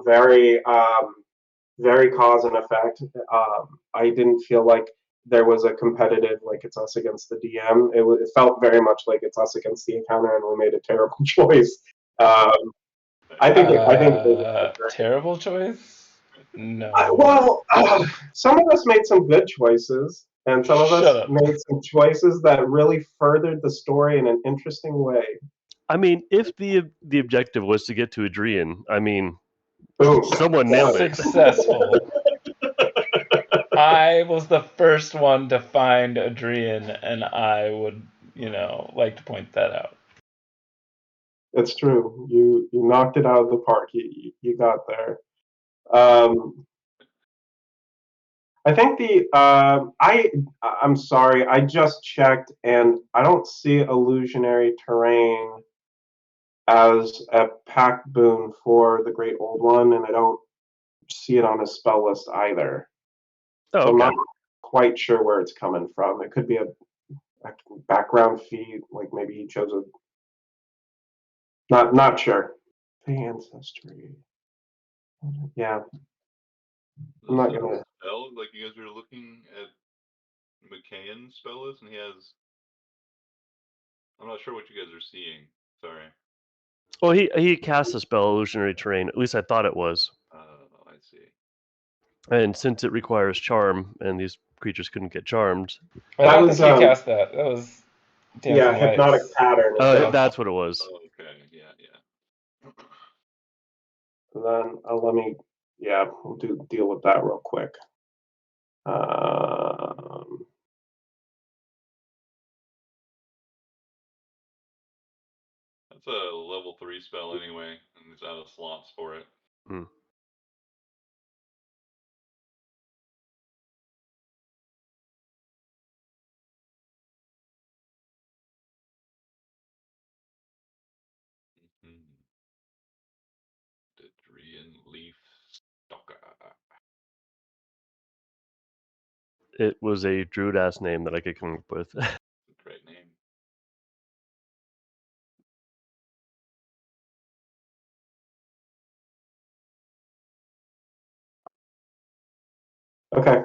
felt very cause and effect. I didn't feel like there was a competitive like it's us against the DM. It felt very much like it's us against the encounter, and we made a terrible choice. Um, I think they did great. Terrible choice? No. Well, some of us made some good choices, and some of Shut us up. made some choices that really furthered the story in an interesting way. I mean, if the objective was to get to Adrian, I mean, Boom! someone nailed it. Successful. I was the first one to find Adrian, and I would, like to point that out. It's true. You knocked it out of the park. You got there. I think I'm sorry. I just checked, and I don't see illusionary terrain as a pack boon for the Great Old One, and I don't see it on his spell list either. Oh, So I'm okay. not quite sure where it's coming from. It could be a background feed, like maybe he chose a. Not sure. The ancestry. Yeah. I'm not gonna. Spell, like you guys were looking at McCann's spell list, and he has. I'm not sure what you guys are seeing. Sorry. Well, he cast a spell, illusionary terrain. At least I thought it was. I see. And since it requires charm, and these creatures couldn't get charmed. I don't think he cast that. That was. Yeah, hypnotic pattern. That's what it was. Oh, okay. Yeah. And then let me. Yeah, we'll deal with that real quick. That's a level 3 spell anyway, and there's out of slots for it. Hmm. Adrian Leaf Stalker. It was a druid ass name that I could come up with. Great name. Okay,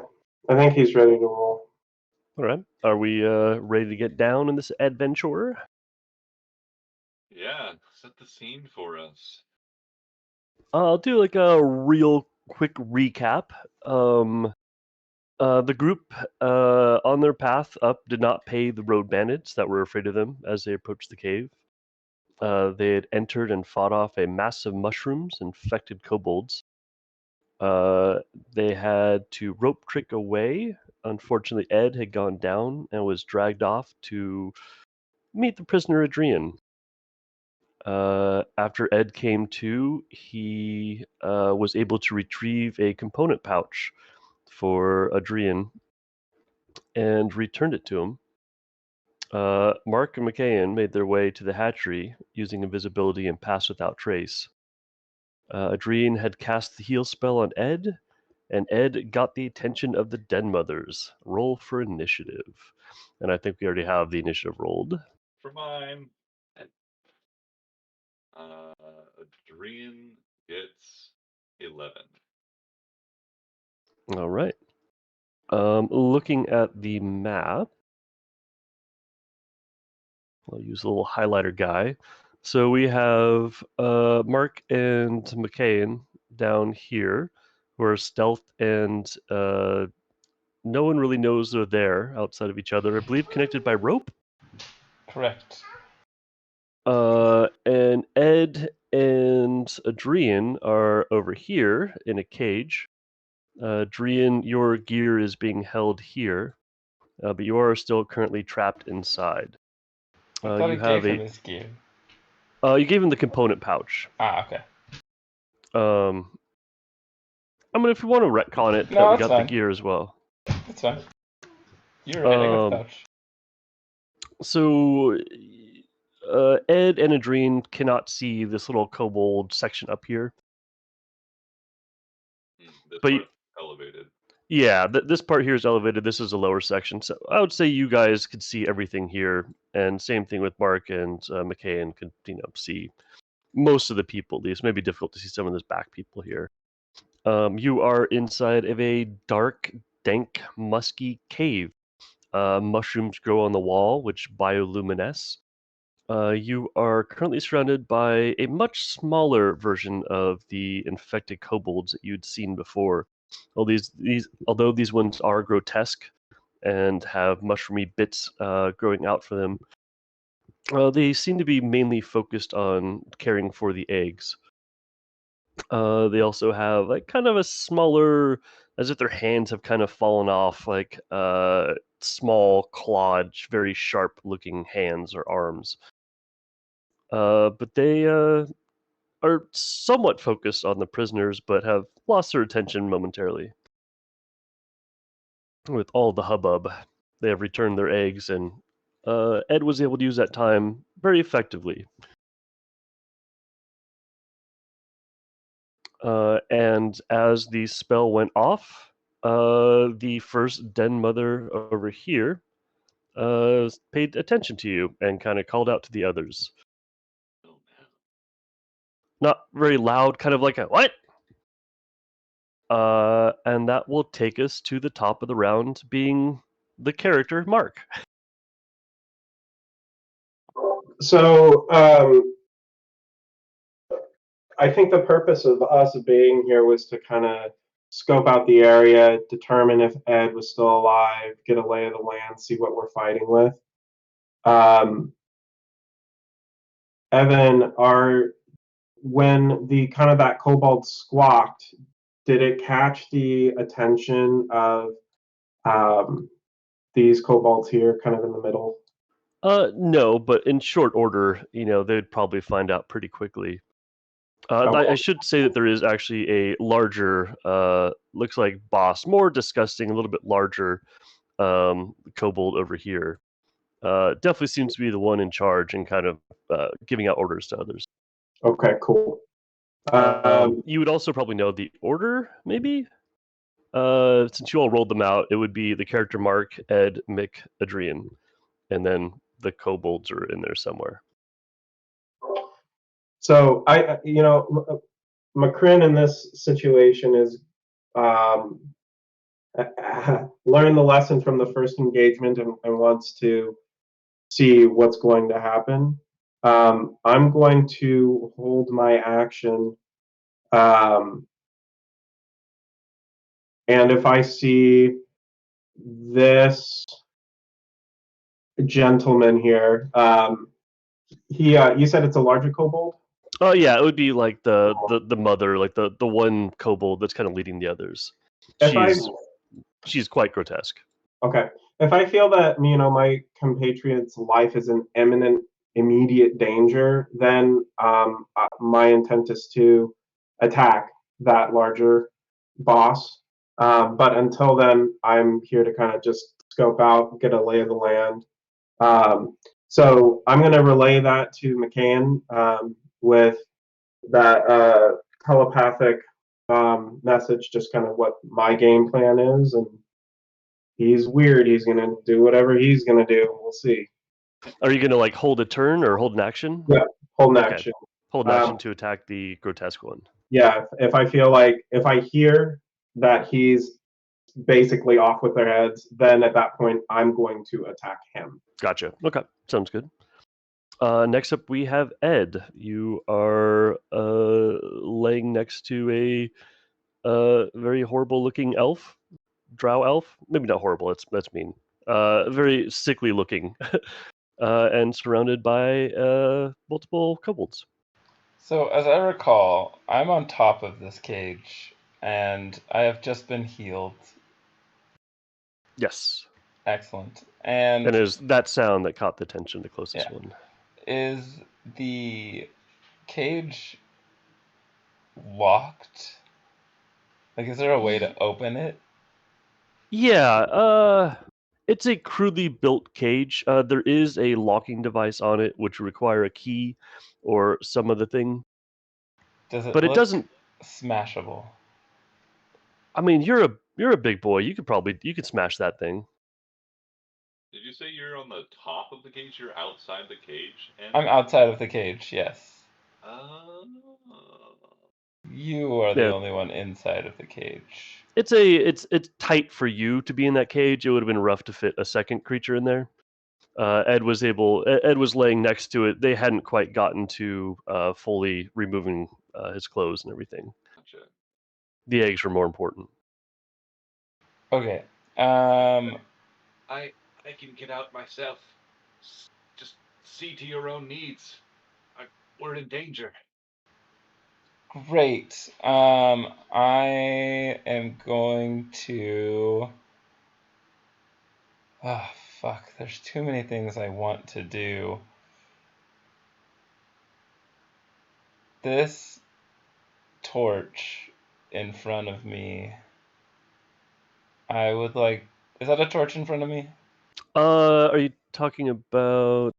I think he's ready to roll. All right, are we ready to get down in this adventure? Yeah, set the scene for us. I'll do like a real quick recap. The group on their path up did not pay the road bandits that were afraid of them as they approached the cave. They had entered and fought off a mass of mushrooms infected kobolds. They had to rope trick away. Unfortunately, Ed had gone down and was dragged off to meet the prisoner Adrian. After Ed came to, he was able to retrieve a component pouch for Adrian and returned it to him. Mark and McCain made their way to the hatchery using invisibility and pass without trace. Adrian had cast the heal spell on Ed, and Ed got the attention of the Den Mothers. Roll for initiative. And I think we already have the initiative rolled. For mine. Adrian gets 11. All right. Looking at the map, I'll use a little highlighter guy. So we have Mark and McCain down here, who are stealth, and no one really knows they're there outside of each other. I believe connected by rope. Correct. And Ed and Adrian are over here in a cage. Adrian, your gear is being held here, but you are still currently trapped inside. I thought You he have gave him his gear. You gave him the component pouch. Okay. I mean, if you want to retcon it, No, we that's got fine. the gear as well. That's fine. You're right, I got the pouch. So, Ed and Adrian cannot see this little kobold section up here. This But part's elevated. Yeah, this part here is elevated. This is a lower section. So I would say you guys could see everything here, and same thing with Mark and McCain could see most of the people, at least. Maybe difficult to see some of those back people here. You are inside of a dark, dank, musky cave. Mushrooms grow on the wall, which bioluminesce. You are currently surrounded by a much smaller version of the infected kobolds that you'd seen before. Although these ones are grotesque and have mushroomy bits growing out for them, they seem to be mainly focused on caring for the eggs. They also have like kind of a smaller, as if their hands have kind of fallen off, like small clawed, very sharp-looking hands or arms. But they are somewhat focused on the prisoners, but have lost their attention momentarily. With all the hubbub, they have returned their eggs, and Ed was able to use that time very effectively. And as the spell went off, the first den mother over here paid attention to you and kind of called out to the others. Oh no. Not very loud, kind of like a what? And that will take us to the top of the round, being the character Mark. So I think the purpose of us being here was to kind of scope out the area, determine if Ed was still alive, get a lay of the land, see what we're fighting with. Evan, when the kind of that kobold squawked, did it catch the attention of these kobolds here, kind of in the middle? No, but in short order, they'd probably find out pretty quickly. I should say that there is actually a larger, looks like boss, more disgusting, a little bit larger kobold over here. Definitely seems to be the one in charge and kind of giving out orders to others. Okay, cool. You would also probably know the order, maybe? Since you all rolled them out, it would be the character Mark, Ed, Mick, Adrian, and then the kobolds are in there somewhere. So Macrin in this situation is learned the lesson from the first engagement and wants to see what's going to happen. I'm going to hold my action, and if I see this gentleman here, you said it's a larger kobold? Oh yeah, it would be like the mother, like the one kobold that's kind of leading the others. She's quite grotesque. Okay. If I feel that my compatriot's life is in imminent, immediate danger, then my intent is to attack that larger boss. But until then, I'm here to kind of just scope out, get a lay of the land. So I'm going to relay that to McCann with that telepathic message, just kind of what my game plan is. And he's weird. He's going to do whatever he's going to do. We'll see. Are you going to like hold a turn or hold an action? Yeah, hold an action. Hold an action to attack the grotesque one. Yeah, if I feel like, if I hear that he's basically off with their heads, then at that point I'm going to attack him. Gotcha. Okay, sounds good. Next up, we have Ed. You are laying next to a very horrible-looking elf, drow elf. Maybe not horrible. That's mean. Very sickly-looking, and surrounded by multiple kobolds. So, as I recall, I'm on top of this cage, and I have just been healed. Yes. Excellent. And it is that sound that caught the attention, the closest one. Is the cage locked? Like, is there a way to open it? Yeah, it's a crudely built cage. There is a locking device on it, which would require a key or some other thing. But it doesn't smashable. I mean, you're a big boy. You could smash that thing. Did you say you're on the top of the cage? You're outside the cage? I'm outside of the cage, yes. You are the Yeah. only one inside of the cage. It's tight for you to be in that cage. It would have been rough to fit a second creature in there. Ed was laying next to it. They hadn't quite gotten to fully removing his clothes and everything. Gotcha. The eggs were more important. Okay. I can get out myself. Just see to your own needs. We're in danger. Great. I am going to. Oh, fuck. There's too many things I want to do. This torch in front of me. I would like. Is that a torch in front of me? Are you talking about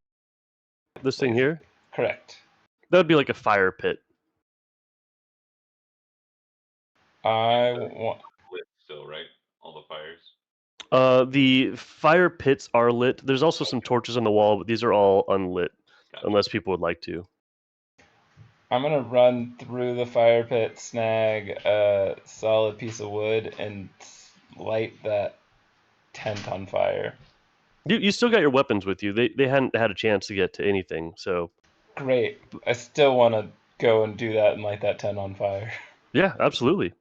this thing Please. here? Correct. That would be like a fire pit. I want. Lit still, right? All the fires. The fire pits are lit. There's also some torches on the wall, but these are all unlit, Gotcha. unless people would like to. I'm gonna run through the fire pit, snag a solid piece of wood, and light that tent on fire. You still got your weapons with you. They hadn't had a chance to get to anything, so Great. I still want to go and do that and light that tent on fire. yeah, absolutely.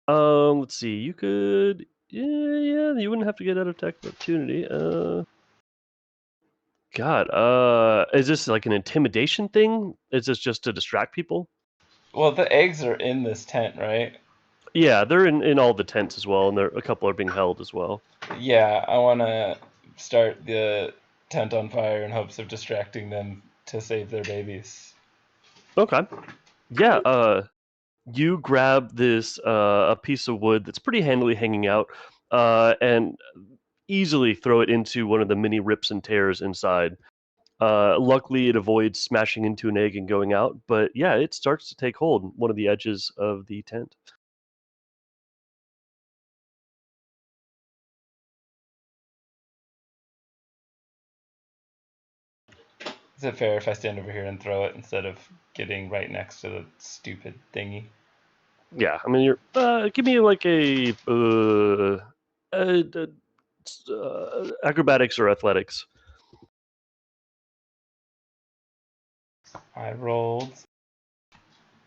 Let's see. You could, yeah. You wouldn't have to get out of attack of opportunity. God, is this like an intimidation thing? Is this just to distract people? Well, the eggs are in this tent, right? Yeah, they're in all the tents as well, and a couple are being held as well. Yeah, I want to start the tent on fire in hopes of distracting them to save their babies. Okay. Yeah. You grab this a piece of wood that's pretty handily hanging out, and easily throw it into one of the many rips and tears inside. Luckily, it avoids smashing into an egg and going out, but yeah, it starts to take hold, one of the edges of the tent. Is it fair if I stand over here and throw it instead of getting right next to the stupid thingy? Yeah, I mean, you're. Give me like a acrobatics or athletics. I rolled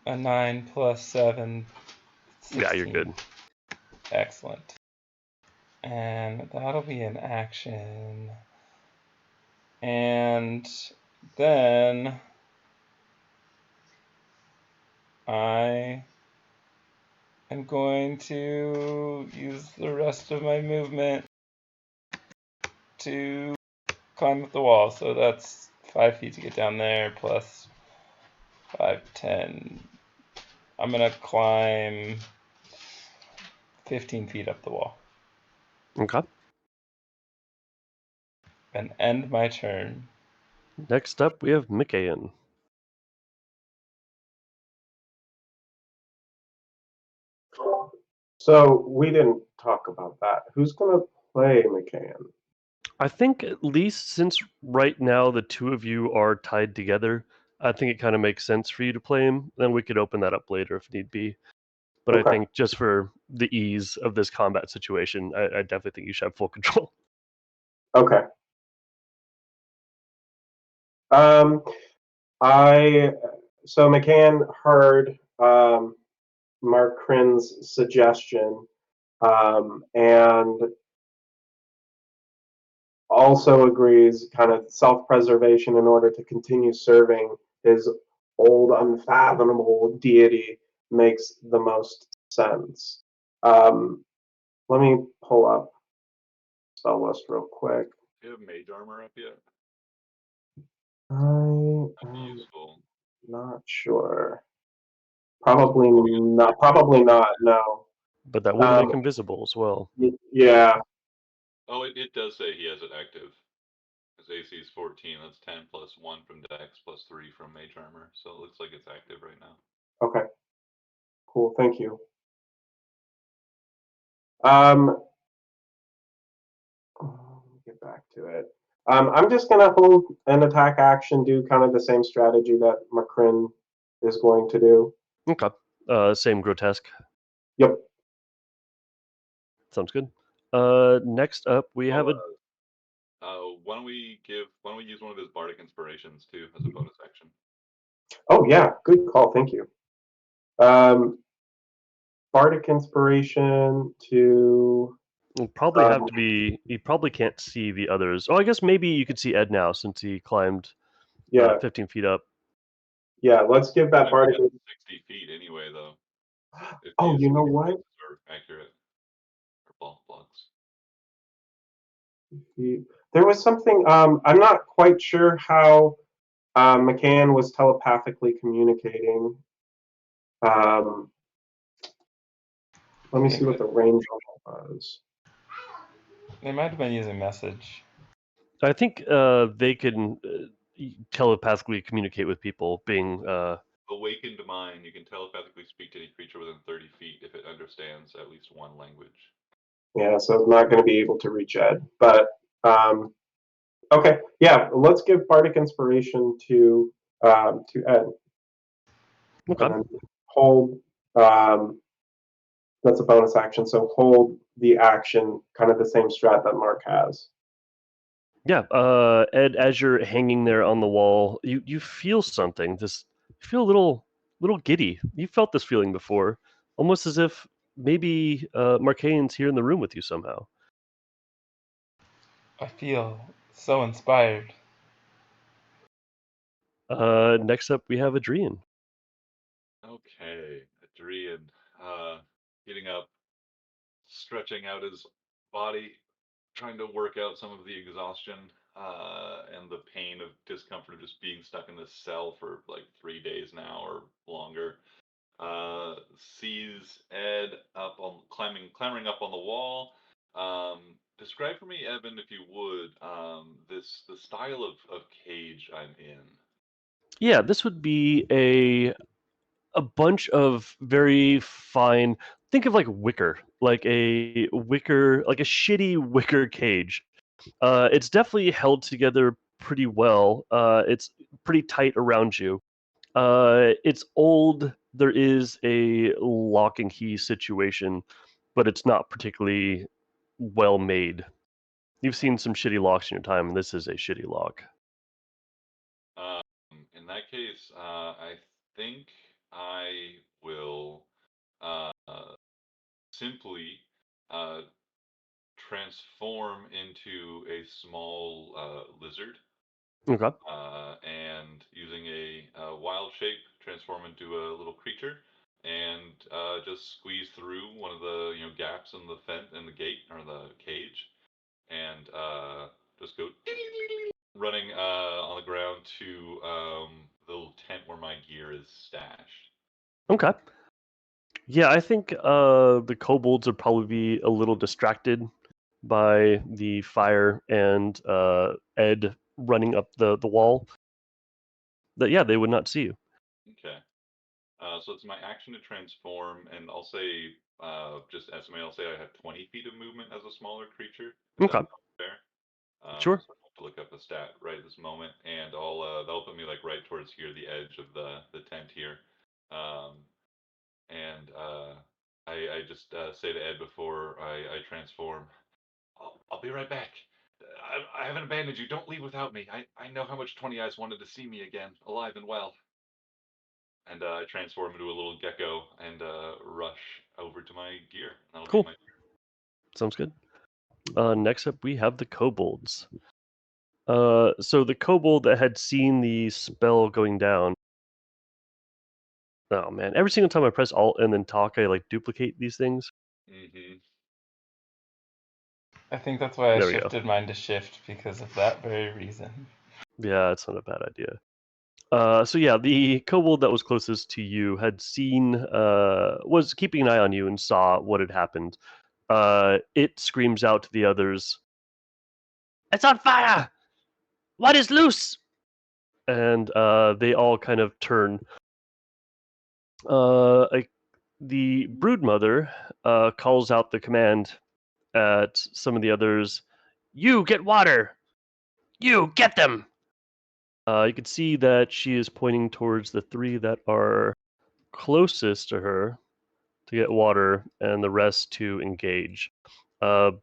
a 9 plus 7. 16. Yeah, you're good. Excellent. And that'll be an action. And then I am going to use the rest of my movement to climb up the wall. So that's 5 feet to get down there, plus 5, 10. I'm going to climb 15 feet up the wall Okay. and end my turn. Next up, we have Mikayan. So we didn't talk about that. Who's gonna play McCann? I think at least since right now the two of you are tied together, I think it kind of makes sense for you to play him. Then we could open that up later if need be. But I Okay. think just for the ease of this combat situation, I definitely think you should have full control. Okay. So McCann heard Mark Crin's suggestion, and also agrees kind of self-preservation in order to continue serving his old unfathomable deity makes the most sense. Let me pull up spell list real quick. Do you have mage armor up yet? I That'd be am useful. not sure. Probably not. Probably not. No. But that would make him visible as well. Yeah. Oh, it does say he has it active. His AC is 14. That's 10 plus 1 from Dex plus 3 from Mage Armor. So it looks like it's active right now. Okay. Cool. Thank you. Let me get back to it. I'm just gonna hold an attack action, do kind of the same strategy that Makrin is going to do. Okay. Same grotesque. Yep. Sounds good. Next up we have a. Why don't we use one of his bardic inspirations too as a bonus action? Oh yeah, good call. Thank you. Bardic inspiration to. It'll probably have to be. He probably can't see the others. Oh, I guess maybe you could see Ed now since he climbed Yeah, 15 feet up. yeah. Let's give that Might bardic. be at 60 feet anyway, though. If Oh, these you know what? are accurate or blocks. There was something. I'm not quite sure how McCann was telepathically communicating. Um, let me see what the range was. They might have been using message. I think they can telepathically communicate with people, being. Awakened mind, you can telepathically speak to any creature within 30 feet if it understands at least one language. Yeah, so it's not going to be able to reach Ed. But okay, yeah, let's give bardic inspiration to Ed, Okay. and then hold. That's a bonus action, so hold the action, kind of the same strat that Mark has. Yeah, Ed, as you're hanging there on the wall, you feel something. This you feel a little giddy. You felt this feeling before, almost as if maybe Marcane's here in the room with you somehow. I feel so inspired. Next up, we have Adrian. Okay, Adrian, getting up, stretching out his body, trying to work out some of the exhaustion and the pain of discomfort of just being stuck in this cell for like 3 days now or longer. Sees Ed up on clambering up on the wall. Describe for me, Evan, if you would, the style of cage I'm in. Yeah, this would be a bunch of very fine. Think of like wicker, like a wicker, like a shitty wicker cage. It's definitely held together pretty well. It's pretty tight around you. It's old. There is a lock and key situation, but it's not particularly well made. You've seen some shitty locks in your time, and this is a shitty lock. In that case, I think I will simply transform into a small lizard, Okay. and using a wild shape, transform into a little creature, and just squeeze through one of the gaps in the the gate or the cage, and just go running on the ground to the little tent where my gear is stashed. Okay. Yeah, I think the kobolds would probably be a little distracted by the fire and Ed running up the wall. That yeah, they would not see you. Okay. So it's my action to transform, and I'll say, just estimate, I'll say I have 20 feet of movement as a smaller creature. If Okay. that's fair. Sure. So I have to look up the stat right this moment, and that'll put me like right towards here, the edge of the tent here. And I just say to Ed before I transform, I'll be right back. I haven't abandoned you. Don't leave without me. I know how much 20 Eyes wanted to see me again, alive and well. And I transform into a little gecko and rush over to my gear. That'll Cool. be my Sounds good. Next up, we have the kobolds. So the kobold that had seen the spell going down. Oh man! Every single time I press Alt and then talk, I like duplicate these things. I think that's why I There we go. shifted mine to shift because of that very reason. Yeah, it's not a bad idea. So yeah, the kobold that was closest to you had seen, was keeping an eye on you and saw what had happened. It screams out to the others, "It's on fire! What is loose?" And they all kind of turn. The broodmother calls out the command at some of the others. You get water. You get them! You can see that she is pointing towards the 3 that are closest to her to get water, and the rest to engage. But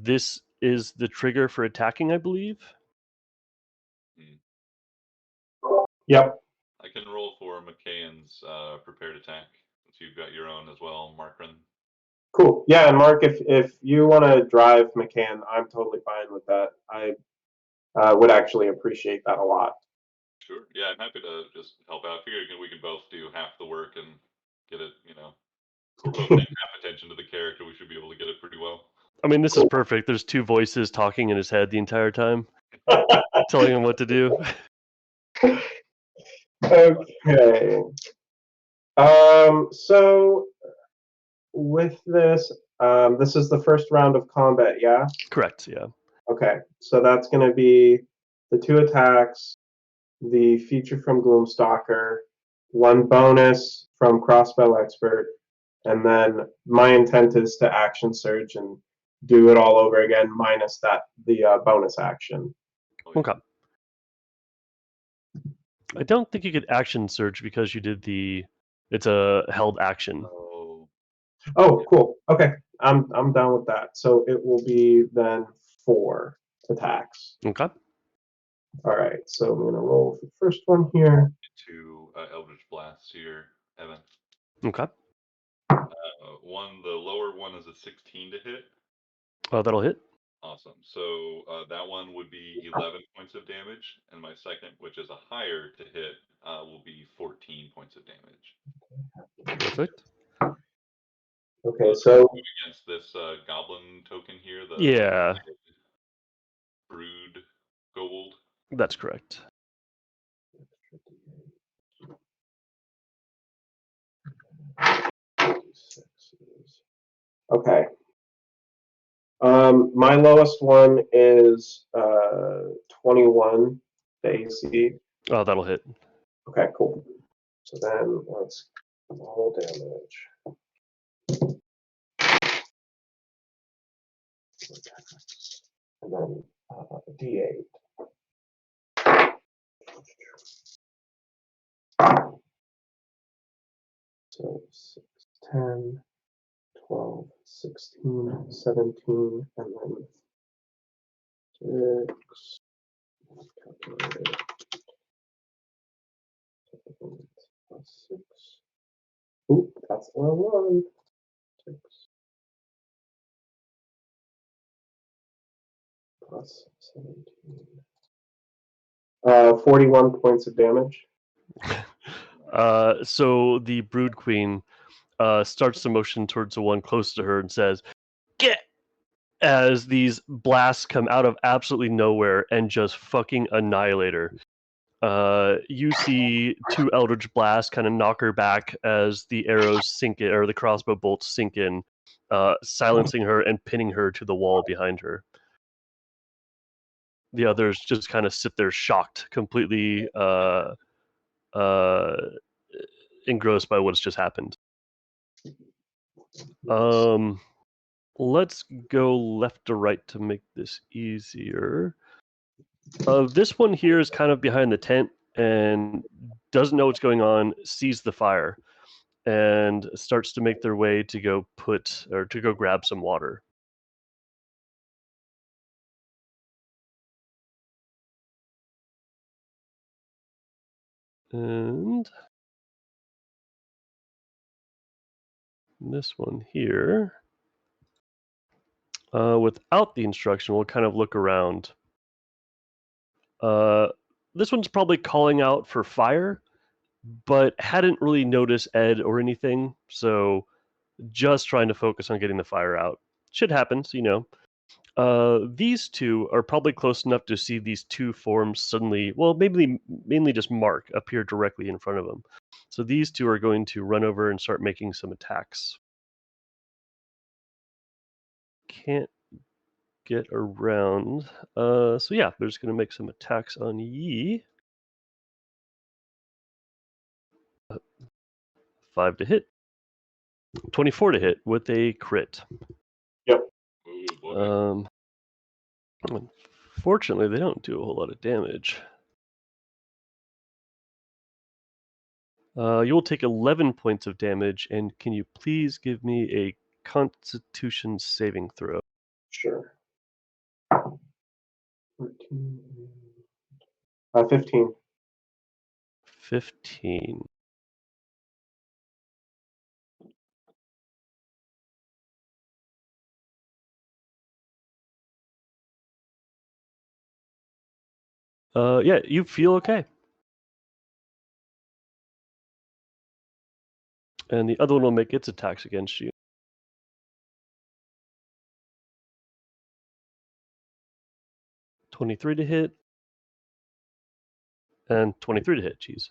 this is the trigger for attacking, I believe. Yep. I can roll for McKayan's prepared attack, since you've got your own as well, Markren. Cool. Yeah, and Mark, if you want to drive McCann, I'm totally fine with that. I would actually appreciate that a lot. Sure. Yeah, I'm happy to just help out. I figure we can both do half the work and get it, If we're both paying half attention to the character, we should be able to get it pretty well. I mean, this is perfect. There's 2 voices talking in his head the entire time, telling him what to do. Okay. So with this, this is the first round of combat, yeah? Correct, yeah. Okay, so that's going to be the 2 attacks, the feature from Gloomstalker, 1 bonus from Crossbow Expert, and then my intent is to action surge and do it all over again, minus the bonus action. Okay. I don't think you could action surge because you did it's a held action. Oh, cool. Okay, I'm down with that. So it will be then 4 attacks. Okay. All right, so I'm gonna roll for the first one here. 2 Eldritch Blasts here, Evan. Okay. The lower one is a 16 to hit. Oh, that'll hit. Awesome. So that one would be 11 points of damage, and my second, which is a higher to hit, will be 14 points of damage. Perfect. Okay, so against this goblin token here, yeah, brood gold. That's correct. Okay. My lowest one is 21, the AC. Oh, that'll hit. Okay, cool. So then let's roll damage. And then D8. So 6, 10, 12, 16, 17, and then 6. Plus 6. Oop, that's the wrong one. 6. Plus 17. 41 points of damage. So the Brood Queen starts to motion towards the one close to her and says, "Get!" As these blasts come out of absolutely nowhere and just fucking annihilate her. You see 2 Eldritch Blasts kind of knock her back as the arrows sink in, or the crossbow bolts sink in, silencing her and pinning her to the wall behind her. The others just kind of sit there shocked, completely engrossed by what's just happened. Let's go left to right to make this easier. This one here is kind of behind the tent and doesn't know what's going on, sees the fire, and starts to make their way to go grab some water. And this one here, without the instruction, we'll kind of look around. This one's probably calling out for fire, but hadn't really noticed Ed or anything, so just trying to focus on getting the fire out. Shit happens, These 2 are probably close enough to see these 2 forms suddenly, well, mainly just Mark, appear directly in front of them. So these 2 are going to run over and start making some attacks. Can't get around. So yeah, they're just going to make some attacks on Yi. 5 to hit. 24 to hit with a crit. Yep. Ooh, boy. Unfortunately, they don't do a whole lot of damage. You will take 11 points of damage, and can you please give me a Constitution saving throw? Sure. 14, 15. 15. Yeah, you feel okay. And the other one will make its attacks against you. 23 to hit. And 23 to hit, jeez.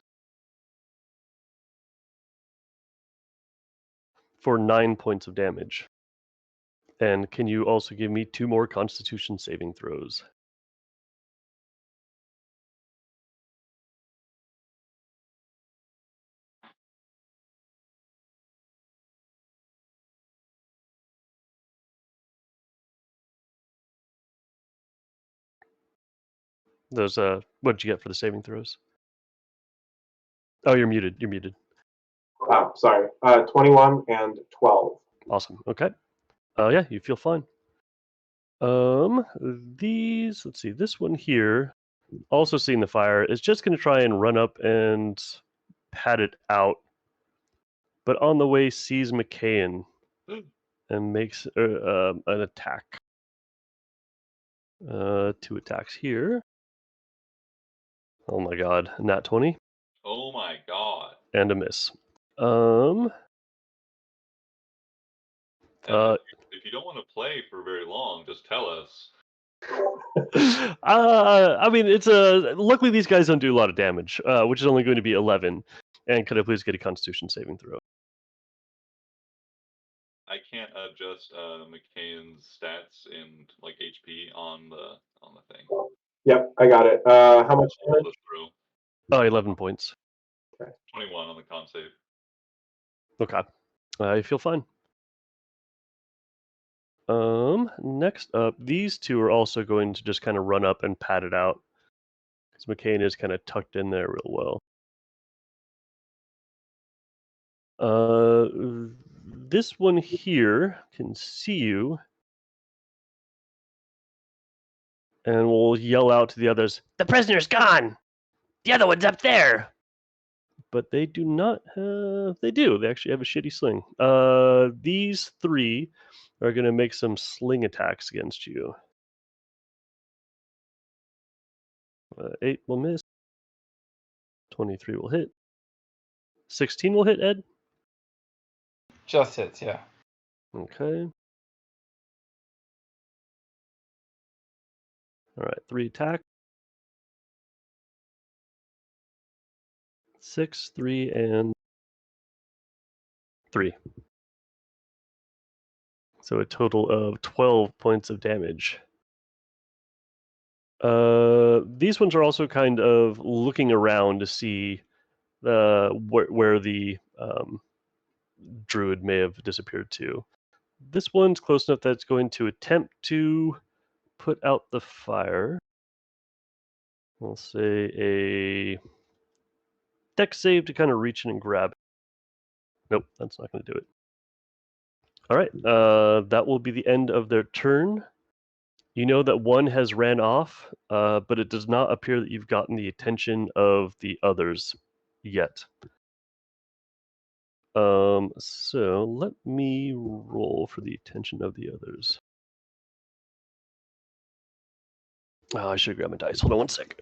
For 9 points of damage. And can you also give me 2 more Constitution saving throws? Those, what did you get for the saving throws? Oh, you're muted. You're muted. Oh, sorry. 21 and 12. Awesome. Okay. Yeah, you feel fine. Let's see, this one here, also seeing the fire, is just going to try and run up and pat it out. But on the way, sees McCain and makes an attack. 2 attacks here. Oh my god, nat 20. Oh my god. And a miss. If you don't want to play for very long, just tell us. I mean, it's luckily these guys don't do a lot of damage, which is only going to be 11. And could I please get a Constitution saving throw? I can't adjust McCain's stats and like HP on the thing. Yep, I got it. How much Roll damage? the throw. 11 points. 21 on the con save. Okay. I feel fine. Next up, these two are also going to just kind of run up and pat it out. Because McCain is kind of tucked in there real well. This one here can see you. And will yell out to the others, "The prisoner's gone! The other one's up there!" But they do not have... They do. They actually have a shitty sling. These 3 are going to make some sling attacks against you. 8 will miss. 23 will hit. 16 will hit, Ed? Just hits, yeah. Okay. Alright, 3 attack. 6, 3, and 3. So a total of 12 points of damage. These ones are also kind of looking around to see where the druid may have disappeared to. This one's close enough that it's going to attempt to put out the fire. We'll say a dex save to kind of reach in and grab it. Nope, that's not going to do it. All right, that will be the end of their turn. You know that one has ran off, but it does not appear that you've gotten the attention of the others yet. So let me roll for the attention of the others. Oh, I should grab my dice. Hold on one second.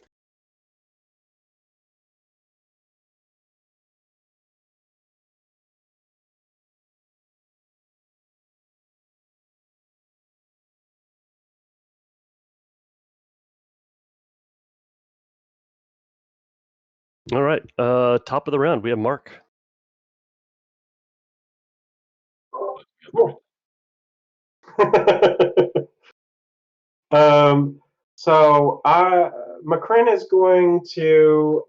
All right, top of the round, we have Mark. Cool. So McCrin is going to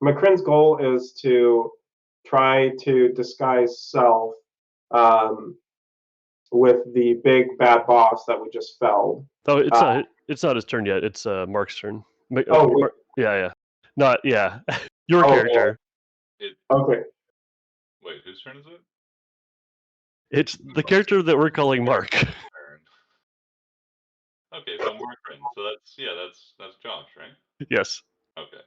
McCrin's goal is to try to disguise self with the big bad boss that we just felled. Oh, it's not his turn yet. It's Mark's turn. Oh, wait. Yeah. Not yeah. Your Oh, character. Okay. Wait, whose turn is it? It's the character that we're calling Mark. Turn. Okay, so Markrin. So that's Josh, right? Yes. Okay.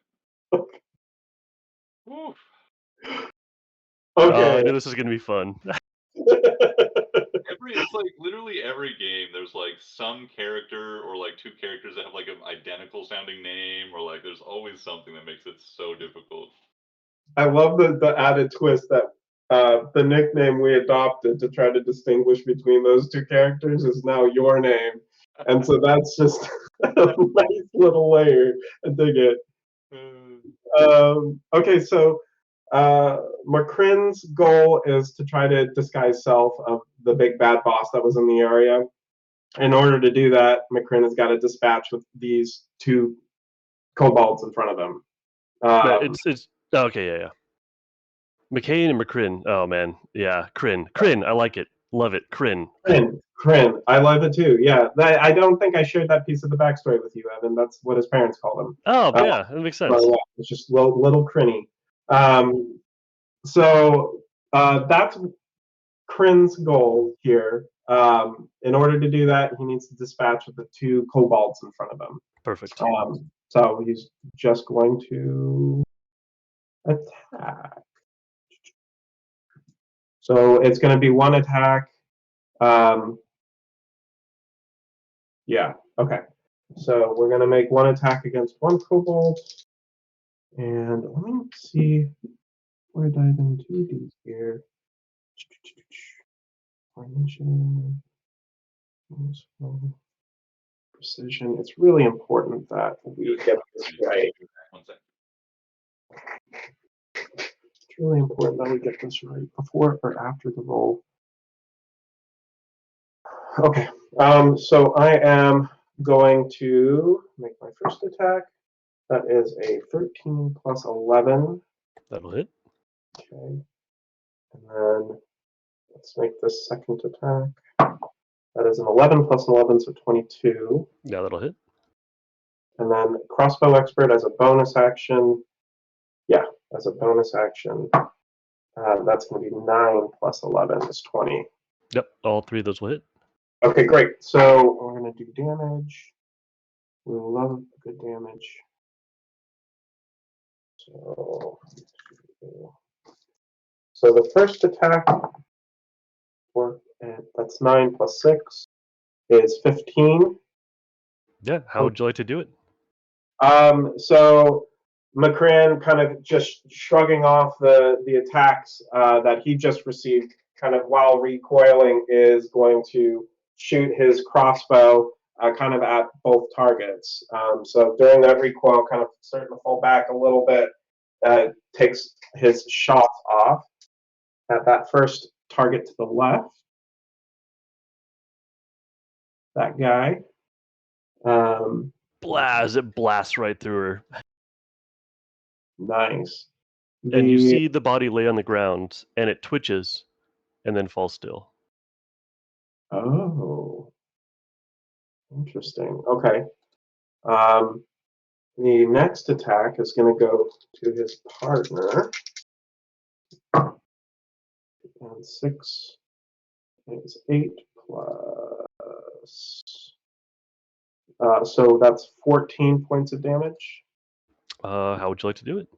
Oof. Okay. I knew this was gonna be fun. It's like literally every game. There's like some character or like two characters that have like an identical sounding name, or like there's always something that makes it so difficult. I love the added twist that the nickname we adopted to try to distinguish between those two characters is now your name. And so that's just a nice little layer. I dig it. Okay, so Makrin's goal is to try to disguise self of the big bad boss that was in the area. In order to do that, Makrin has got to dispatch with these two kobolds in front of him. It's okay, yeah. McCain and McCrin. Oh man, yeah, Crin. I like it, love it. Crin. I love it too. Yeah, I don't think I shared that piece of the backstory with you, Evan. That's what his parents called him. Oh yeah, that makes sense. Yeah, it's just little Crinny. So that's Crin's goal here. In order to do that, he needs to dispatch with the two kobolds in front of him. Perfect. So he's just going to attack. So it's going to be one attack. Yeah, okay. So we're going to make one attack against one kobold. And let me see where I dive into these here. Precision. It's really important that we get this right. It's really important that we get this right before or after the roll. Okay, so I am going to make my first attack. That is a 13 plus 11. That'll hit. Okay, and then let's make this second attack. That is an 11 plus 11, so 22. Yeah, that'll hit. And then crossbow expert as a bonus action. Yeah, as a bonus action. That's going to be 9 plus 11 is 20. Yep, all three of those will hit. Okay, great. So we're going to do damage. We love good damage. So the first attack, that's 9 plus 6, is 15. Yeah, how would you like to do it? So Makrin kind of just shrugging off the attacks that he just received, kind of while recoiling, is going to shoot his crossbow kind of at both targets. So during that recoil, kind of starting to fall back a little bit, takes his shots off at that first target to the left. That guy. Blaz! It blasts right through her. Nice. And you see the body lay on the ground, and it twitches, and then falls still. Oh. Interesting. Okay. The next attack is going to go to his partner. And 6 is 8 plus. So that's 14 points of damage. How would you like to do it?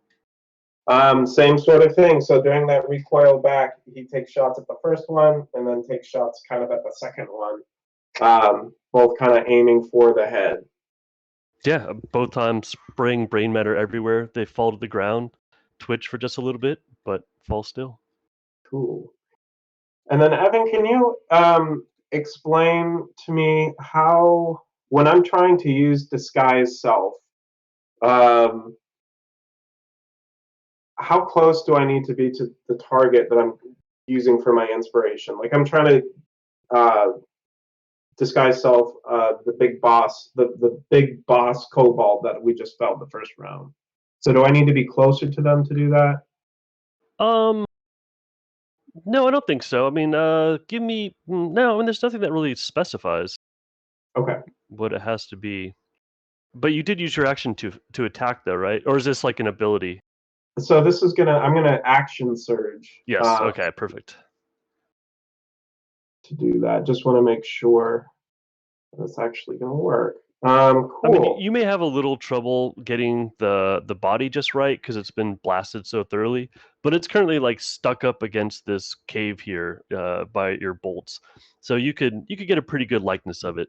Same sort of thing. So during that recoil back, he takes shots at the first one and then takes shots kind of at the second one. Both kind of aiming for the head. Yeah, both times spraying brain matter everywhere. They fall to the ground, twitch for just a little bit, but fall still. Cool. And then Evan, can you explain to me how, when I'm trying to use disguise self, how close do I need to be to the target that I'm using for my inspiration? Like I'm trying to disguise self the big boss, the big boss kobold that we just felled the first round. So do I need to be closer to them to do that? No, I don't think so. I mean, give me no. I mean, there's nothing that really specifies. Okay. What it has to be. But you did use your action to attack, though, right? Or is this like an ability? So this is I'm gonna action surge. Yes. Okay. Perfect. To do that, just want to make sure that's actually gonna work. Cool. I mean, you may have a little trouble getting the body just right because it's been blasted so thoroughly, but it's currently like stuck up against this cave here by your bolts, so you could get a pretty good likeness of it.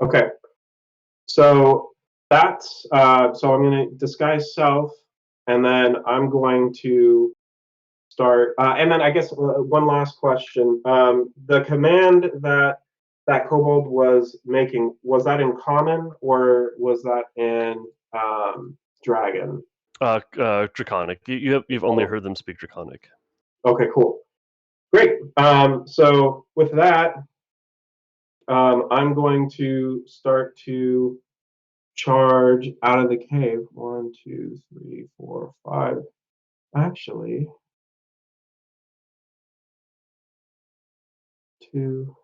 Okay. So that's so I'm going to disguise self, and then I'm going to start. And then I guess one last question: the command that Kobold was making, was that in Common or was that in Dragon? Draconic. You've only heard them speak Draconic. Okay, cool, great. So with that, I'm going to start to charge out of the cave. 1, 2, 3, 4, 5. Actually, 2.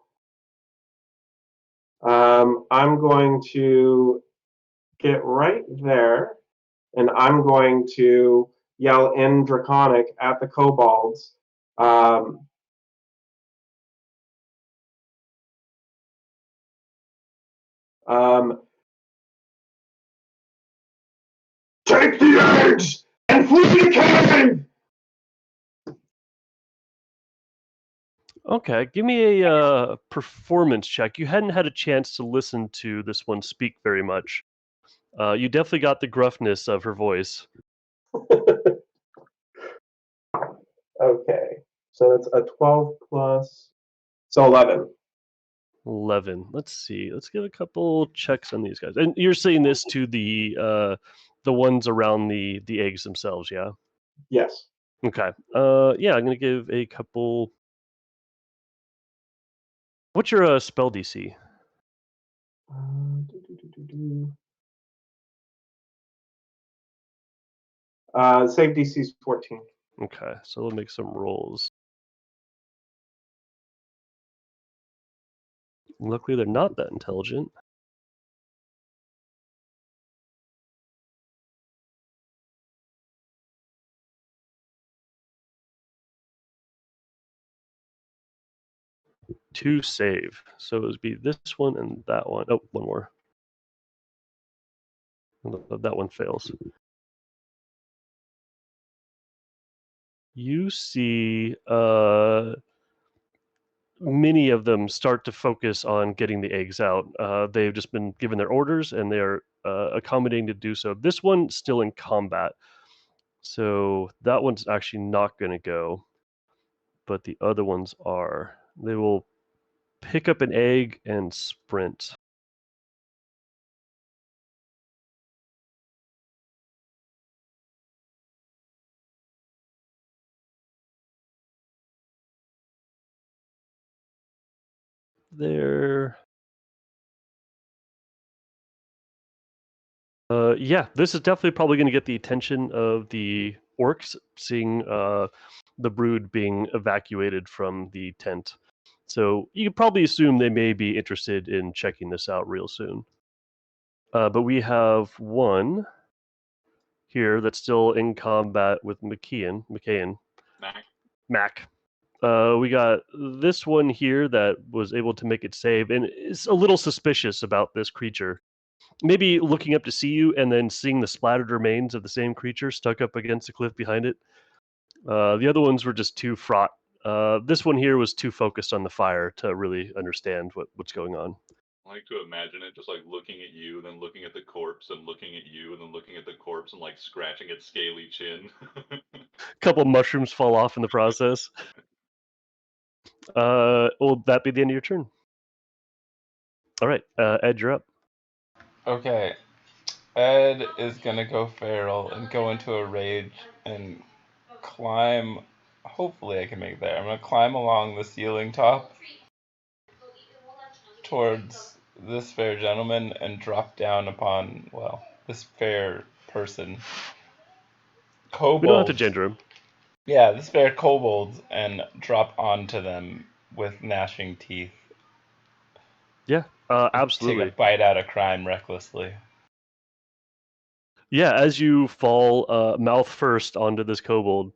I'm going to get right there, and I'm going to yell in Draconic at the kobolds. Take the eggs and flee the cave! Okay, give me a performance check. You hadn't had a chance to listen to this one speak very much. You definitely got the gruffness of her voice. Okay, so that's a 12 plus, so 11. 11. Let's see. Let's get a couple checks on these guys. And you're saying this to the ones around the eggs themselves, yeah? Yes. Okay. Yeah, I'm gonna give a couple. What's your spell DC? Save DC is 14. Okay, so we'll make some rolls. Luckily, they're not that intelligent. Two save. So it would be this one and that one. Oh, one more. That one fails. You see many of them start to focus on getting the eggs out. They've just been given their orders and they are accommodating to do so. This one's still in combat. So that one's actually not going to go. But the other ones are. They will pick up an egg and sprint. There. Yeah, this is definitely probably going to get the attention of the orcs, seeing the brood being evacuated from the tent. So you could probably assume they may be interested in checking this out real soon. But we have one here that's still in combat with Mac. We got this one here that was able to make it save and is a little suspicious about this creature. Maybe looking up to see you and then seeing the splattered remains of the same creature stuck up against the cliff behind it. The other ones were just too fraught. This one here was too focused on the fire to really understand what's going on. I like to imagine it just like looking at you, then looking at the corpse, and looking at you, and then looking at the corpse, and like scratching its scaly chin. A couple mushrooms fall off in the process. Will that be the end of your turn? All right, Ed, you're up. Okay. Ed is gonna go feral and go into a rage and climb. Hopefully, I can make that. I'm gonna climb along the ceiling top towards this fair gentleman and drop down upon, well, this fair person. Kobolds. We don't have to gender him. Yeah, this fair kobolds and drop onto them with gnashing teeth. Yeah, absolutely. Take a bite out of crime recklessly. Yeah, as you fall mouth first onto this kobold,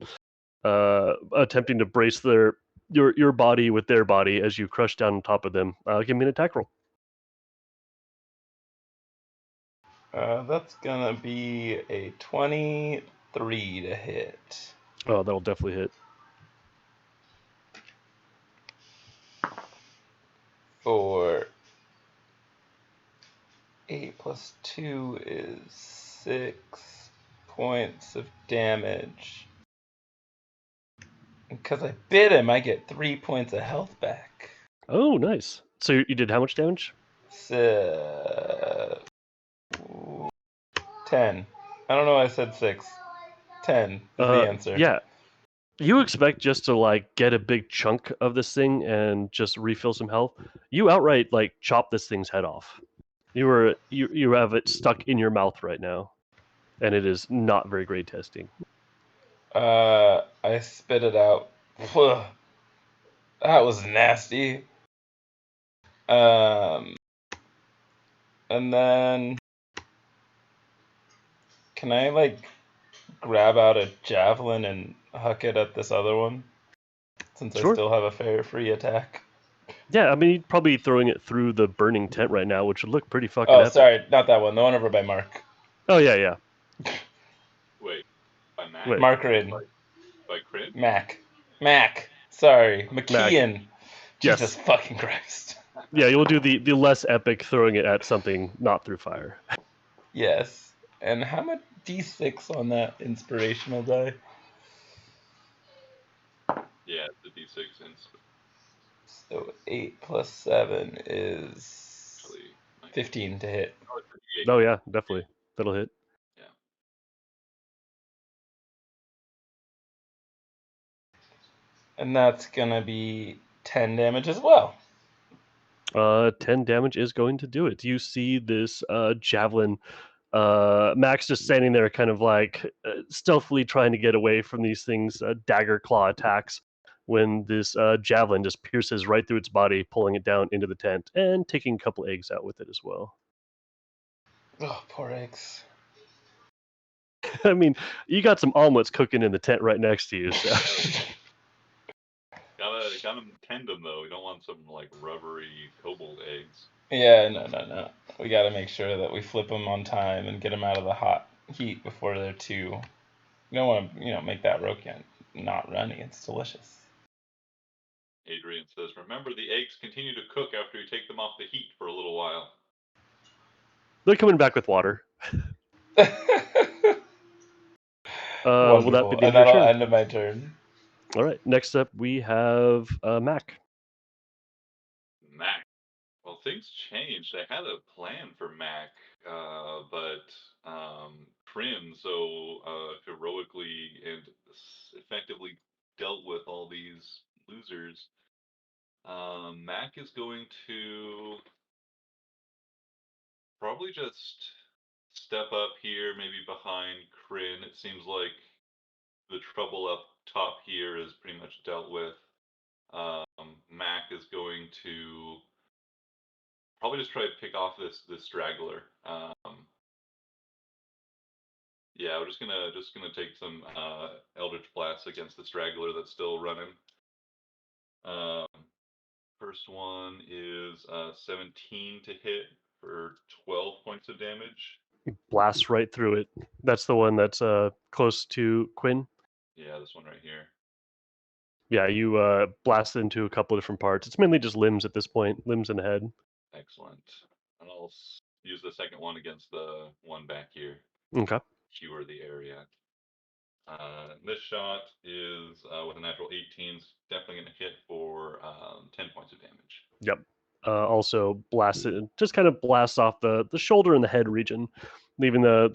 attempting to brace your body with their body as you crush down on top of them. Give me an attack roll. That's gonna be a 23 to hit. Oh, that'll definitely hit. For 8 plus 2 is 6 points of damage. Because I bit him, I get 3 points of health back. Oh, nice. So you did how much damage? So, 10. I don't know why I said 6. 10 is the answer. Yeah. You expect just to like get a big chunk of this thing and just refill some health. You outright like chop this thing's head off. You have it stuck in your mouth right now, and it is not very great tasting. I spit it out. That was nasty. And then can I like grab out a javelin and huck it at this other one? Since Sure. I still have a free attack. Yeah, I mean, you'd probably be throwing it through the burning tent right now, which would look pretty fucking Oh, epic. sorry, not that one. The one over by Mark. Oh yeah. Wait, by Mac? Wait. Mark Ridden. By Crit? Mac. Sorry, McKeon. Yes. Jesus fucking Christ. Yeah, you'll do the less epic throwing it at something not through fire. Yes. And how much D6 on that inspirational die? Yeah, the D6 insp. So 8 plus 7 is Actually, 15 to hit. Oh, it's a D8. Oh yeah, definitely. That'll hit. Yeah. And that's gonna be 10 damage as well. 10 damage is going to do it. You see this javelin. Max just standing there, kind of like stealthily trying to get away from these things, dagger claw attacks. When this javelin just pierces right through its body, pulling it down into the tent and taking a couple eggs out with it as well. Oh, poor eggs. I mean, you got some omelets cooking in the tent right next to you. So. Gotta tend them though. We don't want some like rubbery kobold eggs. Yeah, no. We gotta make sure that we flip them on time and get them out of the hot heat before they're too. You don't want to, make that roken not runny. It's delicious. Adrian says, remember the eggs continue to cook after you take them off the heat for a little while. They're coming back with water. Will that be the end of your that'll turn? end of my turn. All right. Next up, we have Mac. Mac. Well, things changed. I had a plan for Mac, but Prim so heroically and effectively dealt with all these losers. Mac is going to probably just step up here, maybe behind Kryn. It seems like the trouble up top here is pretty much dealt with. Mac is going to probably just try to pick off this straggler. Yeah, we're just gonna take some Eldritch Blasts against the straggler that's still running. First one is 17 to hit for 12 points of damage. Blast right through it. That's the one that's close to Quinn. Yeah, this one right here. Yeah, you blast it into a couple of different parts. It's mainly just limbs at this point, limbs and head. Excellent. And I'll use the second one against the one back here. Okay. Cure the area. This shot is with a natural 18, definitely going to hit for 10 points of damage. Yep. Also blast it, just kind of blast off the shoulder and the head region, leaving the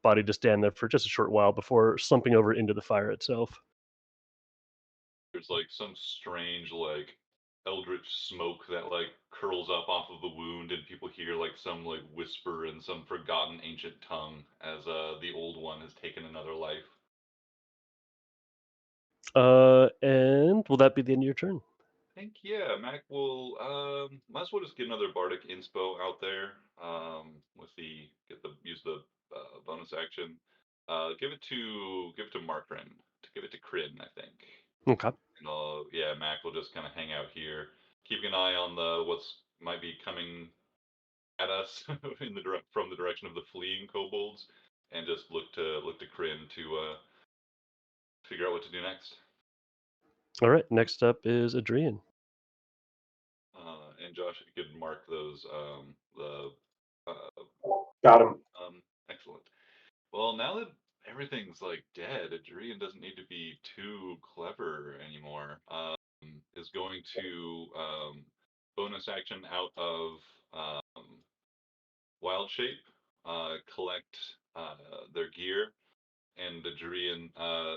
body to stand there for just a short while before slumping over into the fire itself. There's like some strange like eldritch smoke that like curls up off of the wound, and people hear like some like whisper in some forgotten ancient tongue as the old one has taken another life. And will that be the end of your turn? I think yeah, Mac will might as well just get another bardic inspo out there with use the bonus action. Give it to Markrin. To give it to Kryn, I think. Okay. And Mac will just kind of hang out here, keeping an eye on what's might be coming at us from the direction of the fleeing kobolds, and just look to Kryn to figure out what to do next. All right. Next up is Adrian. And Josh, if you could mark those Got him. excellent. Well, now that everything's like dead, Adrian doesn't need to be too clever anymore. Is going to bonus action out of Wild Shape, collect their gear, and Adrian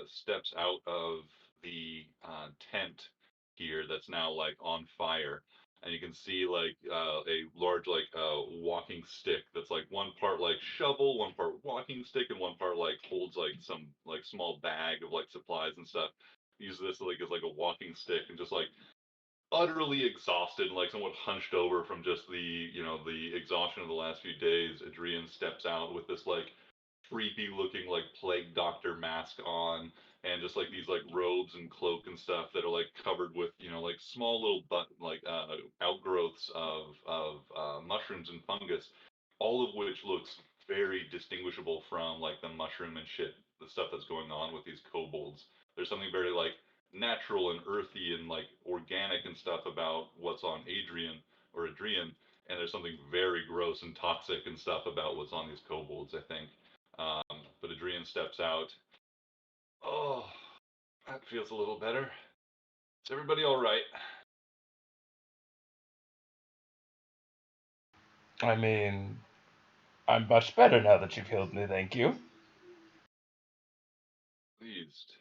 steps out of the tent here that's now like on fire, and you can see like a large like walking stick that's like one part like shovel, one part walking stick, and one part like holds like some like small bag of like supplies and stuff. Use this like as like a walking stick, and just like utterly exhausted and like somewhat hunched over from just the exhaustion of the last few days, Adrian steps out with this like creepy looking like plague doctor mask on, and just like these like robes and cloak and stuff that are like covered with like small little outgrowths of mushrooms and fungus, all of which looks very distinguishable from like the mushroom and shit, the stuff that's going on with these kobolds. There's something very like natural and earthy and like organic and stuff about what's on Adrian, and there's something very gross and toxic and stuff about what's on these kobolds, I think. But Adrian steps out. Oh, that feels a little better. Is everybody all right? I mean, I'm much better now that you've healed me, thank you. Pleased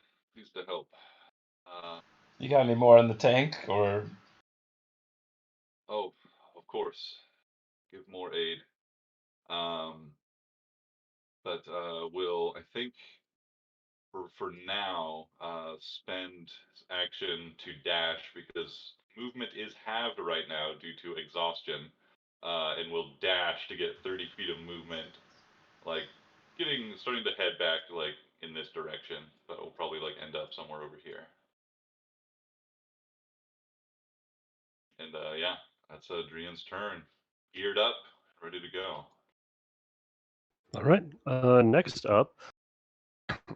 to help. You got any more in the tank, or? Oh, of course. Give more aid. But will, I think, for now, spend action to dash, because movement is halved right now due to exhaustion, and will dash to get 30 feet of movement, like starting to head back like in this direction, but will probably like end up somewhere over here. And yeah, that's Adrian's turn. Geared up, ready to go. All right. Next up,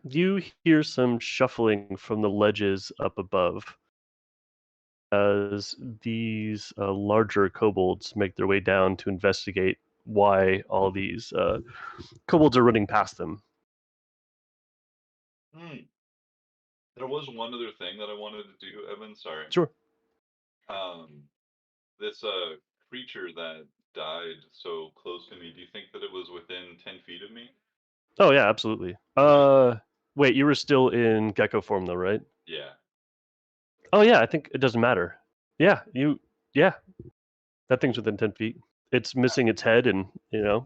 you hear some shuffling from the ledges up above as these larger kobolds make their way down to investigate why all these kobolds are running past them. There was one other thing that I wanted to do, Evan. Sorry. Sure. This creature that died so close to me, do you think that it was within 10 feet of me? Oh yeah, absolutely. Wait, you were still in gecko form though, right? Yeah. Oh yeah, I think it doesn't matter. Yeah, that thing's within 10 feet. It's missing its head, and Yeah,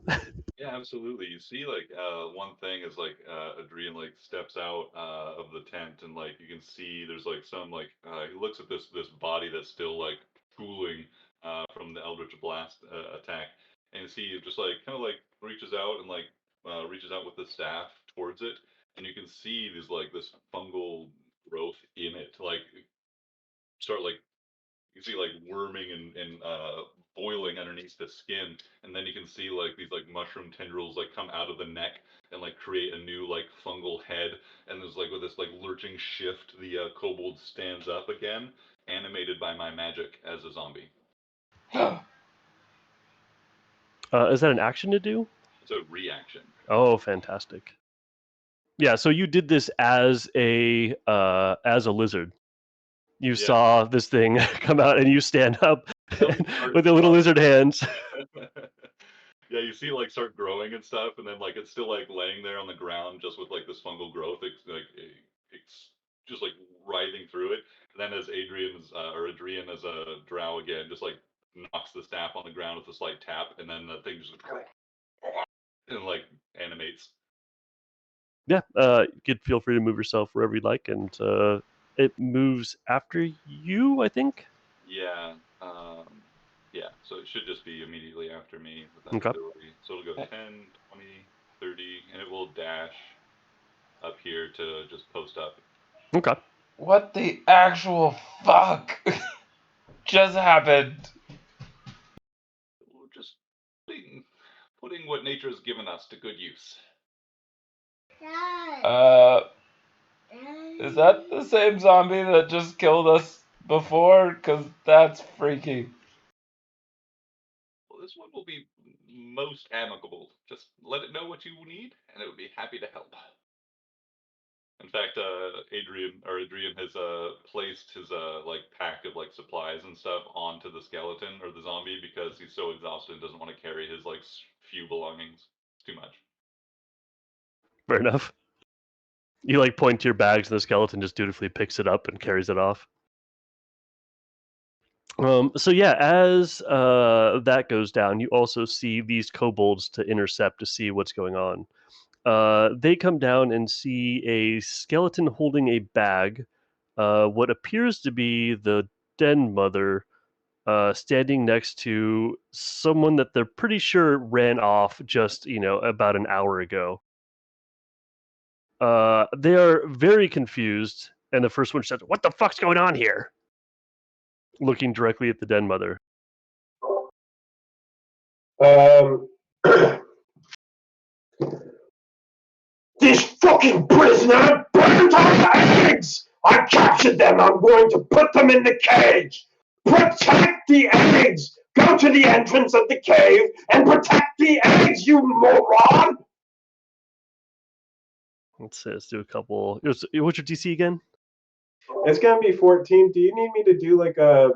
absolutely. You see, like, one thing is like Adrian like steps out of the tent, and like you can see there's like some like he looks at this body that's still like cooling from the Eldritch Blast attack, and you see it just like kind of like reaches out and like reaches out with the staff towards it, and you can see there's like this fungal growth in it, like start like you see like worming and boiling underneath the skin, and then you can see like these like mushroom tendrils like come out of the neck and like create a new like fungal head, and there's like with this like lurching shift, the kobold stands up again, animated by my magic as a zombie. is that an action to do? It's a reaction. Oh, fantastic. Yeah, so you did this as a lizard. You saw this thing come out, and you stand up with the little lizard hands. Yeah, you see it like start growing and stuff, and then like it's still like laying there on the ground just with like this fungal growth. It's just like writhing through it. And then as Adrian as a drow again, just like knocks the staff on the ground with a slight tap, and then the thing just and like animates. Yeah, you could feel free to move yourself wherever you'd like, and it moves after you, I think. Yeah. Yeah, so it should just be immediately after me with that ability. So it'll go 10, 20, 30, and it will dash up here to just post up. Okay. What the actual fuck just happened? We're just putting what nature has given us to good use. Is that the same zombie that just killed us before? Cause that's freaky. Well, this one will be most amicable. Just let it know what you need, and it would be happy to help. In fact, Adrian has placed his like pack of like supplies and stuff onto the skeleton or the zombie because he's so exhausted and doesn't want to carry his like few belongings. It's too much. Fair enough. You like point to your bags, and the skeleton just dutifully picks it up and carries it off. So yeah, as that goes down, you also see these kobolds to intercept to see what's going on. They come down and see a skeleton holding a bag, what appears to be the den mother, standing next to someone that they're pretty sure ran off just about an hour ago. They are very confused, and the first one says, "What the fuck's going on here?" Looking directly at the den mother. This fucking prisoner burnt our eggs! I captured them. I'm going to put them in the cage. Protect the eggs! Go to the entrance of the cave and protect the eggs, you moron! Let's do a couple. What's your DC again? It's gonna be 14. Do you need me to do like a?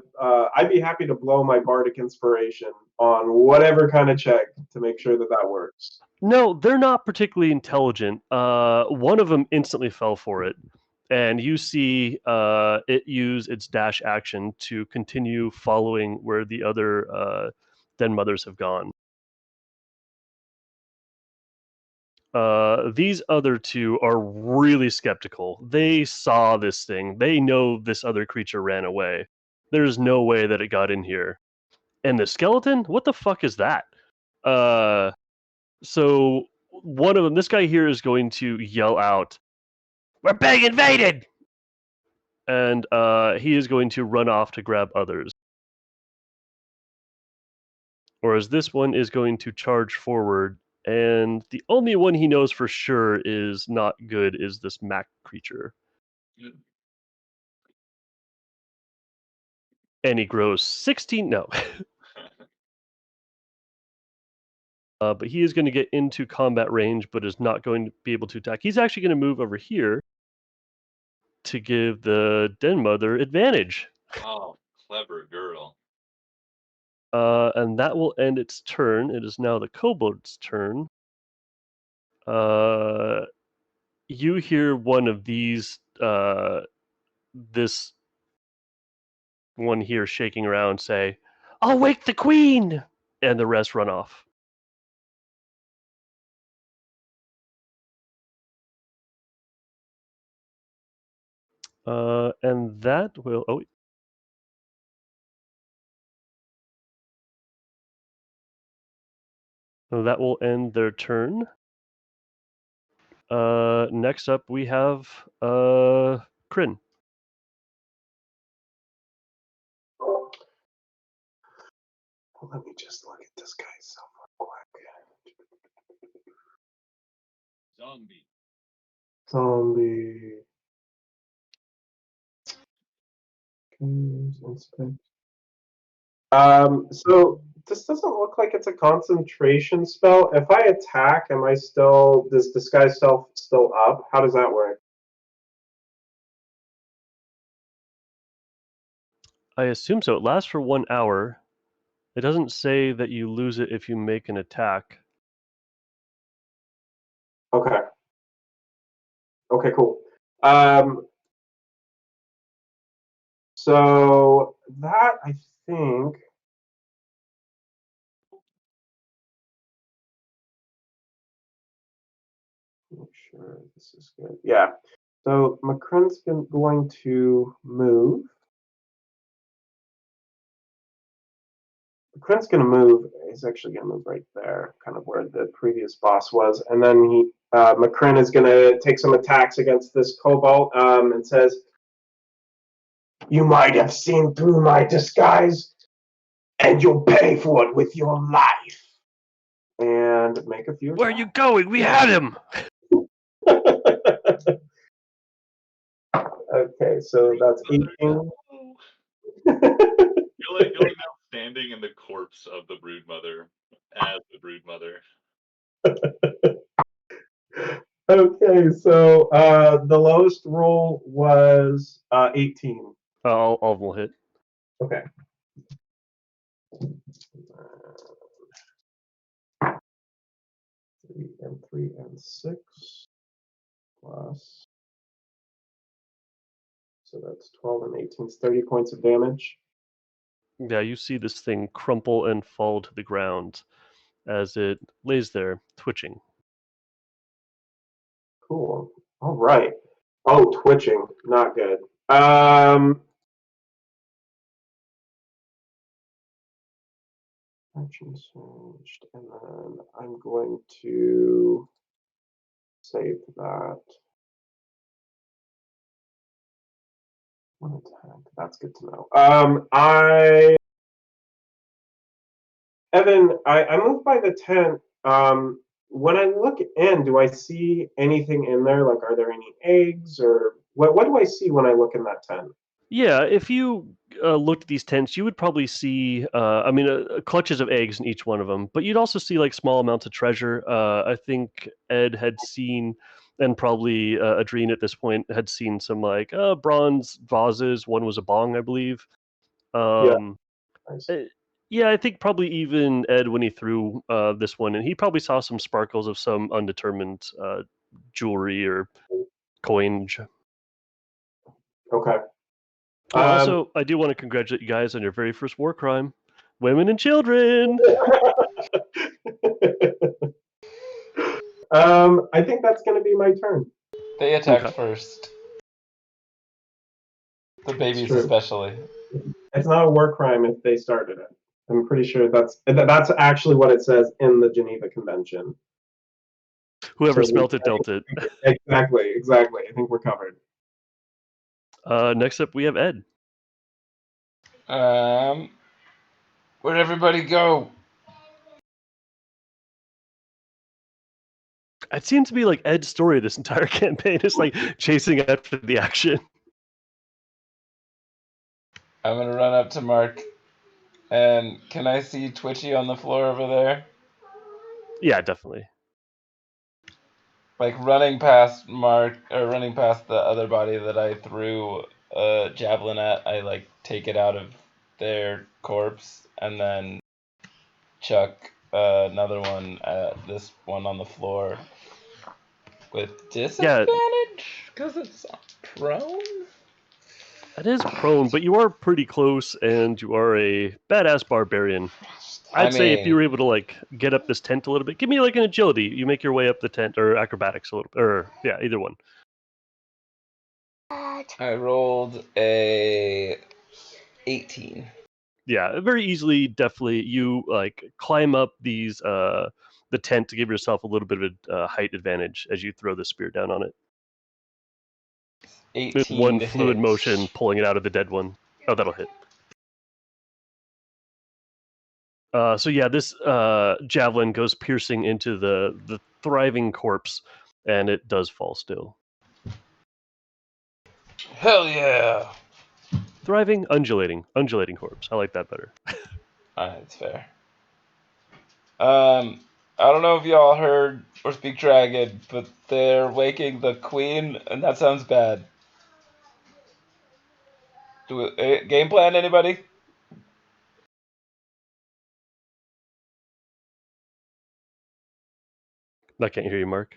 I'd be happy to blow my bardic inspiration on whatever kind of check to make sure that that works. No, they're not particularly intelligent. One of them instantly fell for it, and you see it use its dash action to continue following where the other den mothers have gone. These other two are really skeptical. They saw this thing. They know this other creature ran away. There's no way that it got in here. And the skeleton? What the fuck is that? So one of them, this guy here, is going to yell out, "We're being invaded!" And he is going to run off to grab others. Whereas this one is going to charge forward, and the only one he knows for sure is not good is this Mac creature. And he grows 16. No. But he is going to get into combat range, but is not going to be able to attack. He's actually going to move over here to give the den mother advantage. Oh, clever girl. And that will end its turn. It is now the kobold's turn. You hear one of these, this one here shaking around say, "I'll wake the queen!" And the rest run off. And that will... Oh, that will end their turn. Next up, we have Kryn. Let me just look at this guy's stuff real quick. Zombie. So this doesn't look like it's a concentration spell. If I attack, am I still, does disguise self still up? How does that work? I assume so. It lasts for 1 hour. It doesn't say that you lose it if you make an attack. Okay. Okay, cool. So that, I think, make sure this is good. Yeah. So McCrun's going to move. Quint's gonna move. He's actually gonna move right there, kind of where the previous boss was, and then McCrin is gonna take some attacks against this Cobalt, and says, "You might have seen through my disguise, and you'll pay for it with your life." And make a few. Where are you going? We had him! Okay, so that's 18. You're now standing in the corpse of the Broodmother as the Broodmother. Okay, so the lowest roll was 18. All of them will hit. Okay. 3 and 6 plus. So that's 12 and 18. It's 30 points of damage. Yeah, you see this thing crumple and fall to the ground as it lays there, twitching. Cool. All right. Oh, twitching. Not good. Action surged, and then I'm going to save that. One attack. That's good to know. Evan, I moved by the tent. When I look in, do I see anything in there? Like, are there any eggs, or what do I see when I look in that tent? Yeah, if you looked at these tents, you would probably see, clutches of eggs in each one of them. But you'd also see like small amounts of treasure. I think Ed had seen, and probably Adrien at this point had seen some like bronze vases. One was a bong, I believe. Um, Nice. yeah, I think probably even Ed when he threw this one, and he probably saw some sparkles of some undetermined jewelry or coinage. Okay. Also, I do want to congratulate you guys on your very first war crime, women and children. I think that's going to be my turn. They attacked Okay. first. The babies true. especially. It's not a war crime if they started it. I'm pretty sure that's actually what it says in the Geneva Convention. Whoever So smelt it dealt it. Exactly. I think we're covered. Next up, we have Ed. Where'd everybody go? It seems to be like Ed's story this entire campaign is like chasing after the action. I'm gonna run up to Mark. And can I see Twitchy on the floor over there? Yeah, definitely. Like running past Mark, or running past the other body that I threw a javelin at, I like take it out of their corpse and then chuck another one at this one on the floor with disadvantage because it's prone. It is prone, but you are pretty close, and you are a badass barbarian. I'd say if you were able to like get up this tent a little bit, give me like an agility. You make your way up the tent, or acrobatics a little, or yeah, either one. I rolled a 18. Yeah, very easily, definitely. You like climb up these the tent to give yourself a little bit of a height advantage as you throw the spear down on it. 18 One to fluid hit. motion, pulling it out of the dead one. Oh, that'll hit. So yeah, this javelin goes piercing into the thriving corpse, and it does fall still. Hell yeah! Thriving, undulating corpse. I like that better. That's fair. I don't know if y'all heard or speak dragon, but they're waking the queen, and that sounds bad. Game plan, anybody? I can't hear you, Mark.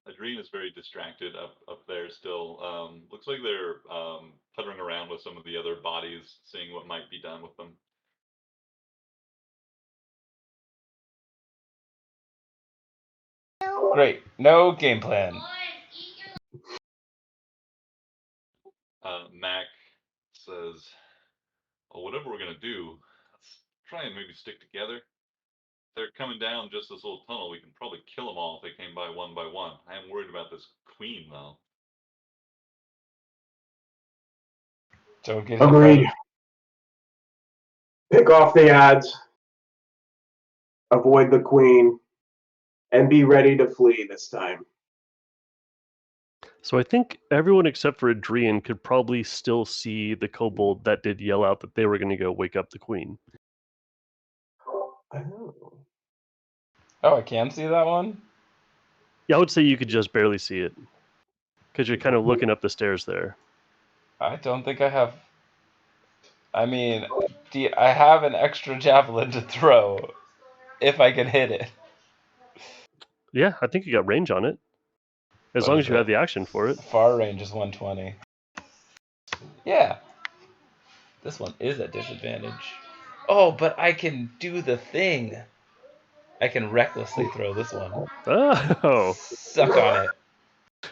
Adrien is very distracted up there still. Looks like they're puttering around with some of the other bodies, seeing what might be done with them. Great. No game plan. Mac says, well, whatever we're going to do, let's try and maybe stick together. They're coming down just this little tunnel. We can probably kill them all if they came by one. I am worried about this queen, though. Don't get hit Agreed. by Pick off the ads, avoid the queen, and be ready to flee this time. So I think everyone except for Adrian could probably still see the kobold that did yell out that they were going to go wake up the queen. Oh. Oh, I can see that one? Yeah, I would say you could just barely see it because you're kind of looking up the stairs there. I don't think I have. I mean, I have an extra javelin to throw if I can hit it. Yeah, I think you got range on it. As What long is as you have it? the action for it. Far range is 120. Yeah. This one is at disadvantage. Oh, but I can do the thing. I can recklessly throw this one. Oh, Suck on it.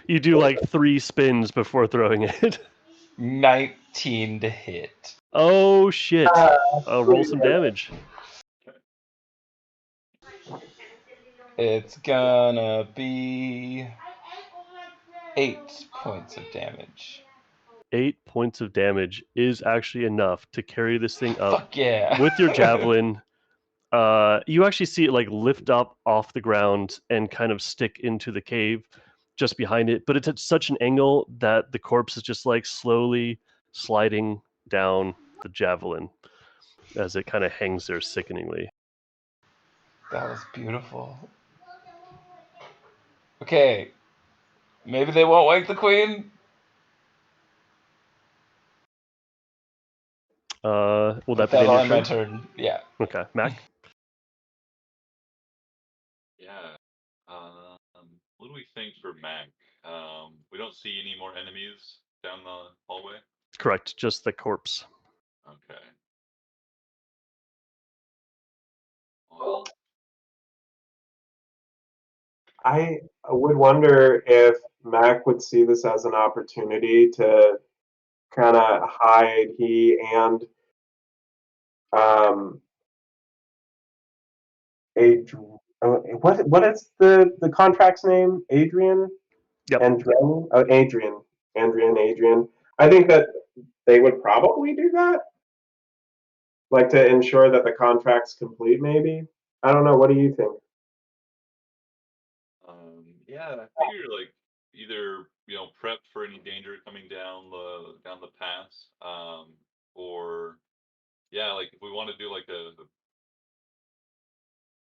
you do like 3 spins before throwing it. 19 to hit. Oh shit! Roll some damage. It's gonna be 8 points of damage. 8 points of damage is actually enough to carry this thing up Fuck yeah. with your javelin. You actually see it like lift up off the ground and kind of stick into the cave just behind it, but it's at such an angle that the corpse is just like slowly sliding down the javelin as it kind of hangs there sickeningly. That was beautiful. Okay. Maybe they won't wake the queen? Will that be That'll your end my turn? turn. Yeah. Okay, Mac. Yeah. What do we think for Mac? We don't see any more enemies down the hallway. Correct, just the corpse. Okay. Well, I would wonder if Mac would see this as an opportunity to kind of hide he and um, what is the contract's name? Adrian? Yep. Andren? Oh, Adrian. I think that they would probably do that, like to ensure that the contract's complete. Maybe I don't know. What do you think? yeah, I figure like either prep for any danger coming down the pass, or yeah, like if we want to do like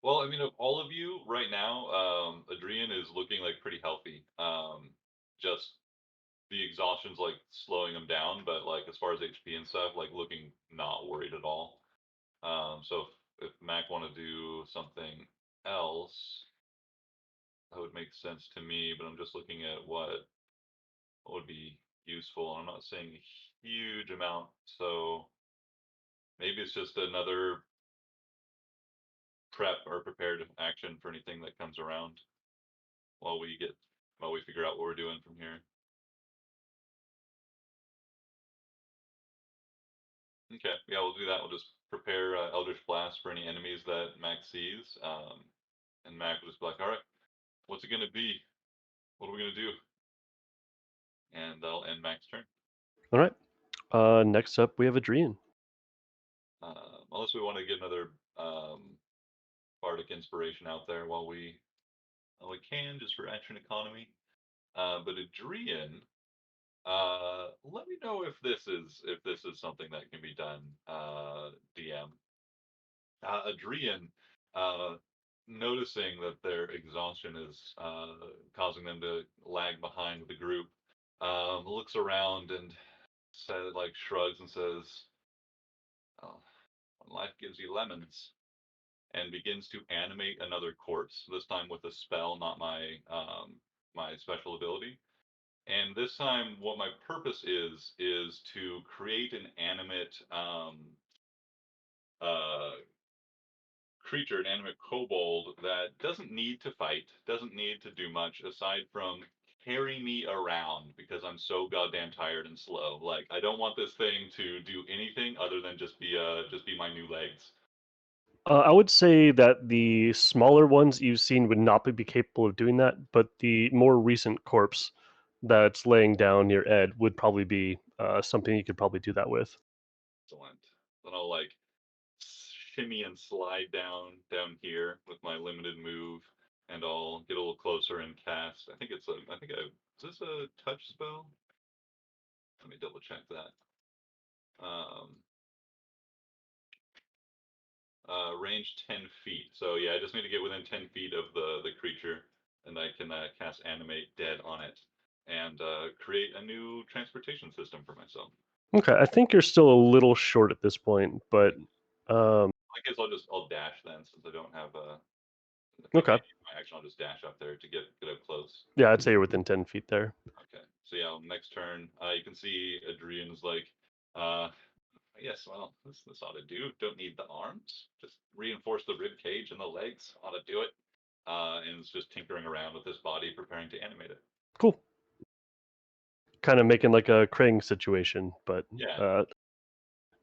well, I mean, of all of you right now, Adrian is looking like pretty healthy. Just the exhaustion's like slowing him down, but like as far as HP and stuff, like looking not worried at all. So if Mac want to do something else, that would make sense to me. But I'm just looking at what would be useful. I'm not saying a huge amount, so maybe it's just another prep or prepared action for anything that comes around while we figure out what we're doing from here. Okay, yeah, we'll do that. We'll just prepare Eldritch Blast for any enemies that Mac sees, and Mac will just be like, "All right, what's it gonna be? What are we gonna do?" And that'll end Mac's turn. All right. Next up, we have Adrian. Unless we want to get another bardic inspiration out there while we can, just for action economy. But Adrian, let me know if this is something that can be done, DM. Adrian, noticing that their exhaustion is causing them to lag behind the group, looks around and shrugs and says, "Oh, when life gives you lemons," and begins to animate another corpse. This time with a spell, not my special ability. And this time, what my purpose is to create an animate creature, an animate kobold that doesn't need to fight, doesn't need to do much aside from carry me around because I'm so goddamn tired and slow. Like I don't want this thing to do anything other than just be my new legs. I would say that the smaller ones you've seen would not be capable of doing that, but the more recent corpse that's laying down near Ed would probably be something you could probably do that with. Excellent. Then I'll like shimmy and slide down here with my limited move, and I'll get a little closer and cast. I think it's a. I think I. Is this a touch spell? Let me double check that. Range 10 feet. So yeah, I just need to get within 10 feet of the creature, and I can cast Animate Dead on it, and create a new transportation system for myself. Okay, I think you're still a little short at this point, but I guess I'll dash then, since I don't have a. Okay. My action, I'll just dash up there to get up close. Yeah, I'd say you're within 10 feet there. Okay. So yeah, next turn, you can see Adrian's like, yes, well, this ought to do. Don't need the arms. Just reinforce the rib cage and the legs. Ought to do it. And it's just tinkering around with this body, preparing to animate it. Cool. Kind of making like a Krang situation, but Yeah.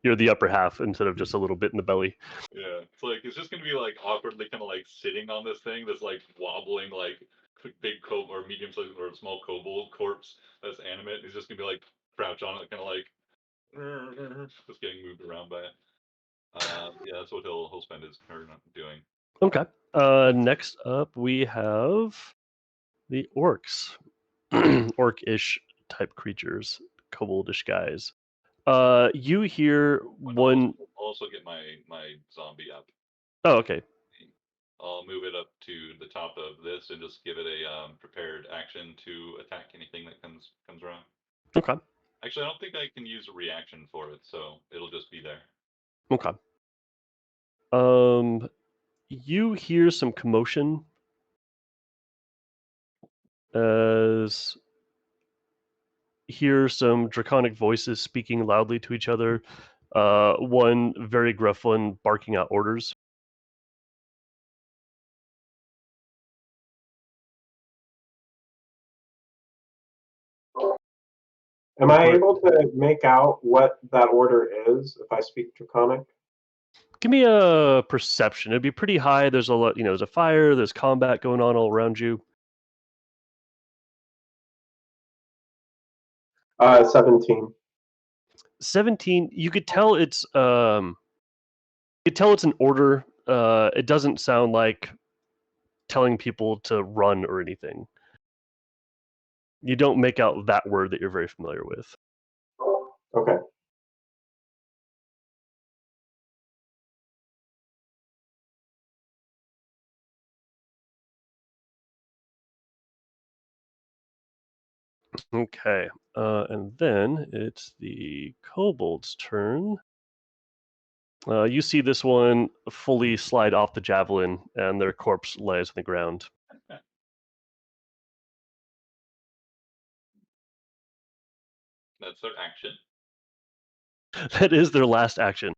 You're the upper half instead of just a little bit in the belly. Yeah. It's like it's just gonna be like awkwardly kind of like sitting on this thing that's like wobbling like big or medium sized or small kobold corpse that's animate. He's just gonna be like crouch on it, kind of like just getting moved around by it. Yeah, that's what he'll spend his turn doing. Okay. Next up we have the orcs, orc-ish type creatures, koboldish guys. You hear one. I'll also get my zombie up. Oh, okay. I'll move it up to the top of this and just give it a prepared action to attack anything that comes around. Okay. Actually, I don't think I can use a reaction for it, so it'll just be there. Okay. You hear some commotion as hear some draconic voices speaking loudly to each other. One very gruff one barking out orders. Am I able to make out what that order is if I speak Draconic? Give me a perception. It'd be pretty high. There's a lot, there's a fire, there's combat going on all around you. 17. 17. You could tell it's an order. It doesn't sound like telling people to run or anything. You don't make out that word that you're very familiar with. Okay. Okay, and then it's the kobold's turn. You see this one fully slide off the javelin, and their corpse lies on the ground. That's their action. That is their last action.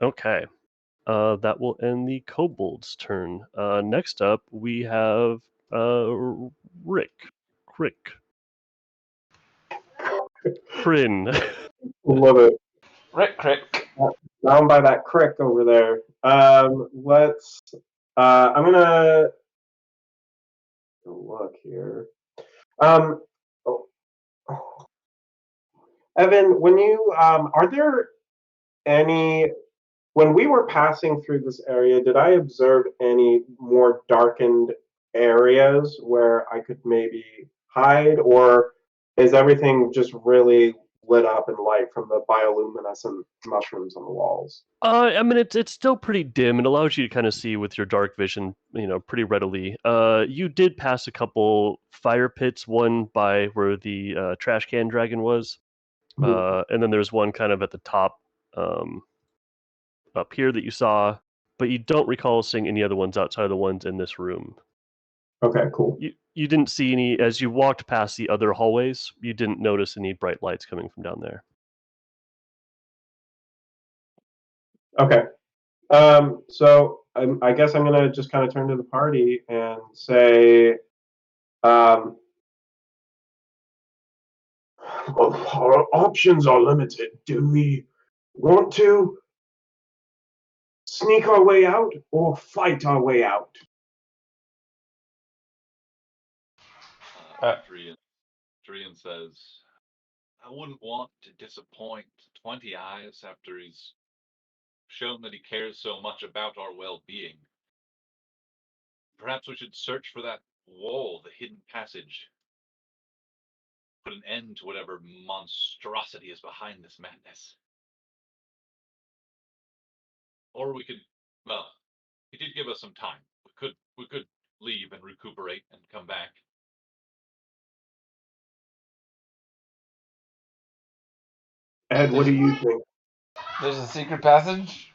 Okay. That will end the kobold's turn. Next up, we have Rick. Kryn. Love it. Crick. Down by that crick over there. Let's. I'm gonna look here. Oh. Evan, when you are there any? When we were passing through this area, did I observe any more darkened areas where I could maybe hide, or is everything just really lit up and light from the bioluminescent mushrooms on the walls? I mean, it's still pretty dim. It allows you to kind of see with your dark vision, pretty readily. You did pass a couple fire pits, one by where the trash can dragon was, and then there's one kind of at the top up here that you saw, but you don't recall seeing any other ones outside of the ones in this room. Okay, cool. You didn't see any, as you walked past the other hallways, you didn't notice any bright lights coming from down there. Okay. So I guess I'm gonna just kind of turn to the party and say, Our options are limited. Do we want to sneak our way out or fight our way out? Drian says, I wouldn't want to disappoint 20 Eyes after he's shown that he cares so much about our well-being. Perhaps we should search for that wall, the hidden passage. Put an end to whatever monstrosity is behind this madness. Or we could, well, he did give us some time. We could leave and recuperate and come back. Ed, what do you think? There's a secret passage?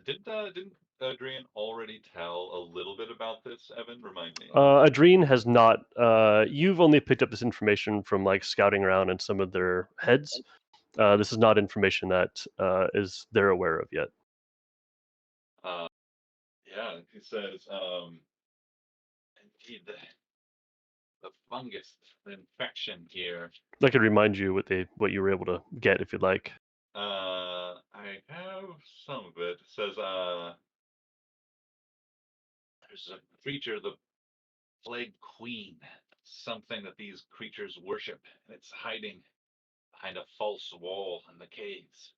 Didn't Adrian already tell a little bit about this, Evan? Remind me. Adrien has not. You've only picked up this information from like scouting around in some of their heads. This is not information that is they're aware of yet. Yeah, he says, indeed, the fungus, the infection here. I could remind you what you were able to get if you'd like. I have some of it. It says, there's a creature, the Plague Queen, something that these creatures worship, and it's hiding behind a false wall in the caves.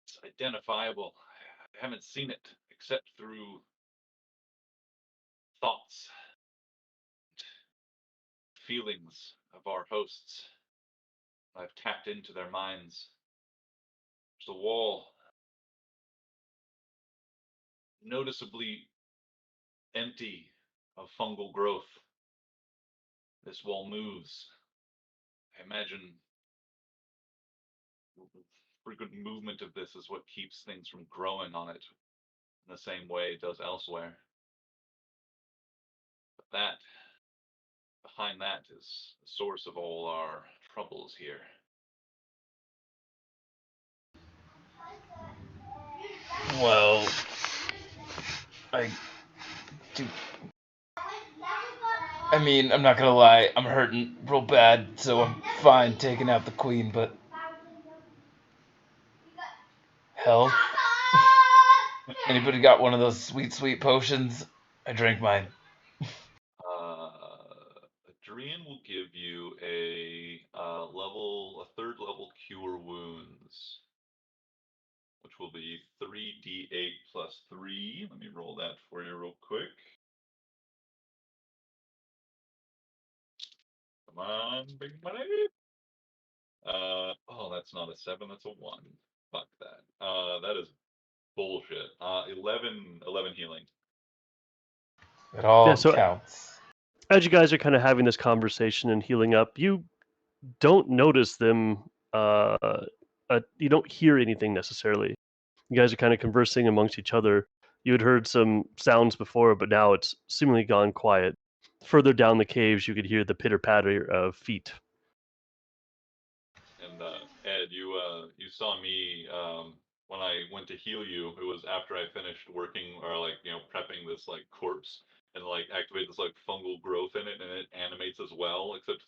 It's identifiable. I haven't seen it except through thoughts, feelings of our hosts. I've tapped into their minds. There's a wall noticeably empty of fungal growth. This wall moves. I imagine frequent movement of this is what keeps things from growing on it in the same way it does elsewhere. But that, behind that, is the source of all our troubles here. Well, I do. I mean, I'm not gonna lie, I'm hurting real bad, so I'm fine taking out the queen, but health? Anybody got one of those sweet potions? I drank mine. Adrian will give you a third level cure wounds, which will be 3d8 plus 3. Let me roll that for you real quick. Come on, big money. Oh, that's not a 7, that's a 1. Fuck that. That is bullshit. 11 healing. It all Yeah, so- counts. As you guys are kind of having this conversation and healing up, you don't notice them. You don't hear anything necessarily. You guys are kind of conversing amongst each other. You had heard some sounds before, but now it's seemingly gone quiet. Further down the caves, you could hear the pitter patter of feet. And Ed, you saw me when I went to heal you. It was after I finished working or prepping this corpse and activate this fungal growth in it, and it animates as well. Except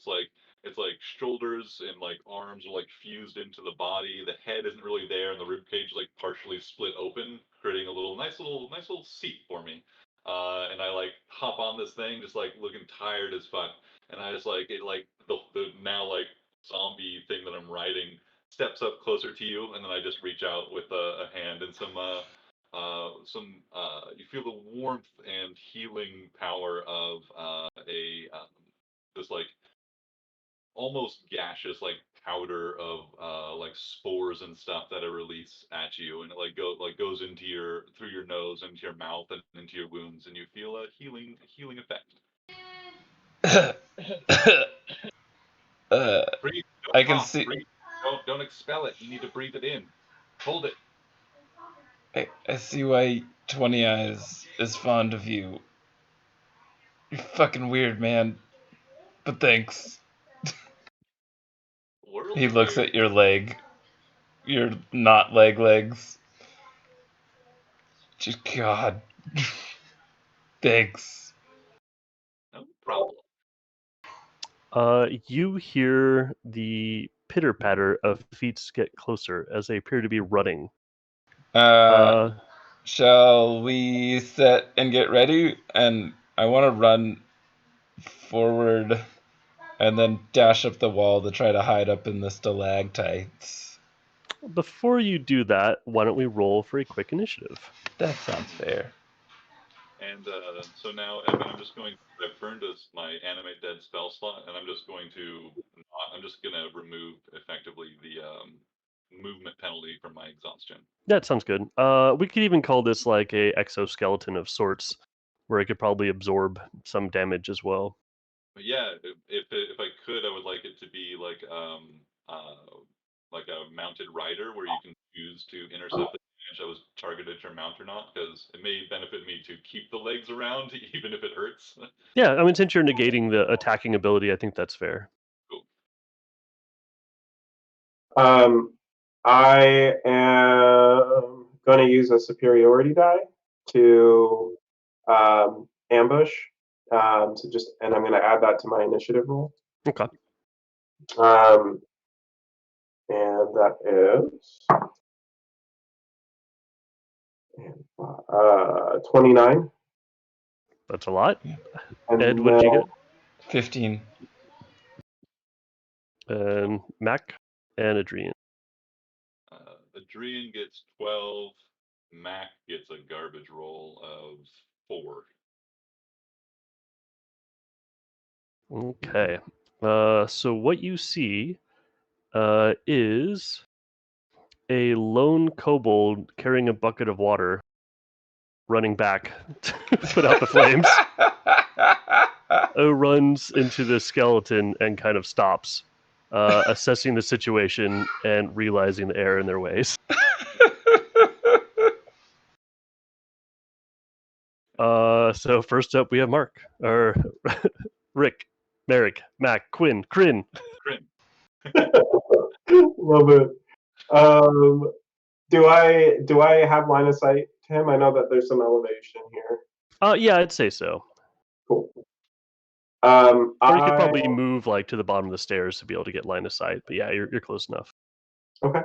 it's shoulders and arms are fused into the body. The head isn't really there, and the rib cage partially split open, creating a nice little seat for me. And I hop on this thing, just looking tired as fuck, and I just the now zombie thing that I'm riding steps up closer to you, and then I just reach out with a hand and some you feel the warmth and healing power of this almost gaseous powder of spores and stuff that I release at you, and it goes into through your nose, into your mouth, and into your wounds, and you feel a healing effect. Breathe. I can see. Breathe. Don't expel it. You need to breathe it in. Hold it. I see why 20 Eyes is fond of you. You're fucking weird, man. But thanks. He looks at your leg. Your not legs. Just God. Thanks. No problem. You hear the pitter patter of feet get closer as they appear to be running. Shall we set and get ready? And I want to run forward and then dash up the wall to try to hide up in the stalactites. Before you do that, why don't we roll for a quick initiative? That sounds fair. And so now, Evan, I'm just going. I've burned my animate dead spell slot, and I'm just going to. I'm just going to remove effectively the movement penalty from my exhaustion. That sounds good. We could even call this like a exoskeleton of sorts, where it could probably absorb some damage as well. But yeah, if I could, I would like it to be like a mounted rider where you can choose to intercept the damage that was targeted at your mount or not, because it may benefit me to keep the legs around even if it hurts. Yeah, I mean, since you're negating the attacking ability, I think that's fair. Cool. I am going to use a superiority die to ambush. And I'm going to add that to my initiative roll. Okay. And that is 29. That's a lot. And Ed, what did you get? 15. And Mac and Adrian. Adrian gets 12. Mac gets a garbage roll of 4. Okay. So what you see is a lone kobold carrying a bucket of water, running back to put out the flames. Runs into the skeleton and kind of stops, assessing the situation and realizing the error in their ways. So first up, we have Mark, or Rick, Merrick, Mac, Quinn, Kryn. Love it. Do I have line of sight to him? I know that there's some elevation here. Yeah, I'd say so. Cool. Or you could probably move like to the bottom of the stairs to be able to get line of sight. But yeah, you're close enough. Okay.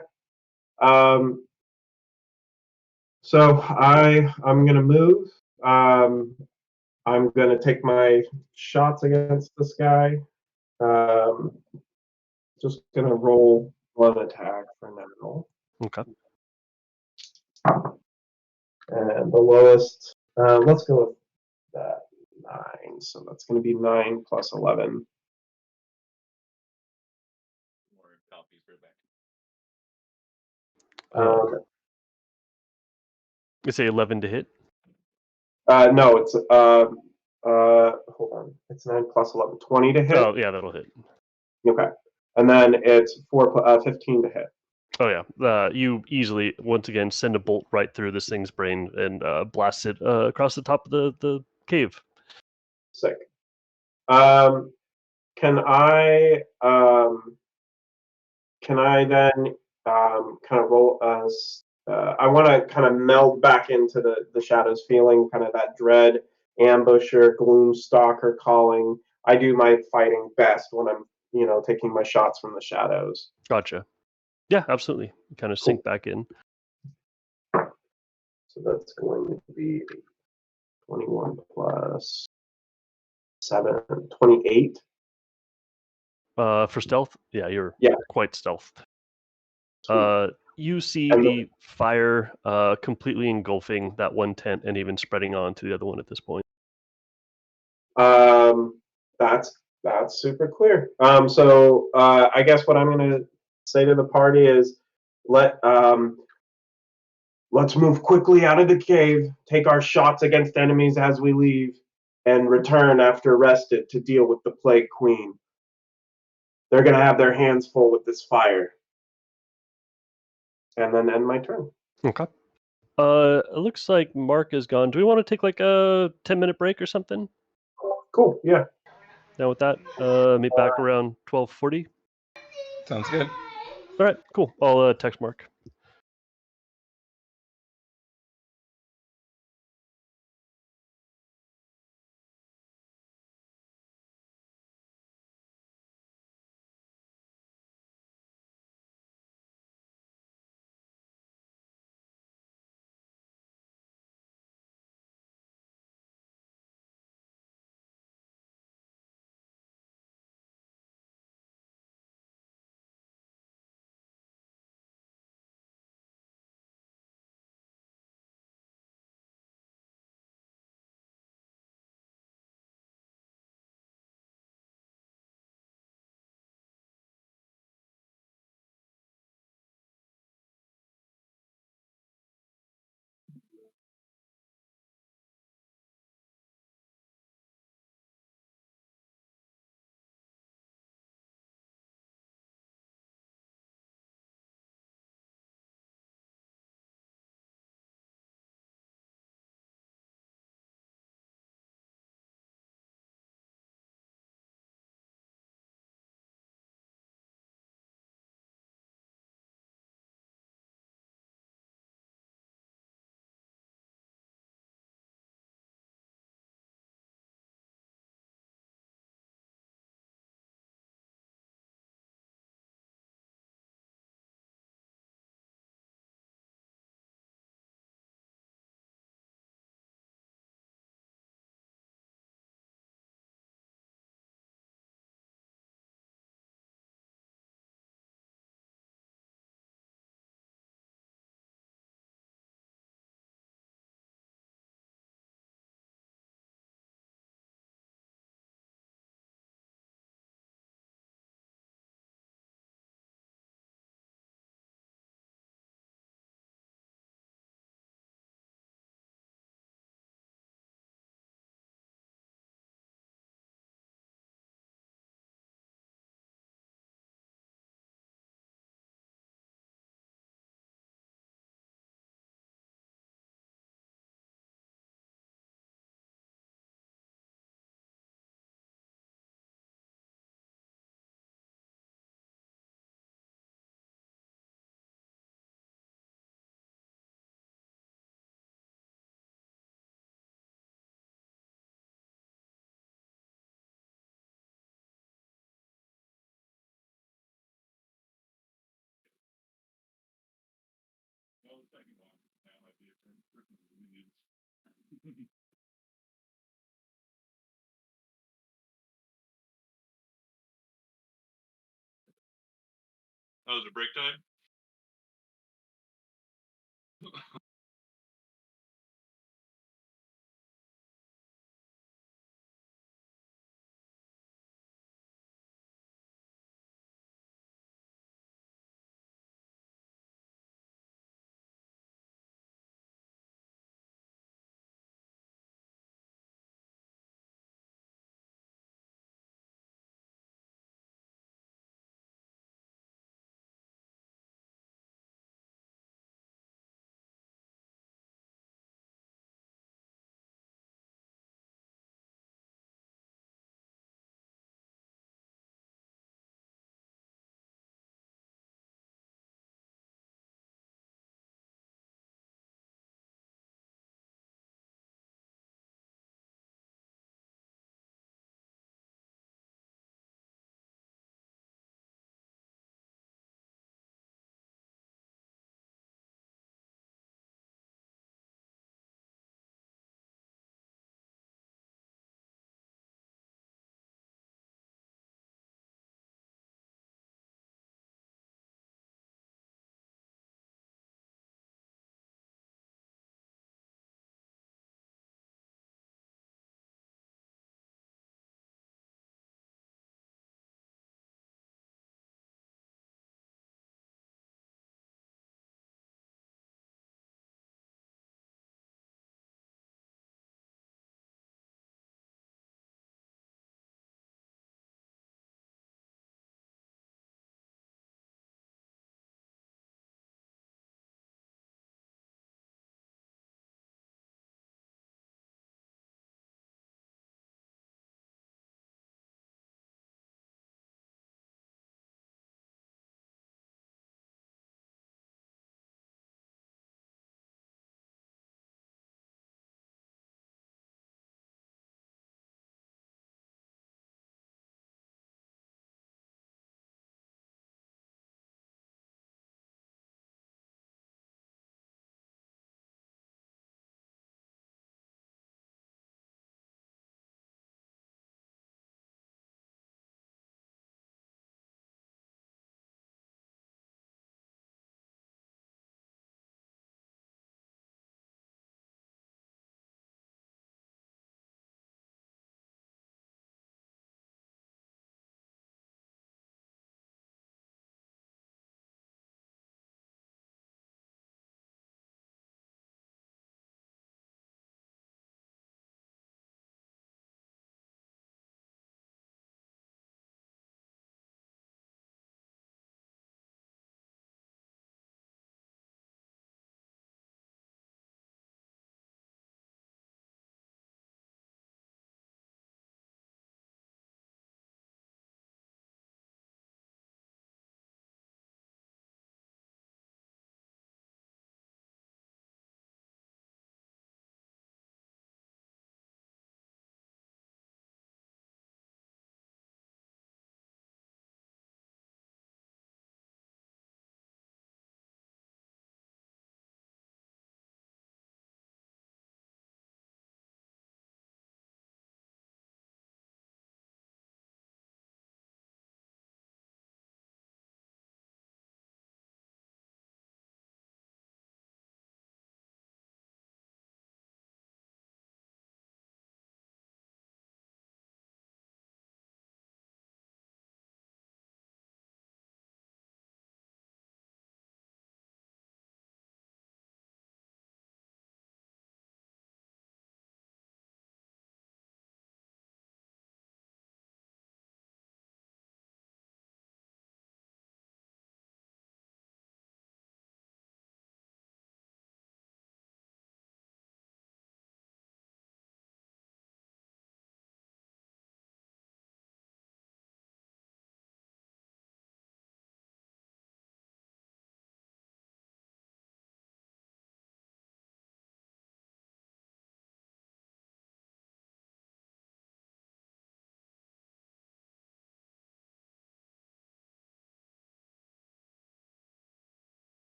So I'm gonna move. I'm gonna take my shots against this guy. Just gonna roll one attack for now. Okay. And the lowest, let's go with that 9. So that's gonna be 9 plus 11. More copies for back. You say 11 to hit? No, it's hold on. It's 9 plus 11, 20 to hit. Oh yeah, that'll hit. Okay, and then it's 15 to hit. Oh yeah, you easily once again send a bolt right through this thing's brain and blast it across the top of the cave. Sick. Can I then kind of roll us? I want to kind of meld back into the shadows, feeling kind of that dread, ambusher, gloom stalker calling. I do my fighting best when I'm taking my shots from the shadows. Gotcha. Yeah, absolutely. You kind of Cool. sink back in. So that's going to be 21 plus 7, 28. For stealth, yeah, you're quite stealthed. You see the fire completely engulfing that one tent and even spreading on to the other one at this point. That's super clear. So I guess what I'm going to say to the party is let's move quickly out of the cave, take our shots against enemies as we leave, and return after rested to deal with the Plague Queen. They're going to have their hands full with this fire. And then end my turn. Okay. It looks like Mark is gone. Do we want to take like a 10-minute break or something? Cool, yeah. Now with that, meet back around 12:40. Sounds good. All right, cool. I'll text Mark. Oh, is it break time?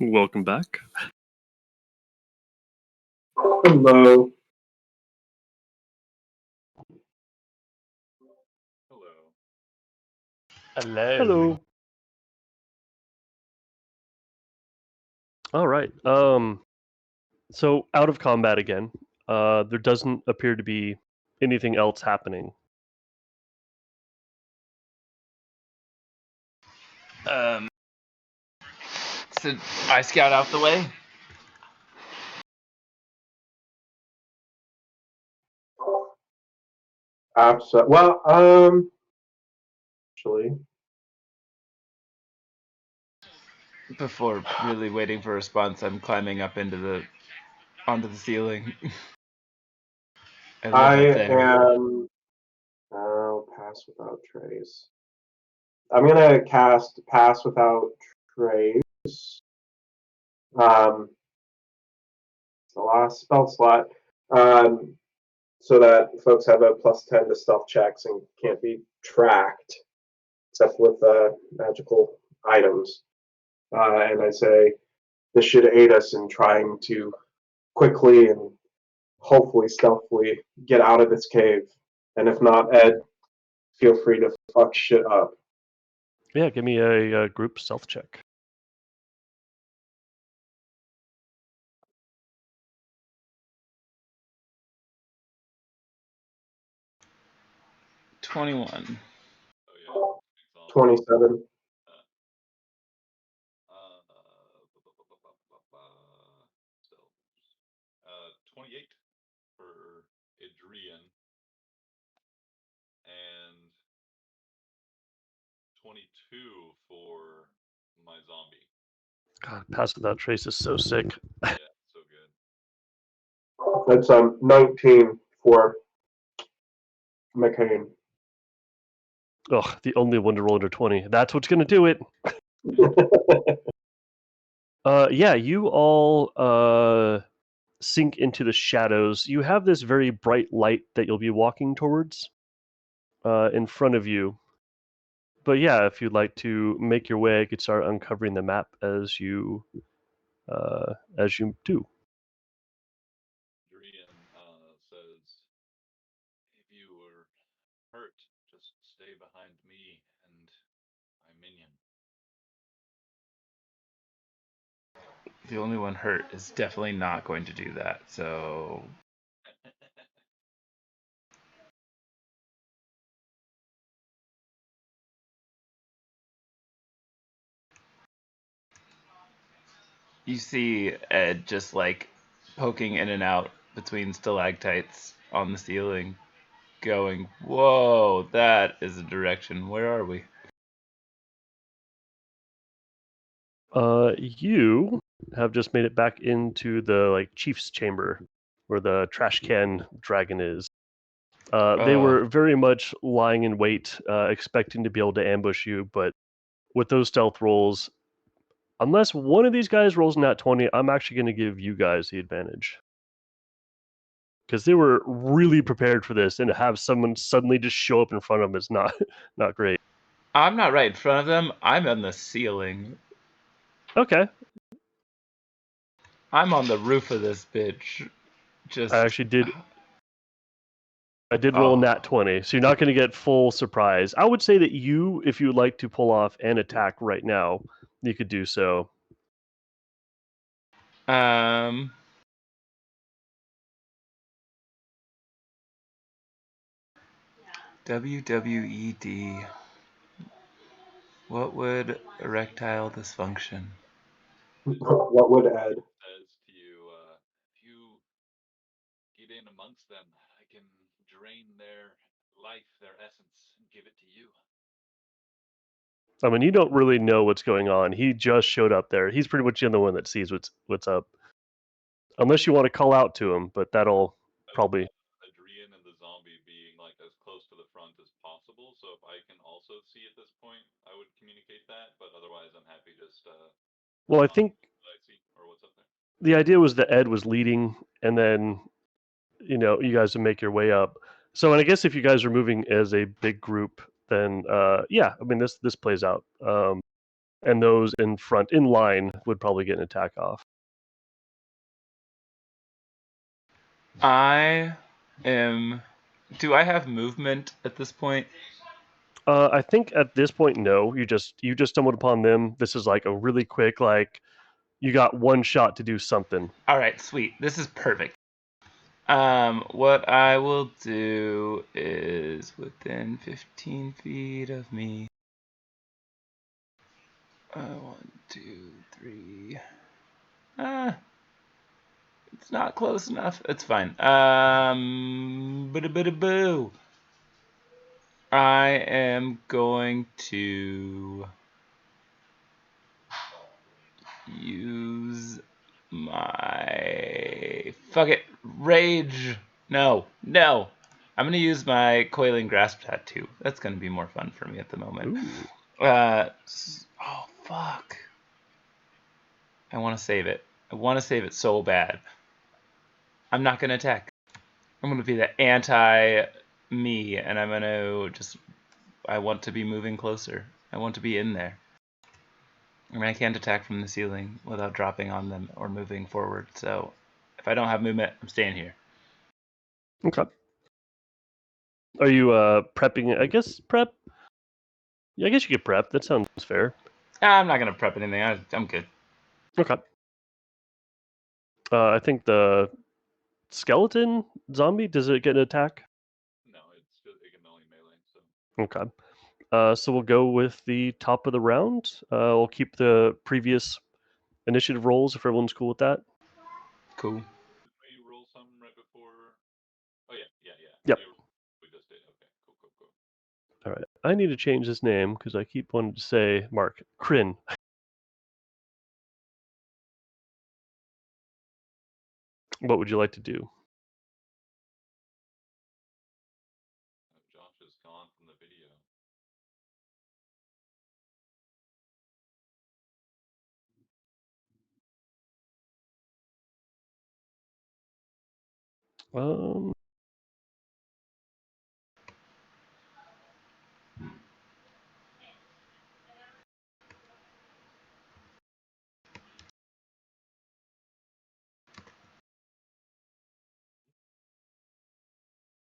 Welcome back. Hello. Hello. Hello. Hello. All right. So out of combat again. There doesn't appear to be anything else happening. So I scout out the way. Absolutely. Well, actually, Before really waiting for a response, I'm climbing up onto the ceiling. I live I up there. am. Oh, pass without trace. I'm gonna cast pass without trace. The last spell slot. So that folks have a +10 to stealth checks and can't be tracked, except with magical items. And I say this should aid us in trying to quickly and hopefully stealthily get out of this cave. And if not, Ed, feel free to fuck shit up. Yeah, give me a group stealth check. $21. Oh yeah. Exhaust. 27. So, 28 for Adrian and 22 for my zombie. God, pass without trace is so sick. Yeah, so good. That's 19 for McCain. Ugh, the only one to roll under 20. That's what's gonna do it. Yeah, you all sink into the shadows. You have this very bright light that you'll be walking towards in front of you. But yeah, if you'd like to make your way, I could start uncovering the map as you do. Adrian says, if you were hurt, just stay behind me and my minion. The only one hurt is definitely not going to do that. So you see Ed just like poking in and out between stalactites on the ceiling, going, "Whoa, that is a direction. Where are we?" You have just made it back into the chief's chamber where the trash can dragon is. They were very much lying in wait, expecting to be able to ambush you, but with those stealth rolls, unless one of these guys rolls nat 20, I'm actually going to give you guys the advantage. Because they were really prepared for this, and to have someone suddenly just show up in front of them is not great. I'm not right in front of them. I'm on the ceiling. Okay. I'm on the roof of this bitch. Just I did roll a Oh. nat 20, so you're not going to get full surprise. I would say that you, if you would like to pull off an attack right now, you could do so. WWED. What would erectile dysfunction? What would Ed? Says to you, if you get in amongst them, I can drain their life, their essence, and give it to you. I mean, you don't really know what's going on. He just showed up there. He's pretty much the only one that sees what's up. Unless you want to call out to him, but that'll probably... Adrian and the zombie being as close to the front as possible. So if I can also see at this point, I would communicate that. But otherwise, I'm happy just. Well, I think I see or what's up there. the idea was that Ed was leading, and then you guys would make your way up. So, and I guess if you guys are moving as a big group, then yeah, I mean this plays out. and those in front, in line, would probably get an attack off. I am. Do I have movement at this point? I think at this point, no. You just stumbled upon them. This is like a really quick, like, you got one shot to do something. All right, sweet. This is perfect. What I will do is within 15 feet of me. 1, 2, 3. It's not close enough. It's fine. Boo. I am going to use my rage. No. I'm gonna use my coiling grasp tattoo. That's gonna be more fun for me at the moment. Ooh. Oh fuck! I want to save it. I want to save it so bad. I'm not gonna attack. I'm gonna be the anti-me, and I'm gonna just. I want to be moving closer. I want to be in there. I mean, I can't attack from the ceiling without dropping on them or moving forward. So, if I don't have movement, I'm staying here. Okay. Are you prepping? I guess prep. Yeah, I guess you could prep. That sounds fair. I'm not gonna prep anything. I'm good. Okay. I think the skeleton zombie, does it get an attack? No, it can only melee. So Okay. So we'll go with the top of the round. We'll keep the previous initiative rolls if everyone's cool with that. Cool. did we roll some right before? Oh yeah. Yep. We just did. Okay, cool. All right. I need to change this name because I keep wanting to say Mark Kryn. What would you like to do? Josh is gone from the video. Um.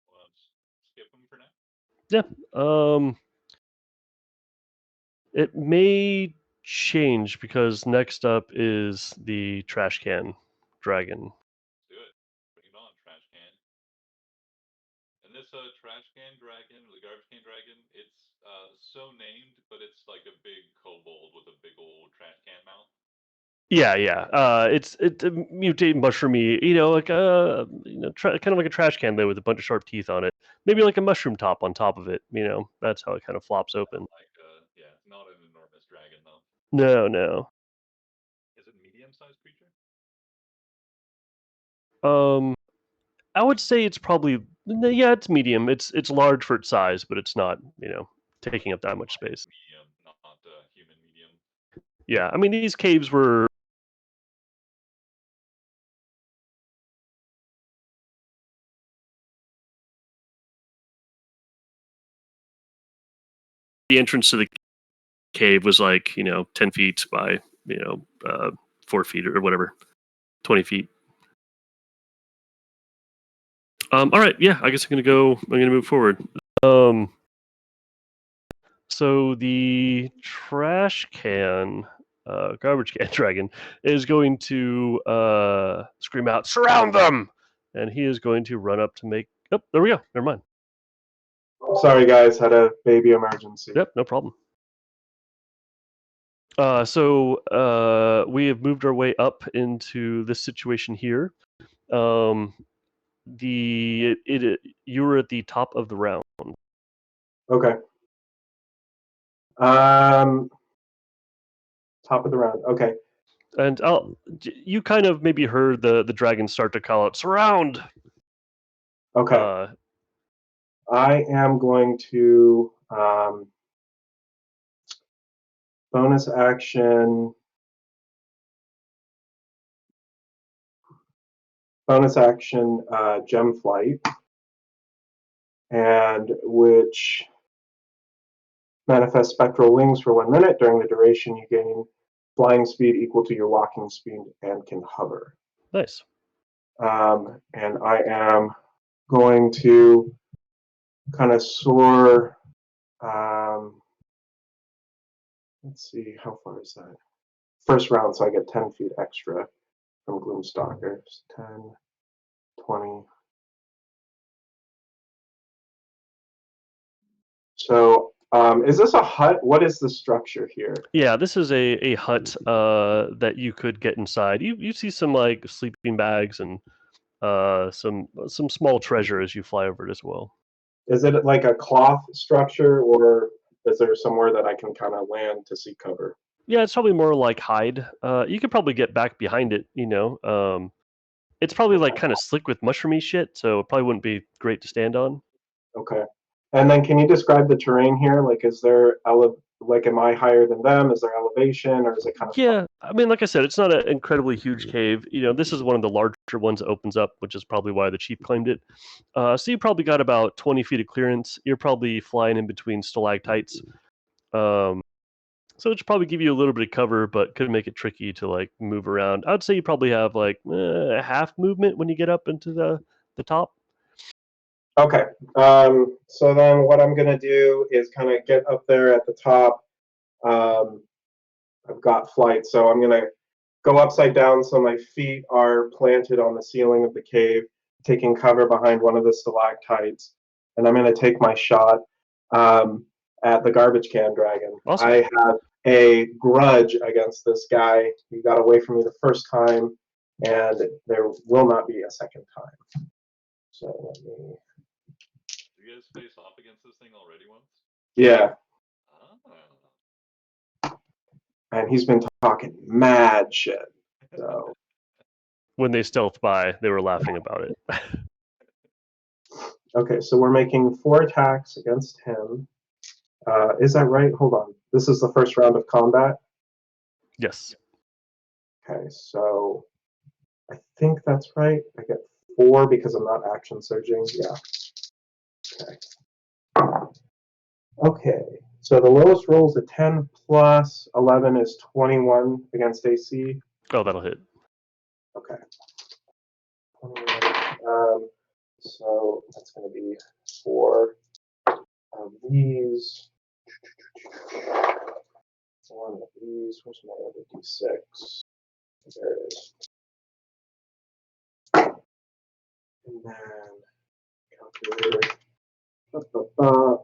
Well, skip him for now. Yeah. It may change because next up is the trash can dragon. Let's do it. Bring it on, trash can. And this trash can dragon, the garbage can dragon, it's so named, but it's like a big kobold with a big old trash can mouth. Yeah. It's a mutated mushroomy, like kind of like a trash can lid with a bunch of sharp teeth on it. Maybe like a mushroom top on top of it. That's how it kind of flops open. Like not an enormous dragon though. No. Is it a medium-sized creature? I would say it's probably it's medium. It's large for its size, but it's not taking up that much space. Medium, not human medium. Yeah, I mean these caves were the entrance to the cave was like 10 feet by 4 feet or whatever, 20 feet. All right, yeah, I guess I'm gonna move forward. So the trash can, garbage can dragon is going to scream out, "Surround them!" And he is going to run up to make. Oh, there we go. Never mind. Sorry, guys, had a baby emergency. Yep, no problem. So we have moved our way up into this situation here. You were at the top of the round. Okay. Top of the round. Okay. And you kind of maybe heard the dragon start to call out, "Surround!" Okay. I am going to bonus action. Gem Flight, and which manifest spectral wings for 1 minute. During the duration, you gain flying speed equal to your walking speed and can hover. Nice. And I am going to kind of soar. Let's see, how far is that? First round, so I get 10 feet extra from Gloomstalkers. 10, 20. So, is this a hut? What is the structure here? Yeah, this is a hut that you could get inside. You see some like sleeping bags and some small treasure as you fly over it as well. Is it like a cloth structure, or is there somewhere that I can kind of land to see cover? Yeah, it's probably more like hide. You could probably get back behind it, you know. It's probably like kind of slick with mushroomy shit, so it probably wouldn't be great to stand on. Okay. And then can you describe the terrain here? Like, is there am I higher than them? Is there elevation, or is it kind of Yeah, I mean, like I said, it's not an incredibly huge cave. You know, this is one of the larger ones that opens up, which is probably why the chief claimed it. So you probably got about 20 feet of clearance. You're probably flying in between stalactites. So it should probably give you a little bit of cover, but could make it tricky to like move around. I'd say you probably have like half movement when you get up into the top. Okay. So then what I'm going to do is kind of get up there at the top. I've got flight, so I'm going to go upside down so my feet are planted on the ceiling of the cave, taking cover behind one of the stalactites. And I'm going to take my shot at the garbage can dragon. Awesome. I have a grudge against this guy. He got away from me the first time, and there will not be a second time. So let me... You guys face off against this thing already once? Yeah. Ah. And he's been talking mad shit. So When they stealthed by, they were laughing about it. okay, so we're making 4 attacks against him. Is that right? Hold on. This is the first round of combat? Yes. Okay, so I think that's right. I get 4 because I'm not action surging. Yeah. Okay. Okay, so the lowest roll is a 10 plus 11 is 21 against AC. Oh, that'll hit. Okay. 21. So that's going to be 4 of these. 1 of these. Where's my other d6? There it is. And then calculator. Up.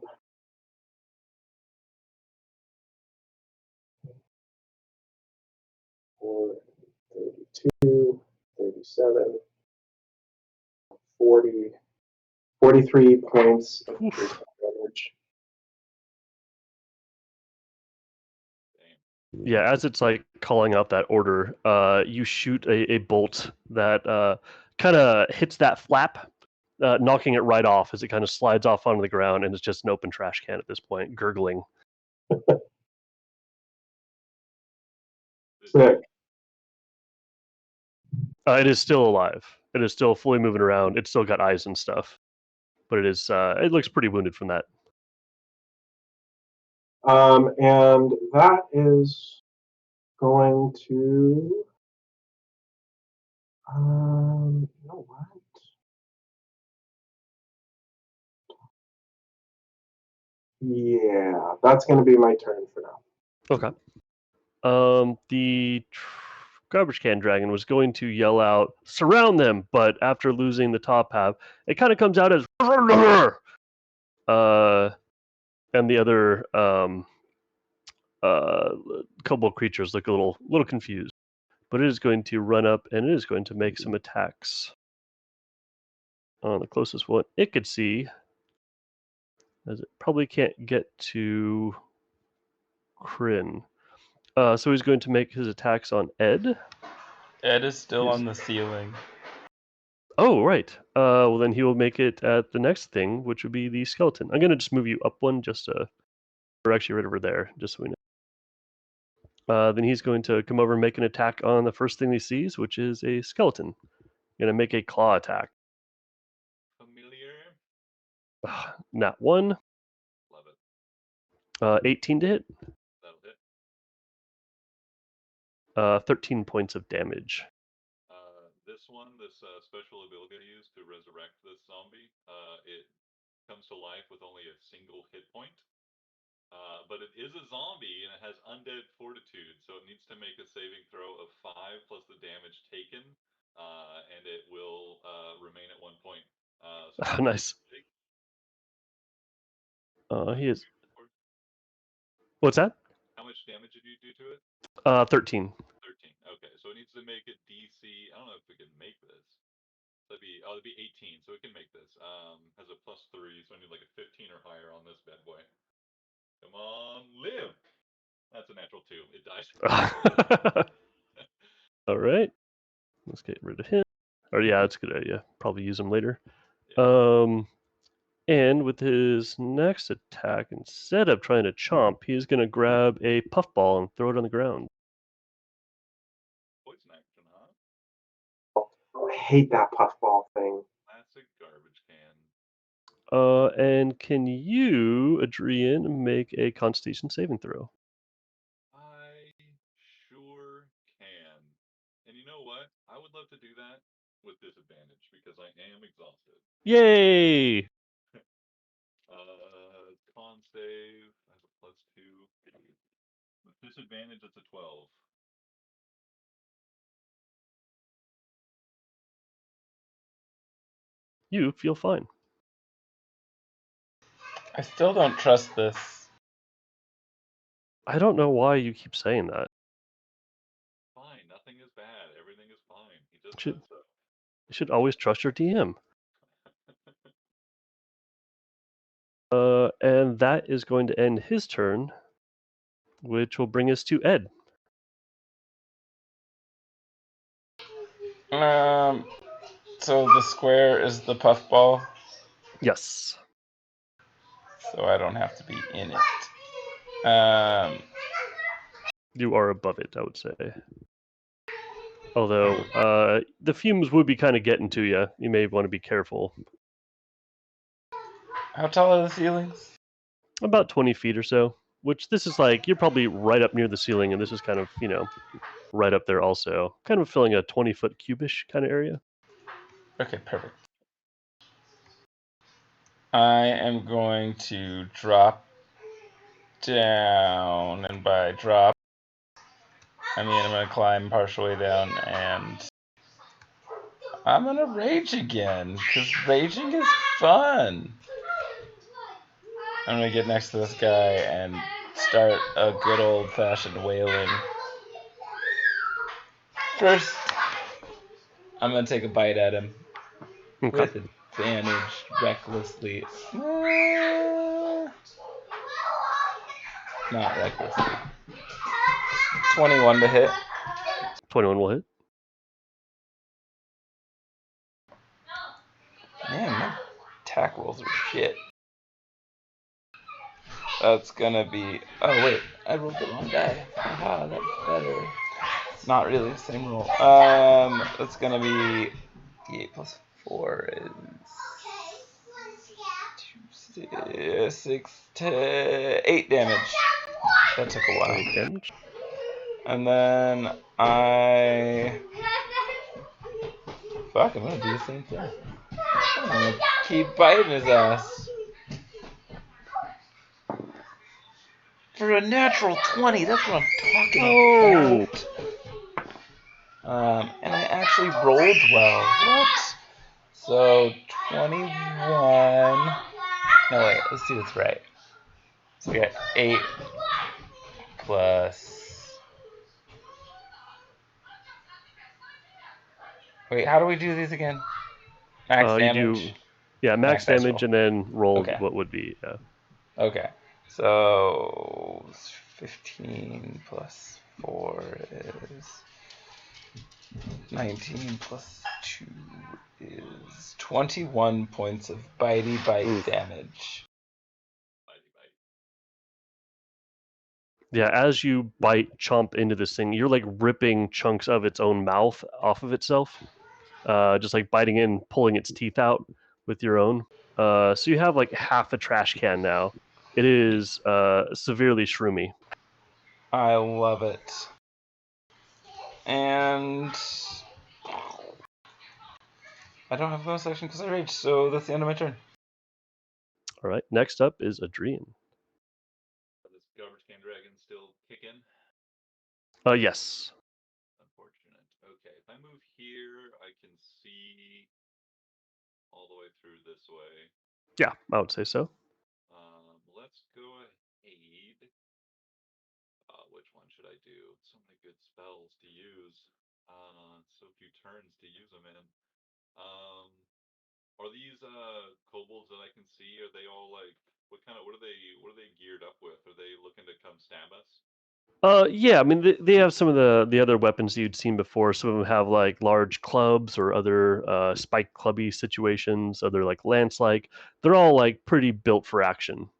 4, 32, 37, 40, 43 points of piercing damage. Yeah, as it's like calling out that order, you shoot a bolt that kind of hits that flap, knocking it right off as it kind of slides off onto the ground, and it's just an open trash can at this point, gurgling. Sick. It is still alive. It is still fully moving around. It's still got eyes and stuff, but it is. It looks pretty wounded from that. And that is going to. You know what? Yeah, that's going to be my turn for now. Okay. The garbage can dragon was going to yell out, "Surround them!" But after losing the top half, it kind of comes out as, and the other couple of creatures look a little confused. But it is going to run up and it is going to make some attacks on the closest one it could see, as it probably can't get to Kryn. So he's going to make his attacks on Ed. Ed is still on the ceiling. Oh, right. Well, then he will make it at the next thing, which would be the skeleton. I'm going to just move you up one just to... Or actually right over there, just so we know. Then he's going to come over and make an attack on the first thing he sees, which is a skeleton. Going to make a claw attack. Familiar. Nat 1. Love it. 18 to hit. That'll hit. 13 points of damage. This special ability I use to resurrect this zombie, it comes to life with only a single hit point. But it is a zombie and it has undead fortitude, so it needs to make a saving throw of 5 plus the damage taken, and it will remain at 1 point. Oh, nice. He is. What's that? How much damage did you do to it? 13. 13. Okay, so it needs to make a DC. I don't know if we can make this. It'd be 18, so it can make this. Has a +3, so I need like a 15 or higher on this bad boy. Come on, live! That's a natural 2. It dies. All right. Let's get rid of him. Or yeah, that's a good idea. Probably use him later. Yeah. And with his next attack, instead of trying to chomp, he's going to grab a puffball and throw it on the ground. Poison action, huh? I hate that puffball thing. Classic garbage can. And can you, Adrian, make a Constitution saving throw? I sure can. And you know what? I would love to do that with disadvantage because I am exhausted. Yay! Con save. I have a +2. With disadvantage, it's a 12. You feel fine. I still don't trust this. I don't know why you keep saying that. Fine, nothing is bad. Everything is fine. He just Should- said so. You should always trust your DM. And that is going to end his turn, which will bring us to Ed. So the square is the puffball, Yes. so I don't have to be in it. You are above it, I would say. Although, the fumes would be kind of getting to you. You may want to be careful. How tall are the ceilings? About 20 feet or so. Which this is like, you're probably right up near the ceiling, and this is kind of, right up there also. Kind of filling a 20-foot cubish kind of area. Okay, perfect. I am going to drop down, and by drop, I mean I'm going to climb partially down, and I'm going to rage again, because raging is fun. I'm going to get next to this guy and start a good old-fashioned wailing. First, I'm going to take a bite at him. Okay. With advantage, recklessly. Not recklessly. 21 to hit. 21 will hit. Man, my attack rolls are shit. That's gonna be. Oh wait, I rolled the wrong die. Haha, that's better. Not really the same roll. That's gonna be D8 plus 4 is 6 to 8 damage. That took a while. 8 damage. And then fuck, I'm gonna do the same thing. I'm gonna keep biting his ass. For a natural 20, that's what I'm talking about. And I actually rolled well. What? So 21. No wait, let's see what's right. So we got 8 plus. Wait, how do we do these again? Max damage. Max damage, roll. and then roll Okay. what would be. Okay, so 15 plus 4 is 19 plus 2 is 21 points of bitey bite damage. Yeah, as you chomp into this thing, you're like ripping chunks of its own mouth off of itself. Just like biting in, pulling its teeth out with your own. So you have like half a trash can now It is severely shroomy. I love it. And I don't have a bonus action because I raged, so that's the end of my turn. All right. Next up is Adrian. This garbage can dragon still kicking? Yes. Unfortunate. Okay, if I move here, I can see all the way through this way. Yeah, I would say so. Let's go ahead. Which one should I do? So many good spells to use. So few turns to use them in. Are these kobolds that I can see? Are they all like what are they geared up with? Are they looking to come stab us? Yeah, I mean they have some of the other weapons you'd seen before. Some of them have like large clubs or other spike clubby situations. Other like lance-like. They're all like pretty built for action.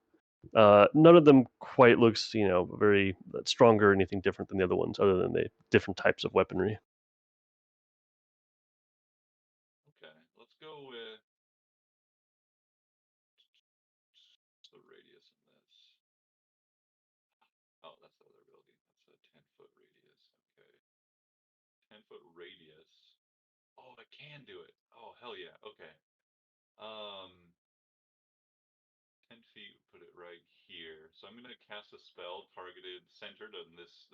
None of them quite looks very stronger or anything different than the other ones, other than the different types of weaponry. Okay, let's go with the radius in this. Oh, that's the other building. That's a 10-foot radius. Okay. 10-foot radius. Oh, I can do it. Oh, hell yeah. Okay. Um, 10 feet, put it right here. So I'm gonna cast a spell targeted, centered on this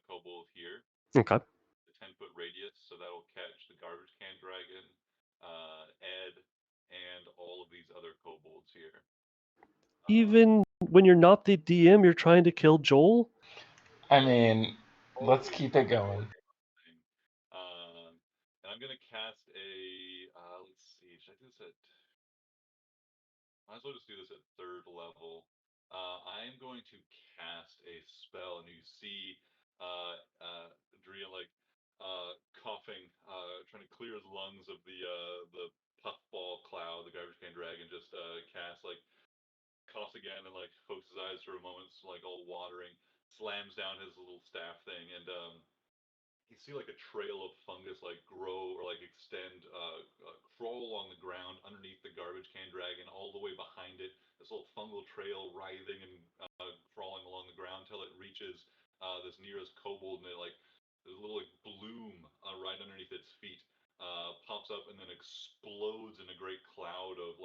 kobold here. Okay. The 10-foot radius, so that'll catch the garbage can dragon, Ed, and all of these other kobolds here. Even when you're not the DM, you're trying to kill Joel? I mean, let's keep it going. And I'm gonna cast a. Let's see. Should I do this at? Might as well just do this at 3rd level. I am going to cast a spell, and you see, Drea coughing, trying to clear his lungs of the puffball cloud. The garbage can dragon just casts coughs again and focuses his eyes for a moment, all watering, slams down his little staff thing, and you see a trail of fungus grow or extend, crawl along the ground underneath the garbage can dragon, all the way behind it. This little fungal trail writhing and crawling along the ground till it reaches this nearest kobold, and there's a little bloom right underneath its feet. Pops up and then explodes in a great cloud of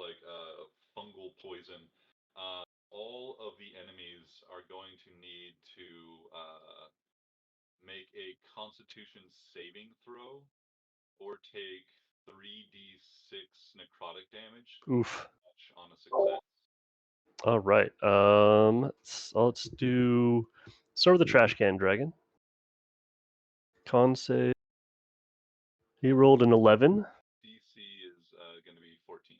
fungal poison. All of the enemies are going to need to make a Constitution saving throw or take 3d6 necrotic damage. Oof. On a success. All right. Let's start with the trash can dragon. Con save. He rolled an 11. DC is going to be 14.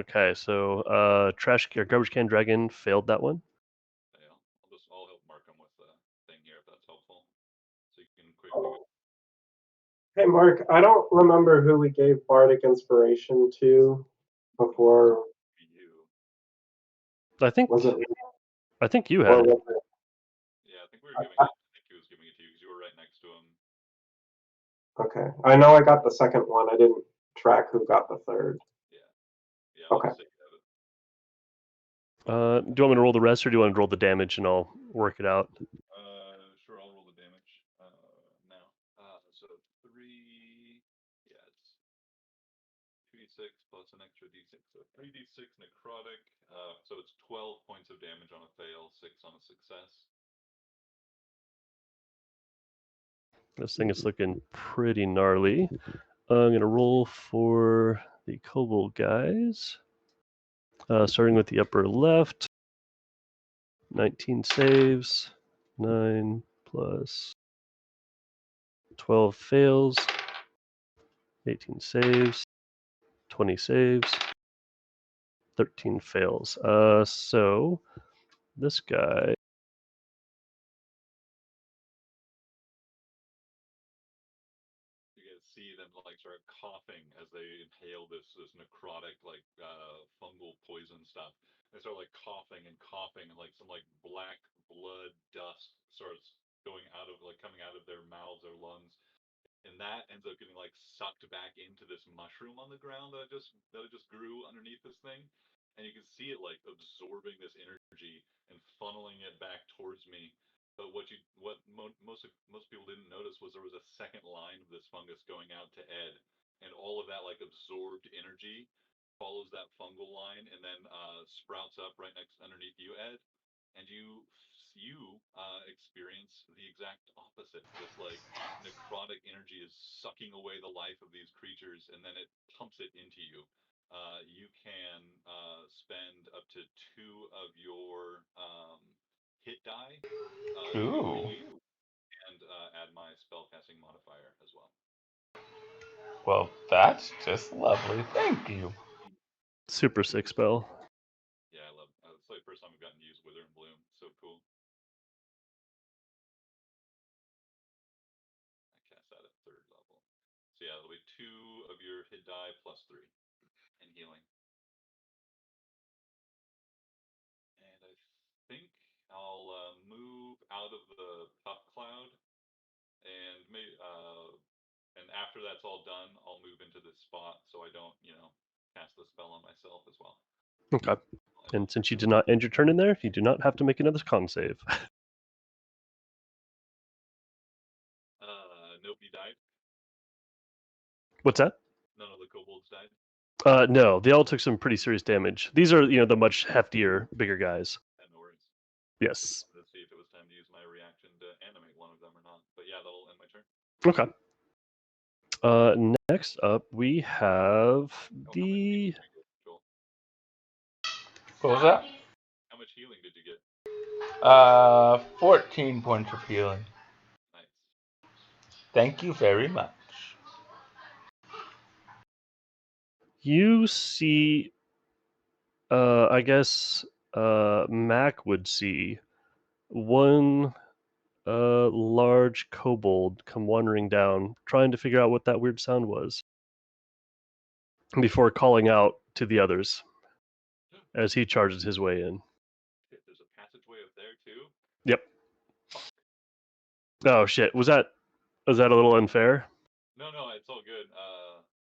Okay, so garbage can dragon failed that one. Fail. I'll help mark him with the thing here if that's helpful, so you can quickly go. Hey, Mark, I don't remember who we gave Bardic Inspiration to before. You. I think Was it? you had it. Yeah, I think we were giving it. I think he was giving it to you because you were right next to him. Okay, I know I got the second one. I didn't track who got the third. Yeah. Okay. Do you want me to roll the rest, or do you want to roll the damage and I'll work it out? Sure, I'll roll the damage now. So 3, yeah, it's 2d6 plus an extra d6, so 3d6 necrotic. So it's 12 points of damage on a fail, 6 on a success. This thing is looking pretty gnarly. I'm gonna roll for the kobold guys. Starting with the upper left. 19 saves. 9 plus 12 fails. 18 saves. 20 saves. 13 fails. So this guy. You guys see them start coughing as they inhale this necrotic fungal poison stuff. They start coughing and coughing, and some black blood dust starts going out of coming out of their mouths or lungs, and that ends up getting sucked back into this mushroom on the ground that just grew underneath this thing. and you can see it like absorbing this energy and funneling it back towards me. But most people didn't notice was there was a second line of this fungus going out to Ed, and all of that like absorbed energy follows that fungal line and then sprouts up right next underneath you, Ed, and you experience the exact opposite. This like necrotic energy is sucking away the life of these creatures, and then it pumps it into you. You can spend up to 2 of your hit die Ooh. and add my spellcasting modifier as well. Well, that's just lovely. Thank you. Super sick spell. Yeah, I love. It's like the first time I've gotten to use Wither and Bloom. So cool. I cast that at 3rd level. So yeah, it'll be 2 of your hit die plus 3 in healing. And I think I'll move out of the puff cloud, and maybe and after that's all done, I'll move into this spot so I don't, cast the spell on myself as well. Okay. And since you did not end your turn in there, you do not have to make another con save. Nope, you died. What's that? None of the kobolds died. No, they all took some pretty serious damage. These are, the much heftier, bigger guys. No worries. Yes. Let's see if it was time to use my reaction to animate one of them or not. But yeah, that'll end my turn. Okay. Next up, we have the. What was that? How much healing did you get? 14 points of healing. Nice. Thank you very much. You see, I guess Mac would see one large kobold come wandering down, trying to figure out what that weird sound was, before calling out to the others as he charges his way in. There's a passageway up there too? Yep. Oh shit, was that a little unfair? No, it's all good.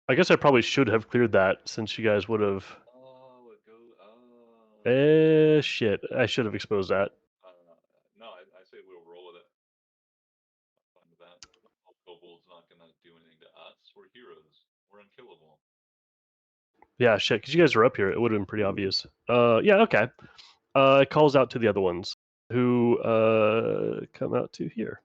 I guess I probably should have cleared that since you guys would have. Oh, it goes. Shit, I should have exposed that. No, I say we'll roll with it. I'm fine with that. Kobold's not gonna do anything to us. We're heroes. We're unkillable. Yeah, shit, because you guys were up here, it would have been pretty obvious. Yeah, okay. It calls out to the other ones who come out to here.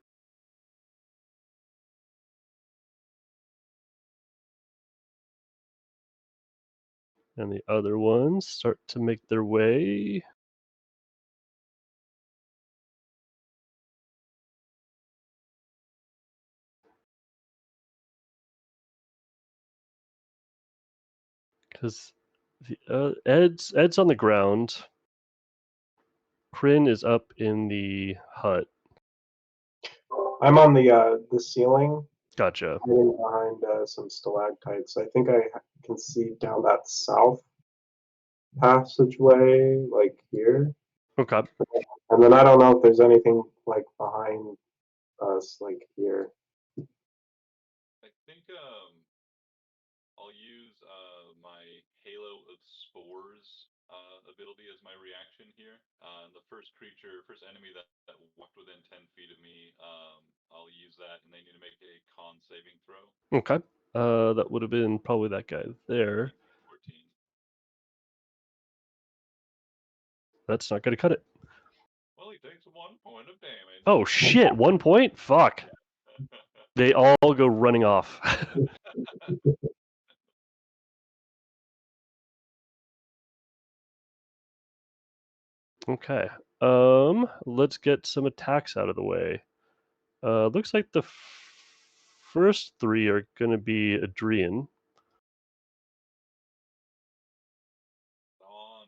And the other ones start to make their way. Because Ed's on the ground. Kryn is up in the hut. I'm on the ceiling, Gotcha. hiding behind some stalactites. I think I can see down that south passageway, like here. Okay. And then I don't know if there's anything like behind us, like here. I think I'll use my Halo of Spores ability as my reaction here. The first enemy that walked within 10 feet of me, I'll use that, and they need to make a con saving throw. Okay. That would have been probably that guy there. 14. That's not going to cut it. Well, he takes 1 point of damage. Oh shit! 1 point? Fuck. They all go running off. Okay. Let's get some attacks out of the way. Looks like the first 3 are going to be Adrian. On.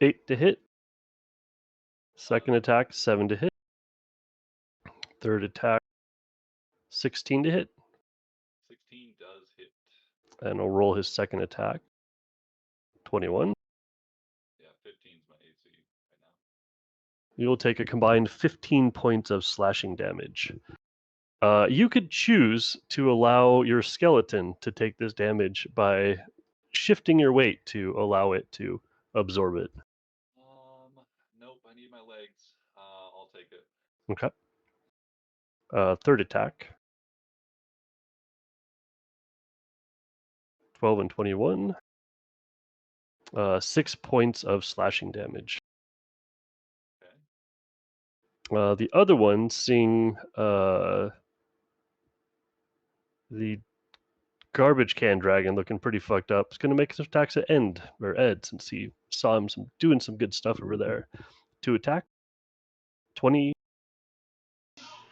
8 to hit. Second attack, 7 to hit. Third attack, 16 to hit. 16 does hit. And I'll roll his second attack. 21. Yeah, 15's my AC right now. You'll take a combined 15 points of slashing damage. You could choose to allow your skeleton to take this damage by shifting your weight to allow it to absorb it. Nope. I need my legs. I'll take it. Okay. Third attack. 12 and 21. 6 points of slashing damage. Okay. The other one, seeing the garbage can dragon looking pretty fucked up, is going to make his attacks at Ed, since he saw him doing some good stuff over there. 2 attack. 20.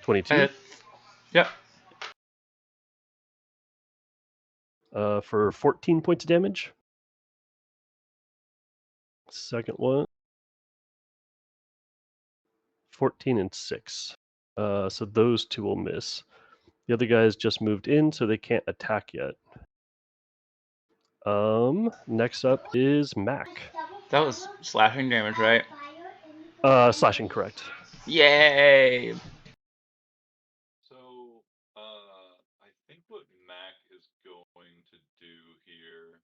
22. Yep. For 14 points of damage. Second one. 14 and 6. So those 2 will miss. The other guys just moved in, so they can't attack yet. Next up is Mac. That was slashing damage, right? Slashing, correct. Yay! So, I think what Mac is going to do here.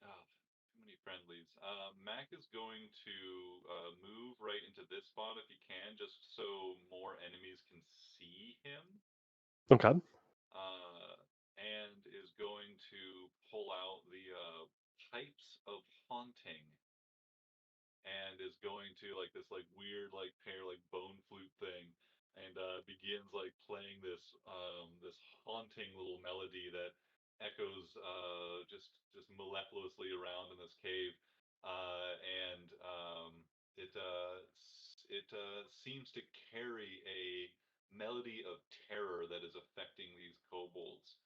Oh, too many friendlies. Mac is going to move right into this spot if he can, just so more enemies can see him. Okay. And is going to pull out the Pipes of Haunting, and is going to like this like weird like pair like bone flute thing, and begins like playing this this haunting little melody that echoes just mellifluously around in this cave, and it seems to carry a melody of terror that is affecting these kobolds.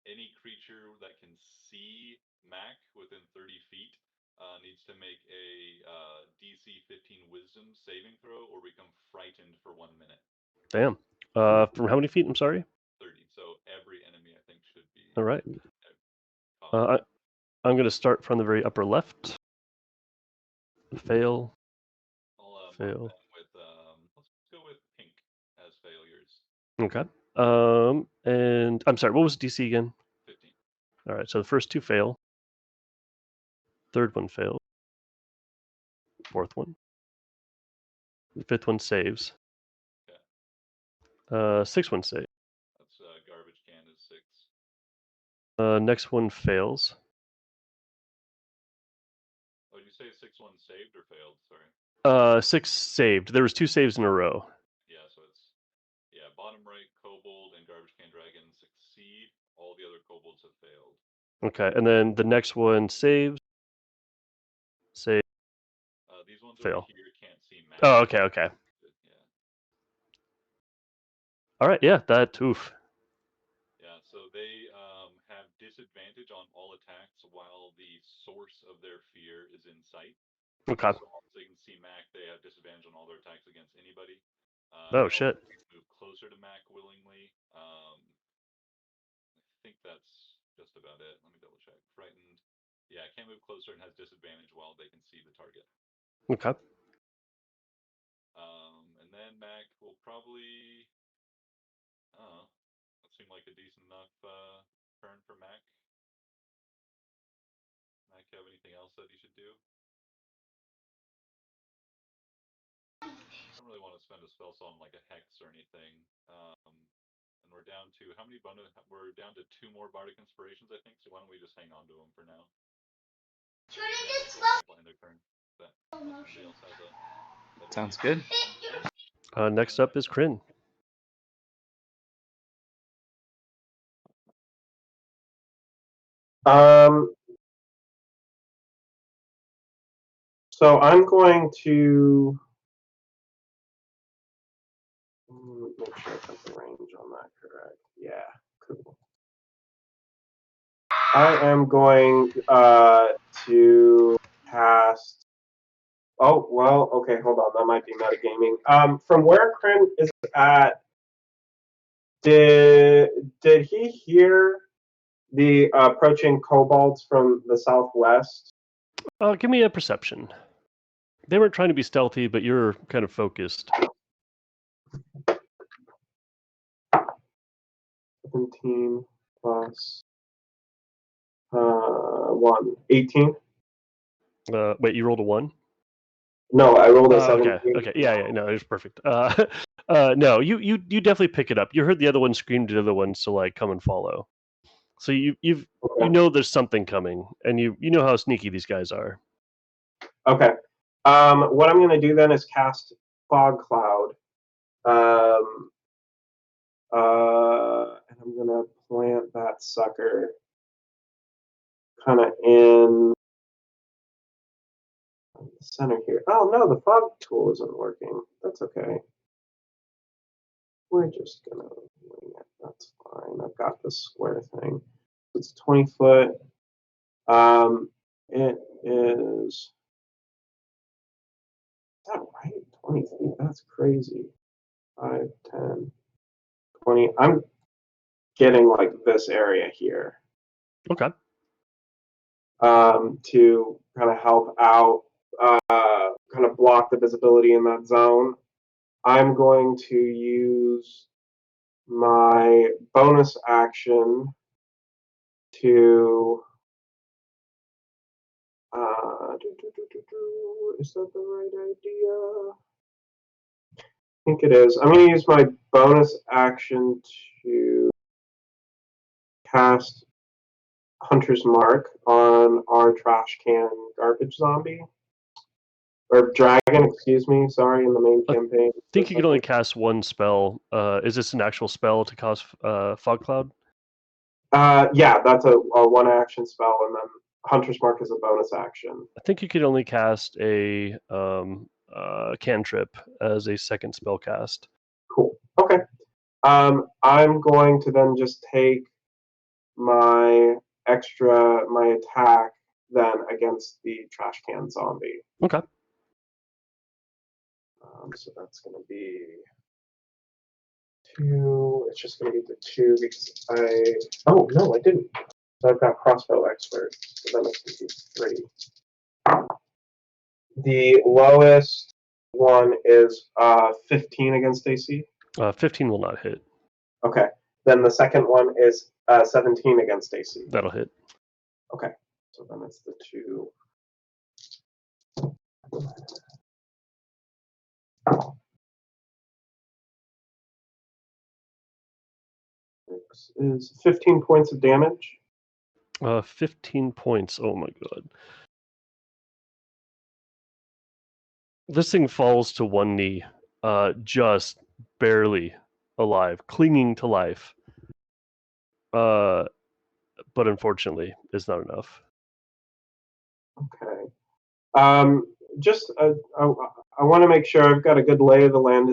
Any creature that can see Mac within 30 feet needs to make a DC 15 Wisdom saving throw or become frightened for 1 minute. Damn. From how many feet? I'm sorry. 30. So every enemy, I think, should be. All right. I'm going to start from the very upper left. Fail. I'll fail. with let's go with pink as failures. Okay. And I'm sorry. What was DC again? 15. All right. So the first 2 fail. Third one failed. Fourth one. The 5th one saves. Okay. 6th one saves. That's garbage can is 6. Next one fails. Oh, did you say 6-1 saved or failed? Sorry. 6 saved. There was 2 saves in a row. Yeah, so it's bottom right kobold and garbage can dragon succeed. All the other kobolds have failed. Okay, and then the next one saves. Save. These ones fail. over here can't see Mac. Oh, okay. Yeah. All right, yeah, that oof. Yeah, so they have disadvantage on all attacks while the source of their fear is in sight. Okay. So as they can see Mac, they have disadvantage on all their attacks against anybody. Oh shit. Move closer to Mac willingly. I think that's just about it. Let me double check. Frightened. Yeah, can't move closer and has disadvantage while they can see the target. Okay. And then Mac will probably. That seemed like a decent enough turn for Mac. Mac, have anything else that he should do? I don't really want to spend a spell slot on like a hex or anything. And we're down to how many bonus? We're down to 2 more Bardic Inspirations, I think. So why don't we just hang on to them for now? Sounds good. Next up is Kryn. So I'm going to make sure I got the range on that correct. Yeah, cool. I am going to cast. Oh well, okay, hold on. That might be metagaming. From where Kryn is at, did he hear the approaching kobolds from the southwest? Give me a perception. They weren't trying to be stealthy, but you're kind of focused. 17 plus 1. 18? Wait, you rolled a 1? No, I rolled a Oh, 17. okay. Yeah. No, it was perfect. No, you definitely pick it up. You heard the other one scream to the other one to like come and follow. So you Okay. know there's something coming, and you know how sneaky these guys are. Okay. What I'm going to do then is cast Fog Cloud. And I'm going to plant that sucker kind of in the center here. Oh, no, the fog tool isn't working. That's okay. We're just going to wing it. That's fine. I've got this square thing. It's 20 foot. It is that right? 20 feet. That's crazy. 5, 10, 20. I'm getting like this area here. Okay. To kind of help out, kind of block the visibility in that zone. I'm going to use my bonus action to. Is that the right idea? I think it is. I'm going to use my bonus action to cast Hunter's Mark on our trash can garbage zombie. Or dragon, excuse me, sorry, in the main campaign. I think you can only cast one spell. Is this an actual spell to cast Fog Cloud? Yeah, that's a one action spell, and then Hunter's Mark is a bonus action. I think you could only cast a cantrip as a second spell cast. Cool. Okay. I'm going to then just take my attack then against the trash can zombie. Okay. So that's going to be 2. It's just going to be the 2 because Oh no, I didn't. So I've got crossbow expert. So then it's going to be 3. The lowest one is 15 against AC. 15 will not hit. Okay. Then the second one is 17 against AC. That'll hit. Okay. So then it's the 2. This is 15 points of damage. 15 points. Oh my god. This thing falls to one knee, just barely alive, clinging to life. But unfortunately, it's not enough. Okay. Just I want to make sure I've got a good lay of the land.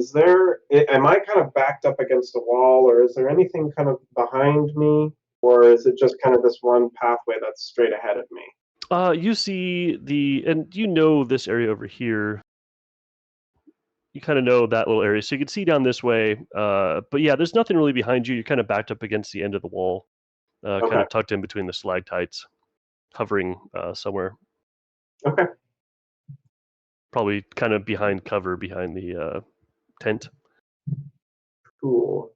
Am I kind of backed up against a wall, or is there anything kind of behind me, or is it just kind of this one pathway that's straight ahead of me? You see and you know this area over here. You kind of know that little area, so you can see down this way. But yeah, there's nothing really behind you. You're kind of backed up against the end of the wall, kind of tucked in between the stalactites, hovering somewhere. Okay. Probably kind of behind cover, behind the tent. Cool.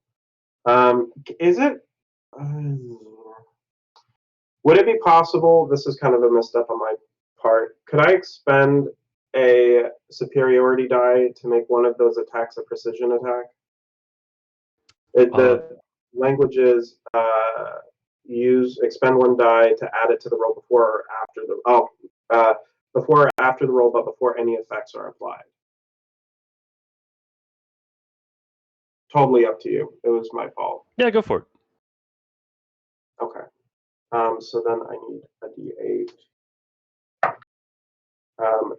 Is it? Would it be possible? This is kind of a misstep on my part. Could I expend a superiority die to make one of those attacks a precision attack? The language is expend one die to add it to the roll before or after before or after the roll, but before any effects are applied. Totally up to you. It was my fault. Yeah, go for it. Okay. So then I need a D8.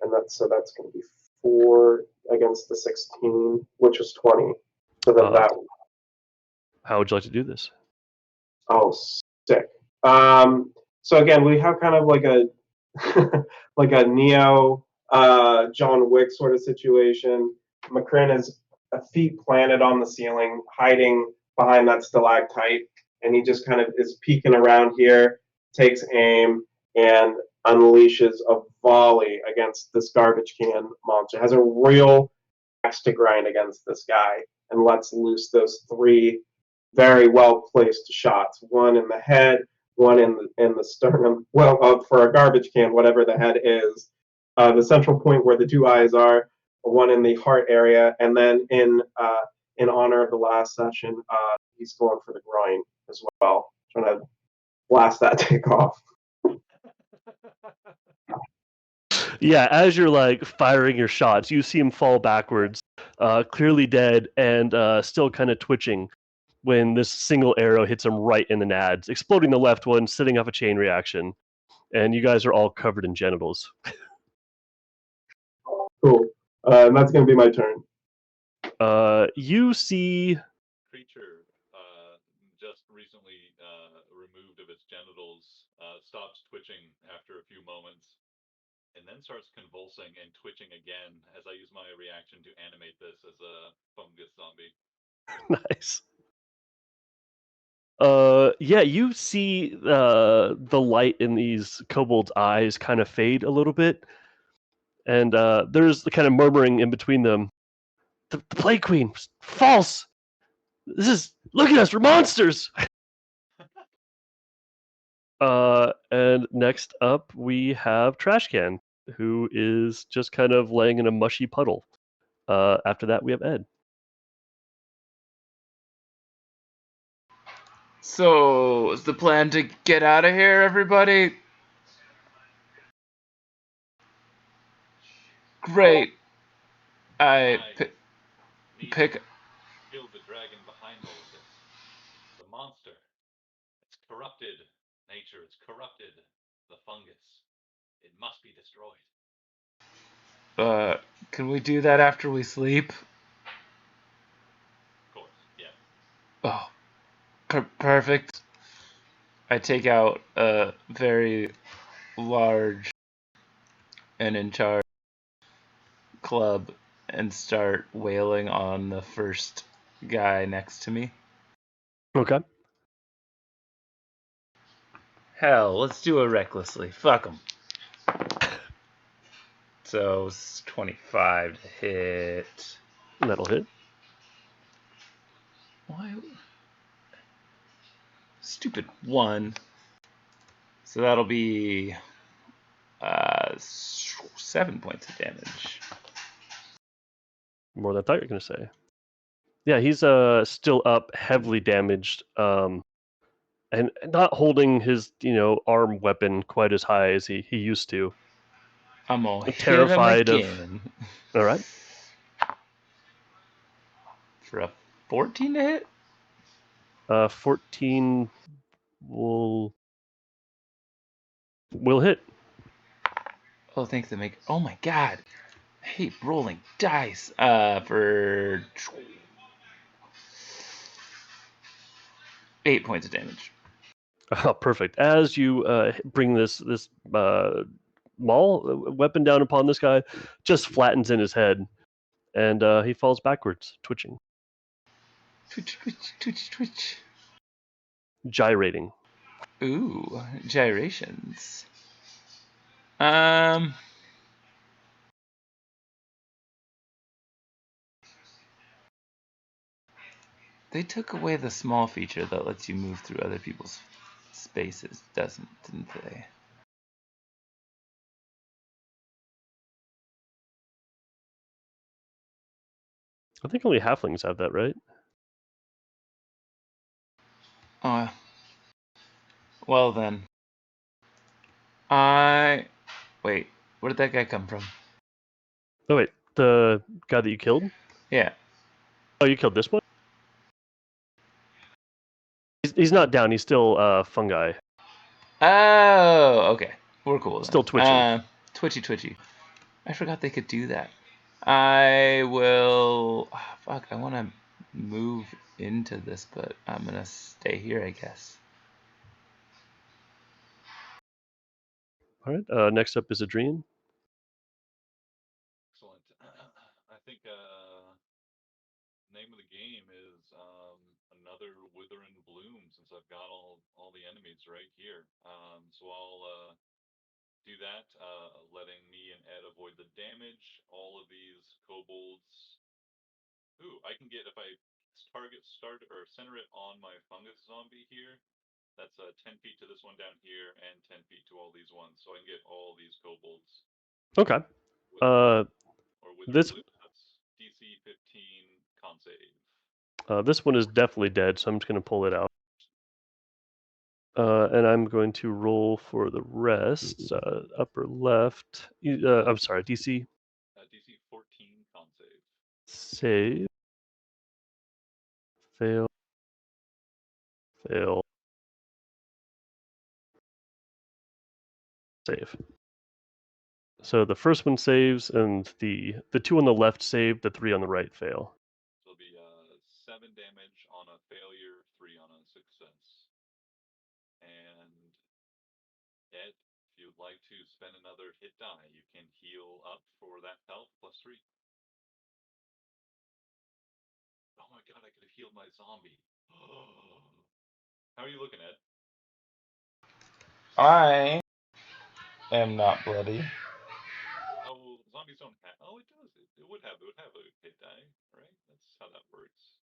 And that's going to be 4 against the 16, which is 20. So then that. How would you like to do this? Oh, sick. So again, we have kind of like a like a Neo John Wick sort of situation. Macrin is a feet planted on the ceiling, hiding behind that stalactite, and he just kind of is peeking around here, takes aim, and unleashes a volley against this garbage can monster. Has a real axe to grind against this guy, and lets loose those 3 very well placed shots. One in the head, one in the sternum. Well, for a garbage can, whatever the head is, the central point where the two eyes are, one in the heart area, and then in honor of the last session, he's going for the groin as well, trying to blast that tick off. Yeah, as you're like firing your shots, you see him fall backwards, clearly dead and still kind of twitching when this single arrow hits him right in the nads, exploding the left one, setting off a chain reaction, and you guys are all covered in genitals. Cool. And that's going to be my turn. You see. Creature just recently removed of its genitals stops twitching after a few moments and then starts convulsing and twitching again as I use my reaction to animate this as a fungus zombie. Nice. Yeah, you see the light in these kobolds' eyes kind of fade a little bit, and there's the kind of murmuring in between them. The Plague Queen, false. Look at us, we're monsters. And next up we have Trashcan, who is just kind of laying in a mushy puddle. After that we have Ed. So, is the plan to get out of here, everybody? Great. I pick. Kill the dragon behind all of this. The monster. It's corrupted. Nature, it's corrupted. The fungus. It must be destroyed. Can we do that after we sleep? Of course, yeah. Oh, perfect. I take out a very large and in charge club and start wailing on the first guy next to me. Okay. Hell, let's do it recklessly. Fuck him. So, it's 25 to hit. That'll hit. Why? Stupid 1. So that'll be 7 points of damage. More than I thought you were going to say. Yeah, he's still up, heavily damaged, and not holding his arm weapon quite as high as he used to. I'm all terrified hit him again. All right. For a 14 to hit? 14 will hit. Oh, thanks to make. Oh my god. I hate rolling dice. For 8 points of damage. Oh, perfect. As you bring this maul weapon down upon this guy, just flattens in his head, and he falls backwards, twitching, Twitch. gyrating. Ooh, gyrations. They took away the small feature that lets you move through other people's spaces, didn't they? I think only halflings have that, right? Well then. Wait, where did that guy come from? Oh wait, the guy that you killed? Yeah. Oh, you killed this one? He's not down. He's still fungi. Oh, okay. We're cool then. Still twitching. Twitchy. I forgot they could do that. I will... fuck, I want to move into this, but I'm going to stay here, I guess. All right. Next up is Adrian. Excellent. I think name of the game is another Wither and Bloom, since I've got all the enemies right here. So I'll do that, letting me and Ed avoid the damage. All of these kobolds. Ooh, I can get, if I target start or center it on my fungus zombie here, That's 10 feet to this one down here, and 10 feet to all these ones, so I can get all these kobolds. Okay. With or with this- That's DC 15 con save. This one is definitely dead, so I'm just going to pull it out. And I'm going to roll for the rest. Upper left. I'm sorry, DC. DC 14 con save. Save. Fail. Fail. Save. So the first one saves, and the two on the left save, the 3 on the right fail. So it'll be 7 damage on a failure, 3 on a success. And Ed, if you'd like to spend another hit die, you can heal up for that health +3. Oh my god, I could have healed my zombie. How are you looking, Ed? I am not bloody. Oh, zombies don't have. Oh, it does. It would have a hit die, right? That's how that works.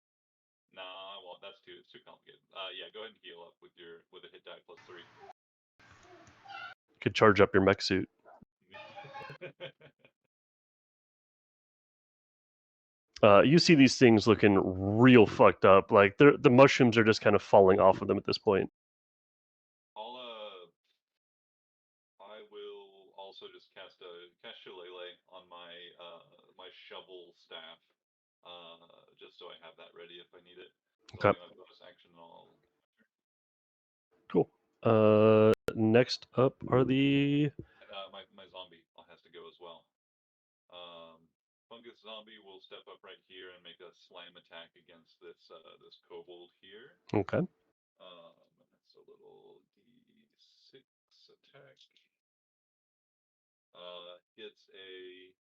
Nah, well, that's it's too complicated. Yeah, go ahead and heal up with a hit die +3. You could charge up your mech suit. You see these things looking real fucked up. Like the mushrooms are just kind of falling off of them at this point. I will also just cast Shillelagh on my my shovel staff, just so I have that ready if I need it. So Okay. bonus action and all. Cool. Next up are the my zombie has to go as well. Fungus zombie will step up right here and make a slam attack against this this kobold here. okay. That's a little D6 attack. It's a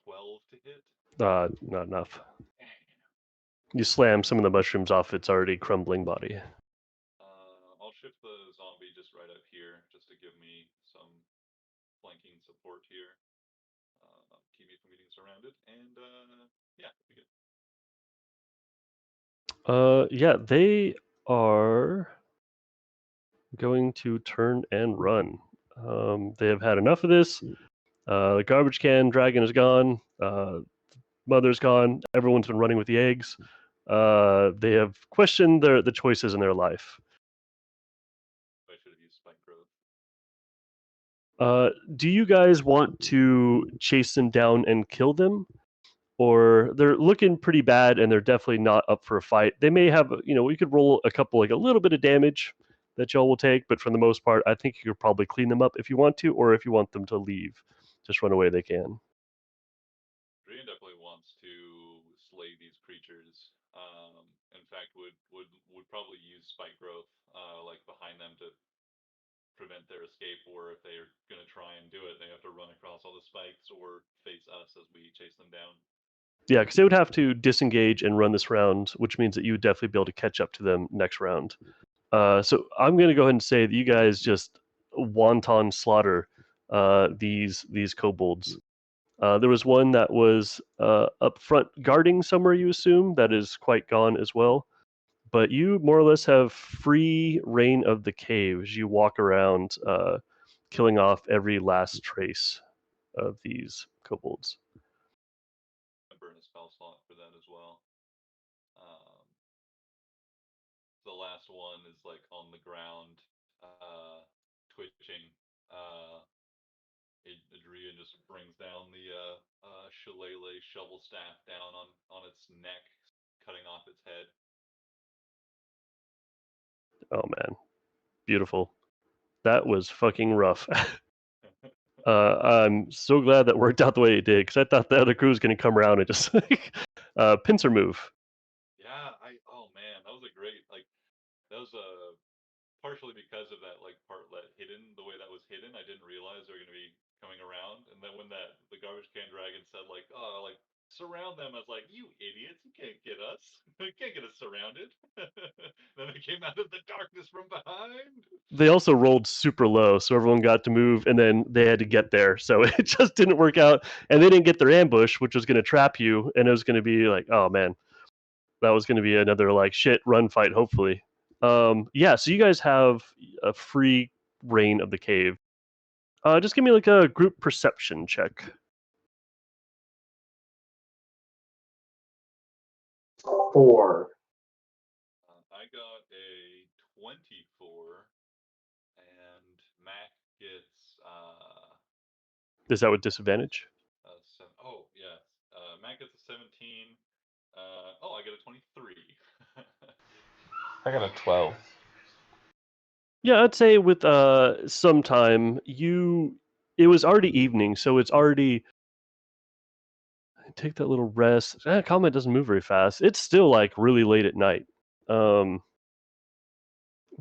12 to hit. Not enough. You slam some of the mushrooms off its already crumbling body. I'll shift the zombie just right up here, just to give me some flanking support here. Keep me from getting surrounded, and yeah, be good. Yeah, they are going to turn and run. They have had enough of this. The garbage can dragon is gone. Mother's gone. Everyone's been running with the eggs. They have questioned the choices in their life. I should have used spike growth. Do you guys want to chase them down and kill them? Or they're looking pretty bad and they're definitely not up for a fight. They may have, we could roll a couple, like a little bit of damage that y'all will take, but for the most part, I think you could probably clean them up if you want to, or if you want them to leave, just run away, they can. Drian definitely wants to slay these creatures. In fact, would probably use spike growth, like behind them to prevent their escape, or if they're going to try and do it, they have to run across all the spikes or face us as we chase them down. Yeah, because they would have to disengage and run this round, which means that you would definitely be able to catch up to them next round. So I'm going to go ahead and say that you guys just wanton slaughter these kobolds. There was one that was up front guarding somewhere, you assume, that is quite gone as well. But you more or less have free reign of the caves. You walk around killing off every last trace of these kobolds. Burn a spell slot for that as well. The last one is like on the ground, twitching. Adrian just brings down the shillelagh shovel staff down on its neck, cutting off its head. Oh man, beautiful. That was fucking rough. I'm so glad that worked out the way it did, because I thought the other crew was going to come around and just pincer move. Yeah, oh man, that was a great, that was partially because of that part that hidden, the way that was hidden. I didn't realize they were going to be coming around, and then when the garbage can dragon said surround them, I was like, you idiots, you can't get us. You can't get us surrounded. Then they came out of the darkness from behind. They also rolled super low, so everyone got to move, and then they had to get there. So it just didn't work out, and they didn't get their ambush, which was going to trap you, and it was going to be like, oh man, that was going to be another shit run fight, hopefully. Yeah, so you guys have a free reign of the cave. Just give me like a group perception check. 4. I got a 24, and Mac gets Is that with disadvantage? oh yeah, Mac gets a 17. I got a 23. I got a 12. Yeah, I'd say with some time it was already evening, so it's already take that little rest. Combat doesn't move very fast. It's still like really late at night.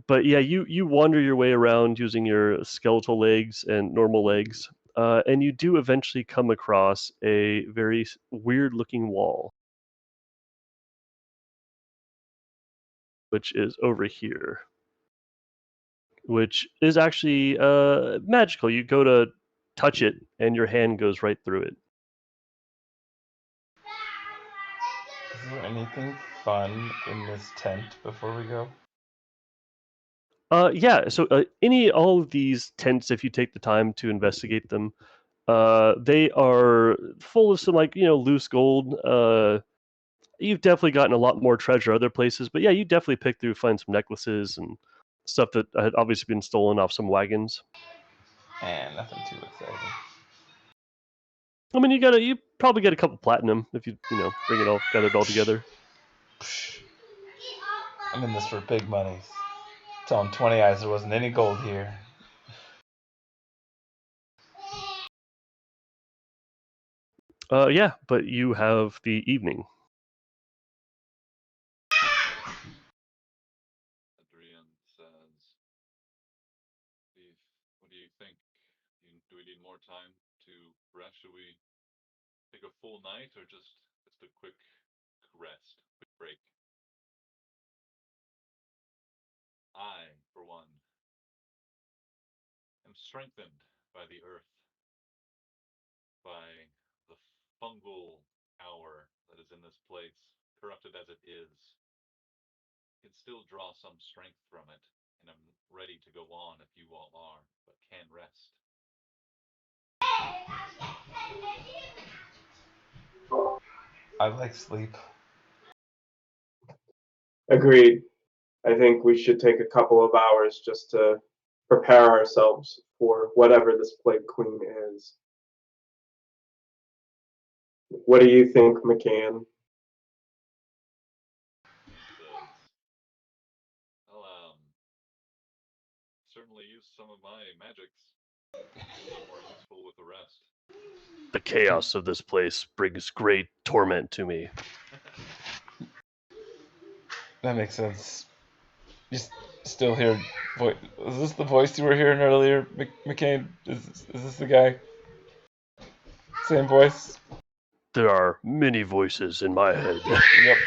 But yeah, you wander your way around using your skeletal legs and normal legs, and you do eventually come across a very weird looking wall, which is over here, which is actually magical. You go to touch it, and your hand goes right through it. Is there anything fun in this tent before we go? Yeah. So all of these tents, if you take the time to investigate them, they are full of some loose gold. You've definitely gotten a lot more treasure other places, but yeah, you definitely pick through, find some necklaces and stuff that had obviously been stolen off some wagons. And nothing too exciting. I mean, you probably get a couple platinum if you bring it all gathered all together. Psh, I'm in this for big monies. Tell him 20 eyes there wasn't any gold here. Yeah, but you have the evening. Adrian says, "What do you think? Do we need more time to rest? Should we take a full night or just a quick rest, quick break?" I, for one, am strengthened by the earth, by the fungal power that is in this place, corrupted as it is. I can still draw some strength from it, and I'm ready to go on if you all are, but can rest. I like sleep. Agreed. I think we should take a couple of hours just to prepare ourselves for whatever this Plague Queen is. What do you think, McCann? Says, "I'll certainly use some of my magics. Be more useful with the rest." The chaos of this place brings great torment to me. That makes sense. You still hear voice? Is this the voice you were hearing earlier, McCain? Is this the guy? Same voice? There are many voices in my head. Yep.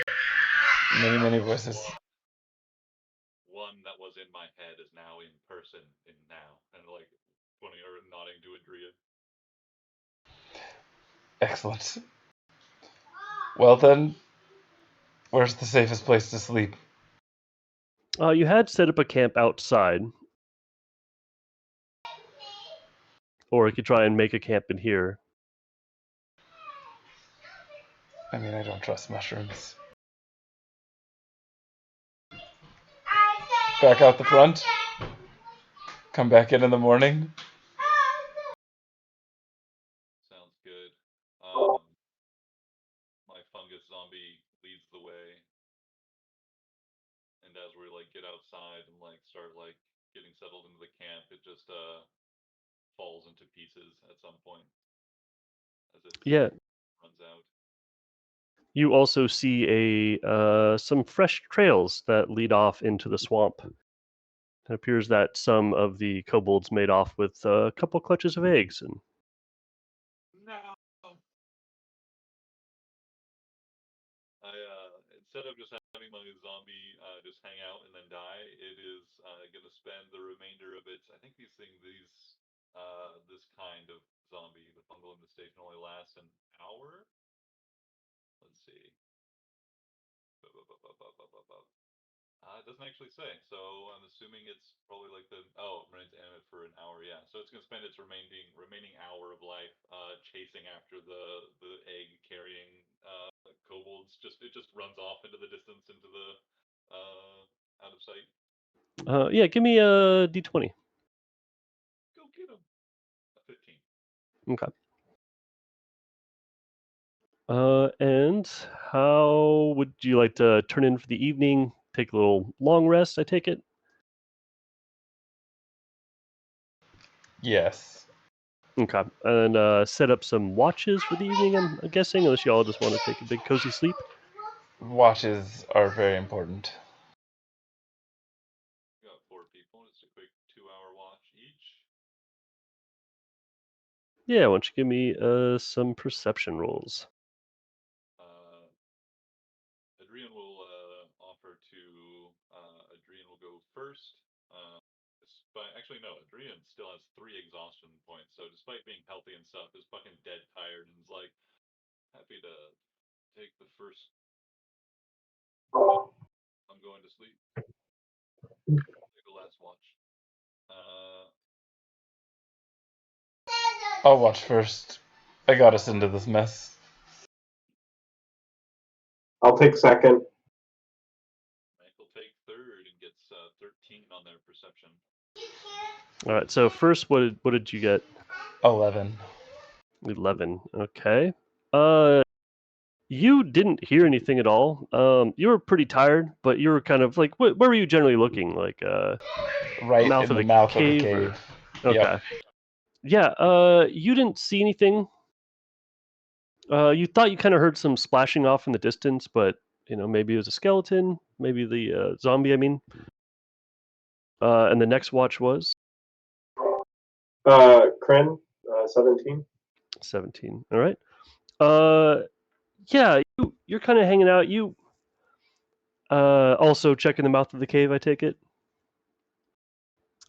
Many voices. One that was in my head is now in person in now, and like pointing or nodding to Adria. Excellent. Well then, where's the safest place to sleep? You had set up a camp outside, or you could try and make a camp in here. I mean, I don't trust mushrooms. Back out the front. Come back in the morning. Sounds good. My fungus zombie leads the way, and as we like get outside and like start like getting settled into the camp, it just falls into pieces at some point as it Yeah. runs out. You also see some fresh trails that lead off into the swamp. It appears that some of the kobolds made off with a couple clutches of eggs. And No. I instead of just having my zombie just hang out and then die, it is gonna spend the remainder of its. I think this kind of zombie, the fungal infestation, only lasts an hour. Let's see. It doesn't actually say, so I'm assuming it's probably like the remains animate for an hour. Yeah, so it's gonna spend its remaining hour of life chasing after the egg carrying kobolds. It just runs off into the distance into the out of sight. Yeah, give me a d20. Go get him. A 15. Okay. And how would you like to turn in for the evening? Take a little long rest, I take it? Yes. Okay. And set up some watches for the evening, I'm guessing, unless you all just want to take a big cozy sleep. Watches are very important. We got 4 people. It's a quick 2-hour watch each. Yeah, why don't you give me some perception rolls? Adrian will offer to. Adrian will go first. Actually, no. Adrian still has 3 exhaustion points. So despite being healthy and stuff, is fucking dead tired and is like happy to take the first. I'm going to sleep. Take the last watch. I'll watch first. I got us into this mess. I'll take second. Mike will take third and gets 13 on their perception. All right. So first, what did you get? 11. 11. Okay. You didn't hear anything at all. You were pretty tired, but you were kind of like, where were you generally looking? Like, Right mouth in of the the mouth cave, of the or- cave. Okay. Yep. Yeah. You didn't see anything. You thought you kind of heard some splashing off in the distance, but maybe it was a skeleton, maybe the zombie. I mean. And the next watch was Kryn, 17. 17. All right. Yeah, you're kind of hanging out. You also checking the mouth of the cave, I take it.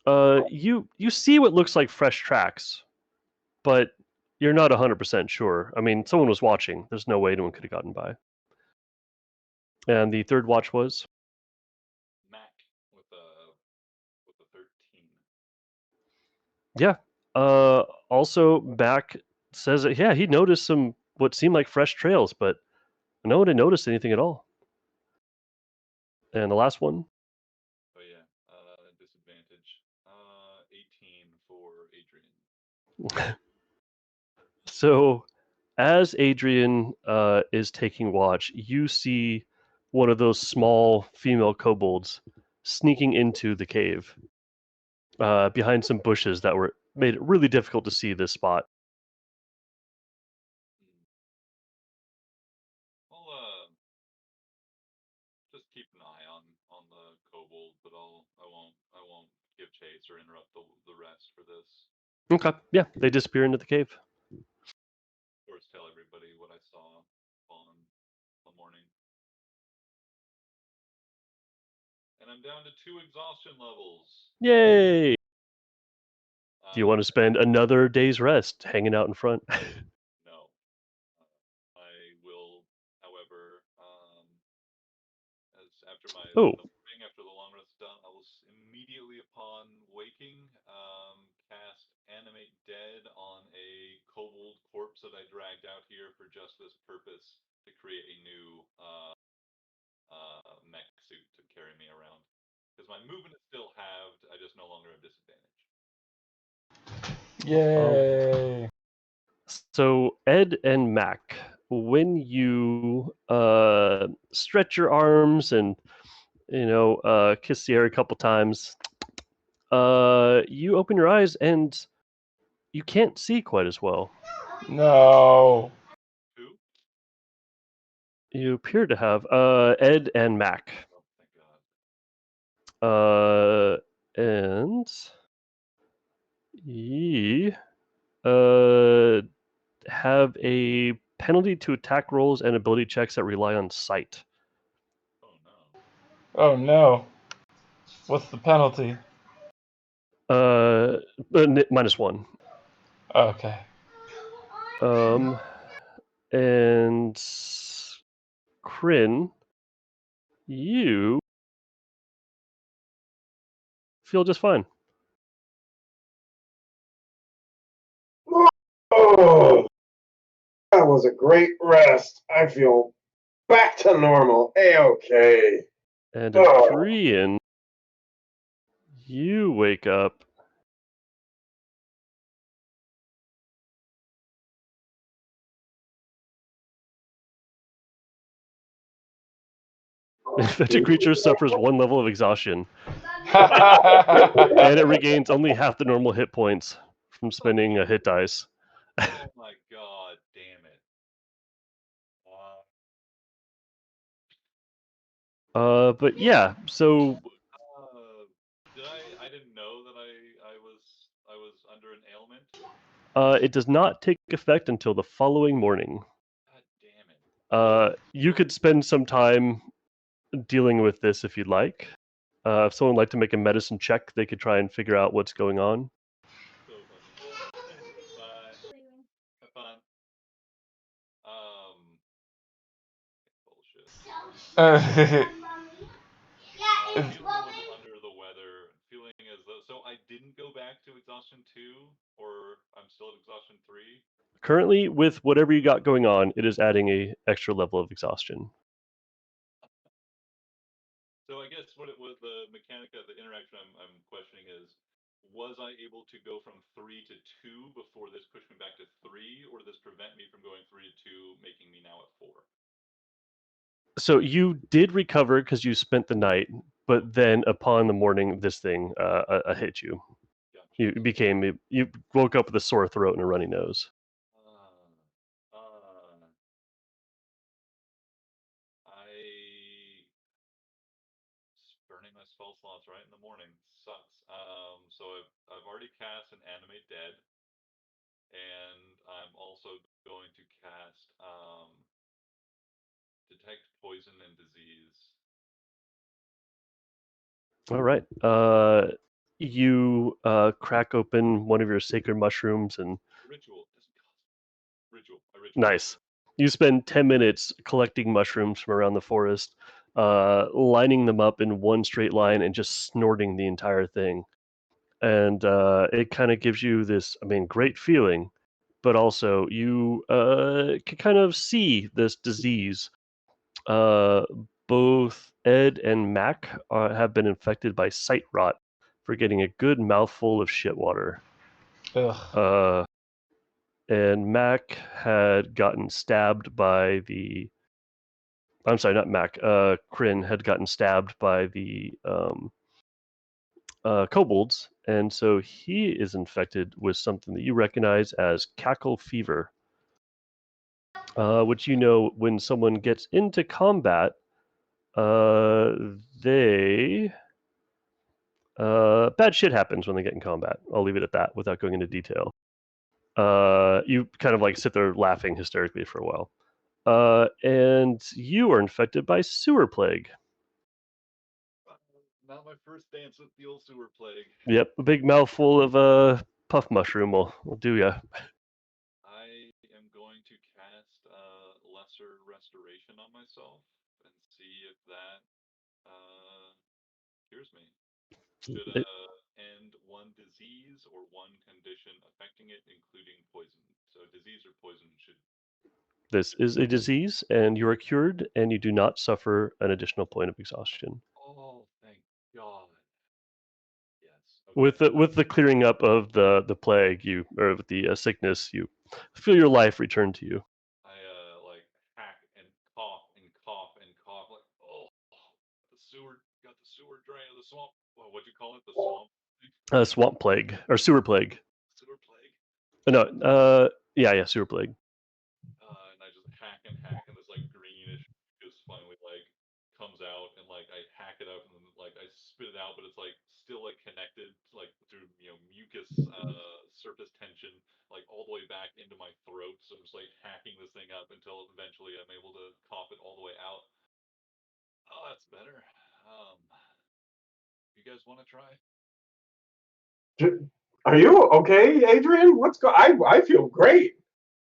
You see what looks like fresh tracks, but you're not 100% sure. I mean, someone was watching. There's no way anyone could have gotten by. And the third watch was Mac with a 13. yeah. Also, back says that yeah, he noticed some what seemed like fresh trails, but no one had noticed anything at all. And the last one, Oh yeah, disadvantage. 18 for Adrian. so as Adrian is taking watch, you see one of those small female kobolds sneaking into the cave behind some bushes that made it really difficult to see this spot. I'll just keep an eye on the kobold, but I won't give chase or interrupt the rest for this. Okay, yeah, they disappear into the cave. Of course, tell everybody what I saw on the morning. And I'm down to 2 exhaustion levels. Yay! Do you want to spend another day's rest hanging out in front? No. I will, however, as after my Oh. in the morning, after the long rest is done, I will immediately upon waking cast Animate Dead on a kobold corpse that I dragged out here for just this purpose to create a new mech suit to carry me around. Because my movement is still halved, I just no longer have disadvantage. Yay! So Ed and Mac, when you stretch your arms and kiss the air a couple times, you open your eyes and you can't see quite as well. No. Who? You appear to have Ed and Mac. Oh, thank God. And ye have a penalty to attack rolls and ability checks that rely on sight. Oh no. Oh no. What's the penalty? -1. Okay. And Kryn, you feel just fine. Oh, that was a great rest. I feel back to normal. A-okay. And Oh. Adrian, you wake up. Infected creature suffers 1 level of exhaustion, and it regains only half the normal hit points from spending a hit dice. Oh my god, damn it. But yeah, so I didn't know that I was under an ailment. it does not take effect until the following morning. God damn it. You could spend some time dealing with this if you'd like. If someone would like to make a medicine check, they could try and figure out what's going on. So fucking bye. Have fun. Bullshit. Feeling a little under the weather, feeling as though. So I didn't go back to exhaustion 2, or I'm still at exhaustion 3. Currently, with whatever you got going on, it is adding a extra level of exhaustion. So I guess what the mechanic of the interaction I'm questioning is, was I able to go from 3 to 2 before this pushed me back to 3, or does this prevent me from going 3 to 2, making me now at 4? So you did recover because you spent the night, but then upon the morning, this thing hit you. Gotcha. You woke up with a sore throat and a runny nose. Burning my spell slots right in the morning sucks. So I've already cast an Animate Dead, and I'm also going to cast Detect Poison and Disease. All right. You crack open one of your sacred mushrooms and Ritual. Ritual. Nice. You spend 10 minutes collecting mushrooms from around the forest, lining them up in one straight line and just snorting the entire thing. And it kind of gives you this, great feeling, but also you can kind of see this disease. Both Ed and Mac have been infected by sight rot for getting a good mouthful of shit water. Ugh. And Mac had gotten stabbed by the. I'm sorry, not Mac. Kryn had gotten stabbed by the kobolds, and so he is infected with something that you recognize as cackle fever, which when someone gets into combat, they bad shit happens when they get in combat. I'll leave it at that without going into detail. You kind of like sit there laughing hysterically for a while. And you are infected by sewer plague. Not my first dance with the old sewer plague. Yep, a big mouthful of puff mushroom will do ya. I am going to cast Lesser Restoration on myself and see if that cures me. Should end one disease or one condition affecting it, including poison. So disease or poison should. This is a disease, and you are cured, and you do not suffer an additional point of exhaustion. Oh, thank God. Yes. Okay. With the clearing up of the plague, or with the sickness, you feel your life return to you. I like hack and cough and cough and cough, like, oh, got the sewer drain of the swamp. Well, what'd you call it? The swamp. Swamp plague or sewer plague. Sewer plague. No. Yeah. Sewer plague. And I just hack and this like greenish just finally like comes out, and like I hack it up and then like I spit it out, but it's like still like connected like through mucus surface tension like all the way back into my throat. So I'm just like hacking this thing up until eventually I'm able to cough it all the way out. Oh, that's better. You guys want to try? Are you okay, Adrian? I feel great.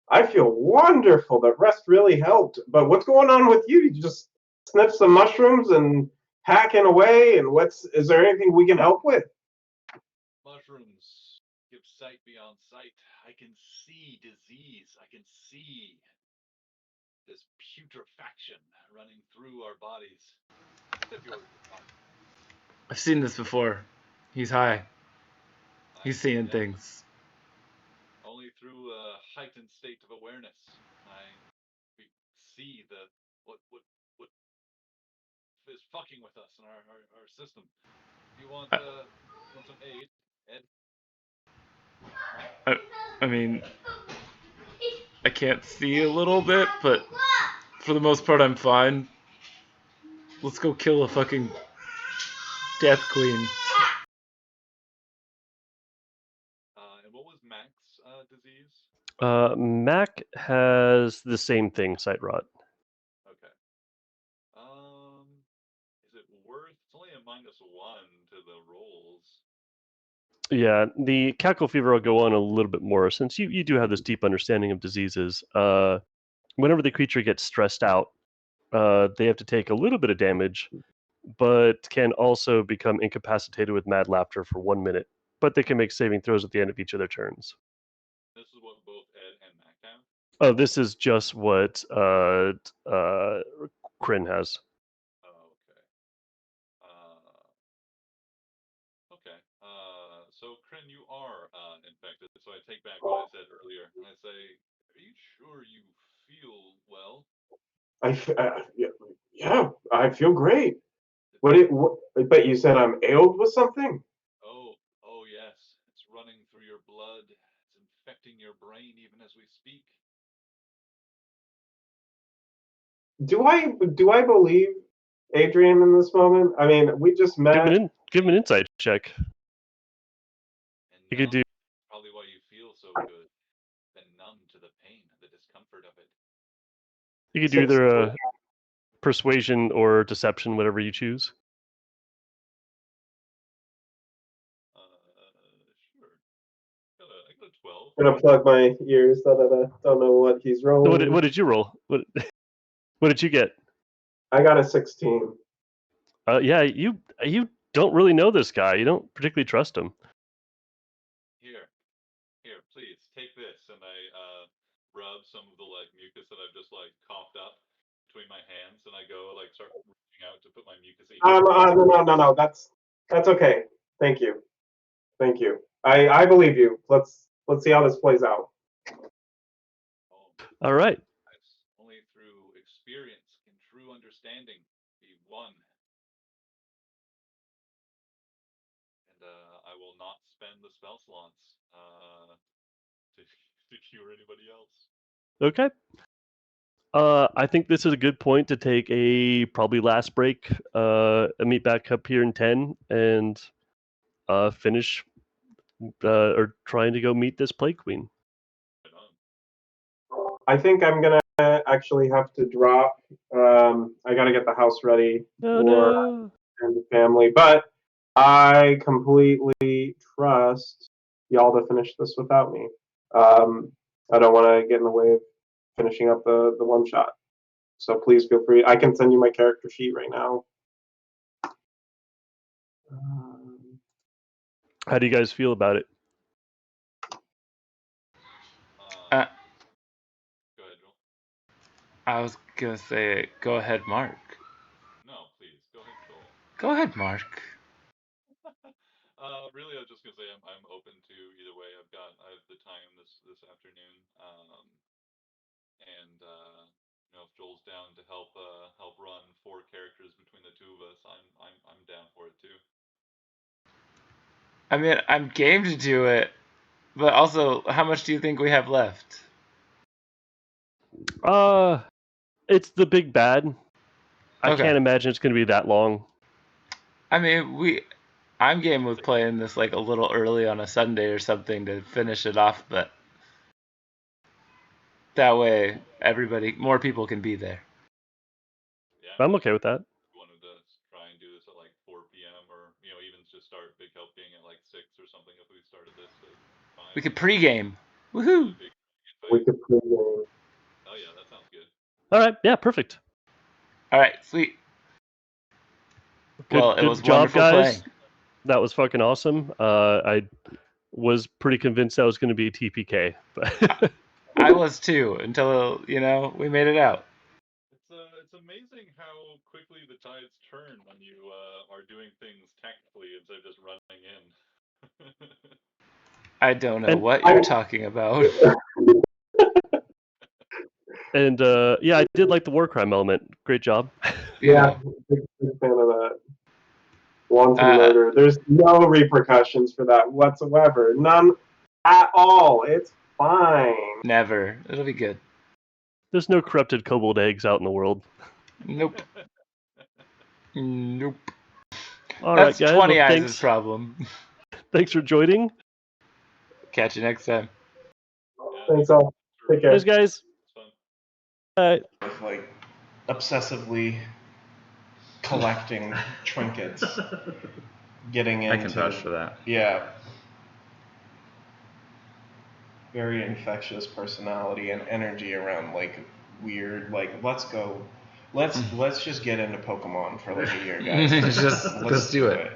I feel wonderful. That rest really helped. But what's going on with you? You just sniff some mushrooms and hacking away. And is there anything we can help with? mushrooms give sight beyond sight. I can see disease. I can see this putrefaction running through our bodies. If you're I've seen this before. He's high. He's seeing things. Only through a heightened state of awareness, we see what is fucking with us and our system. You want some aid, Ed? I mean, I can't see a little bit, but for the most part, I'm fine. Let's go kill a fucking Death Queen. And what was Mac's disease? Mac has the same thing, sight rot. Okay. Is it worth? It's only a -1 to the rolls. Yeah, the cackle fever will go on a little bit more since you do have this deep understanding of diseases. Whenever the creature gets stressed out, they have to take a little bit of damage, but can also become incapacitated with mad laughter for 1 minute. But they can make saving throws at the end of each of their turns. This is what both Ed and Mac have? Oh, this is just what Kryn has. Oh, okay. Okay. So Kryn, you are infected. So I take back what I said earlier, and I say, "Are you sure you feel well?" Yeah, I feel great. But you said I'm ailed with something? Oh yes. It's running through your blood. It's infecting your brain even as we speak. Do I believe Adrian in this moment? I mean, we just met. Give him an insight check. And You could do. probably why you feel so good. Been numb to the pain, the discomfort of it. You could do either a persuasion or deception, whatever you choose. Sure. I got a 12. I'm gonna plug my ears. Don't know what he's rolling. What did you roll? What did you get? I got a 16. Yeah, you don't really know this guy. You don't particularly trust him. Here, please take this, and I rub some of the mucus that I've just coughed up between my hands, and I go start reaching out to put my mucusy. No. That's okay. Thank you. I believe you. Let's see how this plays out. All right. Only through experience can true understanding be won. And I will not spend the spell slots to cure anybody else. Okay. I think this is a good point to take a probably last break. Meet back up here in 10 and finish or trying to go meet this Plague Queen. I think I'm gonna actually have to drop. I gotta get the house ready for and the family, but I completely trust y'all to finish this without me. I don't want to get in the way of finishing up the one shot. So please feel free. I can send you my character sheet right now. How do you guys feel about it? Go ahead, Joel. I was gonna say, go ahead, Mark. No, please, go ahead, Joel. Go ahead, Mark. Really, I was just gonna say I'm open to either way. I have the time this afternoon, and if Joel's down to help run 4 characters between the two of us, I'm down for it too. I mean, I'm game to do it, but also, how much do you think we have left? It's the big bad. I Okay. can't imagine it's going to be that long. I mean, I'm game with playing this a little early on a Sunday or something to finish it off, but that way more people can be there. Yeah. I'm okay with that. You wanted to try and do this at 4 p.m. or even just start Big Help being at 6 or something if we started this at 5. We could pregame. Woohoo! We could pregame. Oh yeah, that sounds good. All right. Yeah. Perfect. All right. Sweet. Good It was job, wonderful guys. playing. That was fucking awesome. I was pretty convinced that was going to be TPK, but I was too until we made it out. It's amazing how quickly the tides turn when you are doing things tactically instead of just running in. I don't know And what you're talking about. and yeah, I did like the war crime element. Great job. Yeah, big fan of that. Wanton Uh, murder. There's no repercussions for that whatsoever. None at all. It's fine. Never. It'll be good. There's no corrupted kobold eggs out in the world. Nope. Nope. All That's right, guys. 20 Well, Eyes' problem. thanks for joining. Catch you next time. Thanks all. Take care. Thanks, guys. Bye. Like obsessively collecting trinkets, getting into. I can vouch for that. Yeah. Very infectious personality and energy around like weird let's just get into Pokemon for like a year, guys. Let's do it.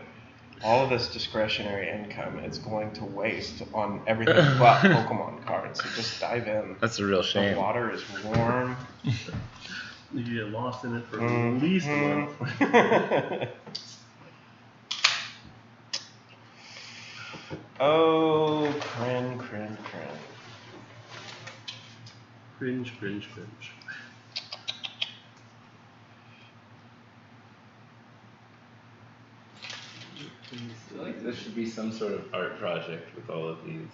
All of this discretionary income is going to waste on everything but Pokemon cards. So just dive in. That's a real shame. The water is warm. You get lost in it for at least a month. Oh, cringe. Cringe. I feel like there should be some sort of art project with all of these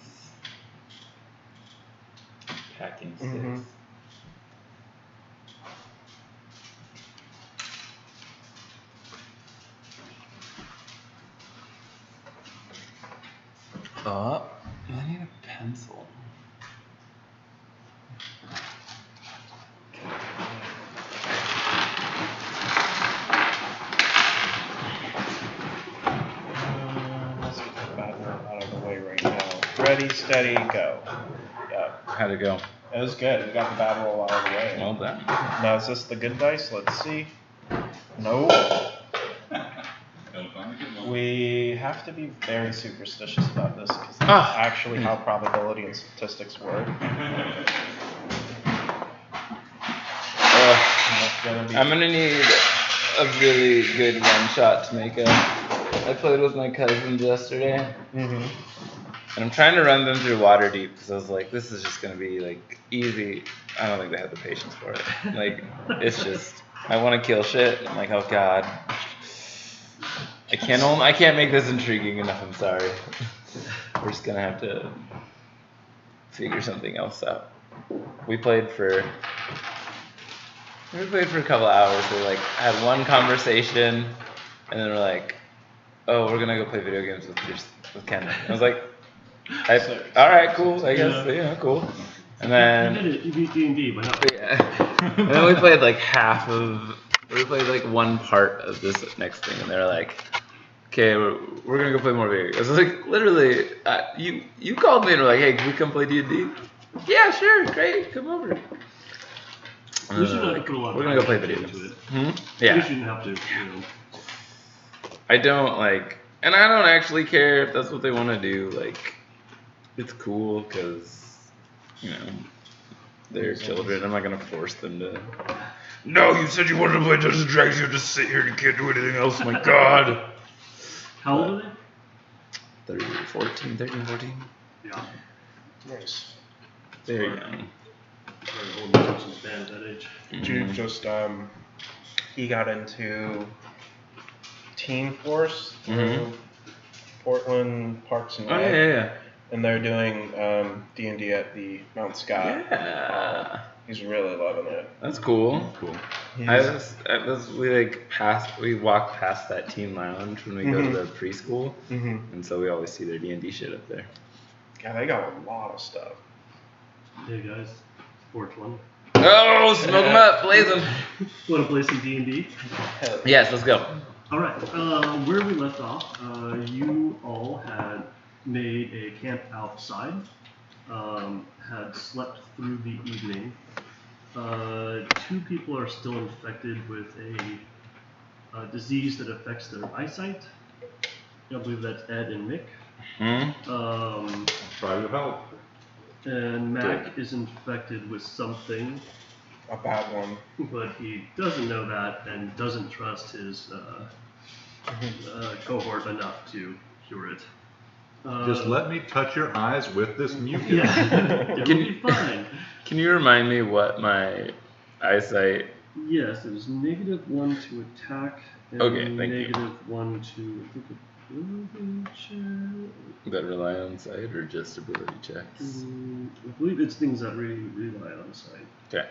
packing sticks. Mm-hmm. I need a pencil. Let's get the bad one out of the way right now. Ready, steady, go. Yeah. How'd it go? It was good. We got the bad roll out of the way. Well done. Now is this the good dice? Let's see. No. We have to be very superstitious about this because that's actually how probability and statistics work. I'm gonna need a really good one shot to make up. I played with my cousins yesterday, Mm-hmm. and I'm trying to run them through Waterdeep because I was like, this is just gonna be like easy. I don't think they have the patience for it. Like, it's just, I want to kill shit. I'm like, oh god, I can't make this intriguing enough. I'm sorry. We're just gonna have to figure something else out. We played for a couple hours. We like had one conversation, and then we're like, "Oh, we're gonna go play video games with Ken." I was like, "All right, cool. I guess cool." And then You beat D&D. Why not? yeah, and then we played like one part of this next thing, and they're like, "Okay, we're gonna go play more video games." I was like, literally, you called me and were like, "Hey, can we come play D&D?" Yeah, sure, great, come over. You shouldn't have put a lot of we're gonna go play time video into games. it. Yeah. You shouldn't have to. I don't and I don't actually care if that's what they want to do. Like, it's cool because they're children. I'm not gonna force them to. No, you said you wanted to play Dungeons and Dragons. You just sit here and you can't do anything else. My God. How old are they? 13, 14. Yeah. Nice. Very young. Very old attention span at that age. Jude just he got into Teen Force through Portland Parks and Oh Rec, yeah. and they're doing D&D at the Mount Scott. Yeah. He's really loving it. That's cool. Cool. We walk past that teen lounge when we go to the preschool, Mm-hmm. and so we always see their D&D shit up there. Yeah, they got a lot of stuff. Hey guys, 420. Oh, smoke them up, blaze them. Want to play some D&D? Yes, let's go. All right. Where we left off, you all had made a camp outside, had slept through the evening. 2 people are still infected with a disease that affects their eyesight. I believe that's Ed and Mick. Hmm? Try to help. And Mac is infected with something, A bad one. but he doesn't know that and doesn't trust his cohort enough to cure it. Just let me touch your eyes with this mucus. Yeah, it'll be fine. Can you remind me what my eyesight? Yes, it was -1 to attack and Okay, thank you. -1 to, I think, ability check. Does that rely on sight or just ability checks? I believe it's things that really rely on sight. Okay.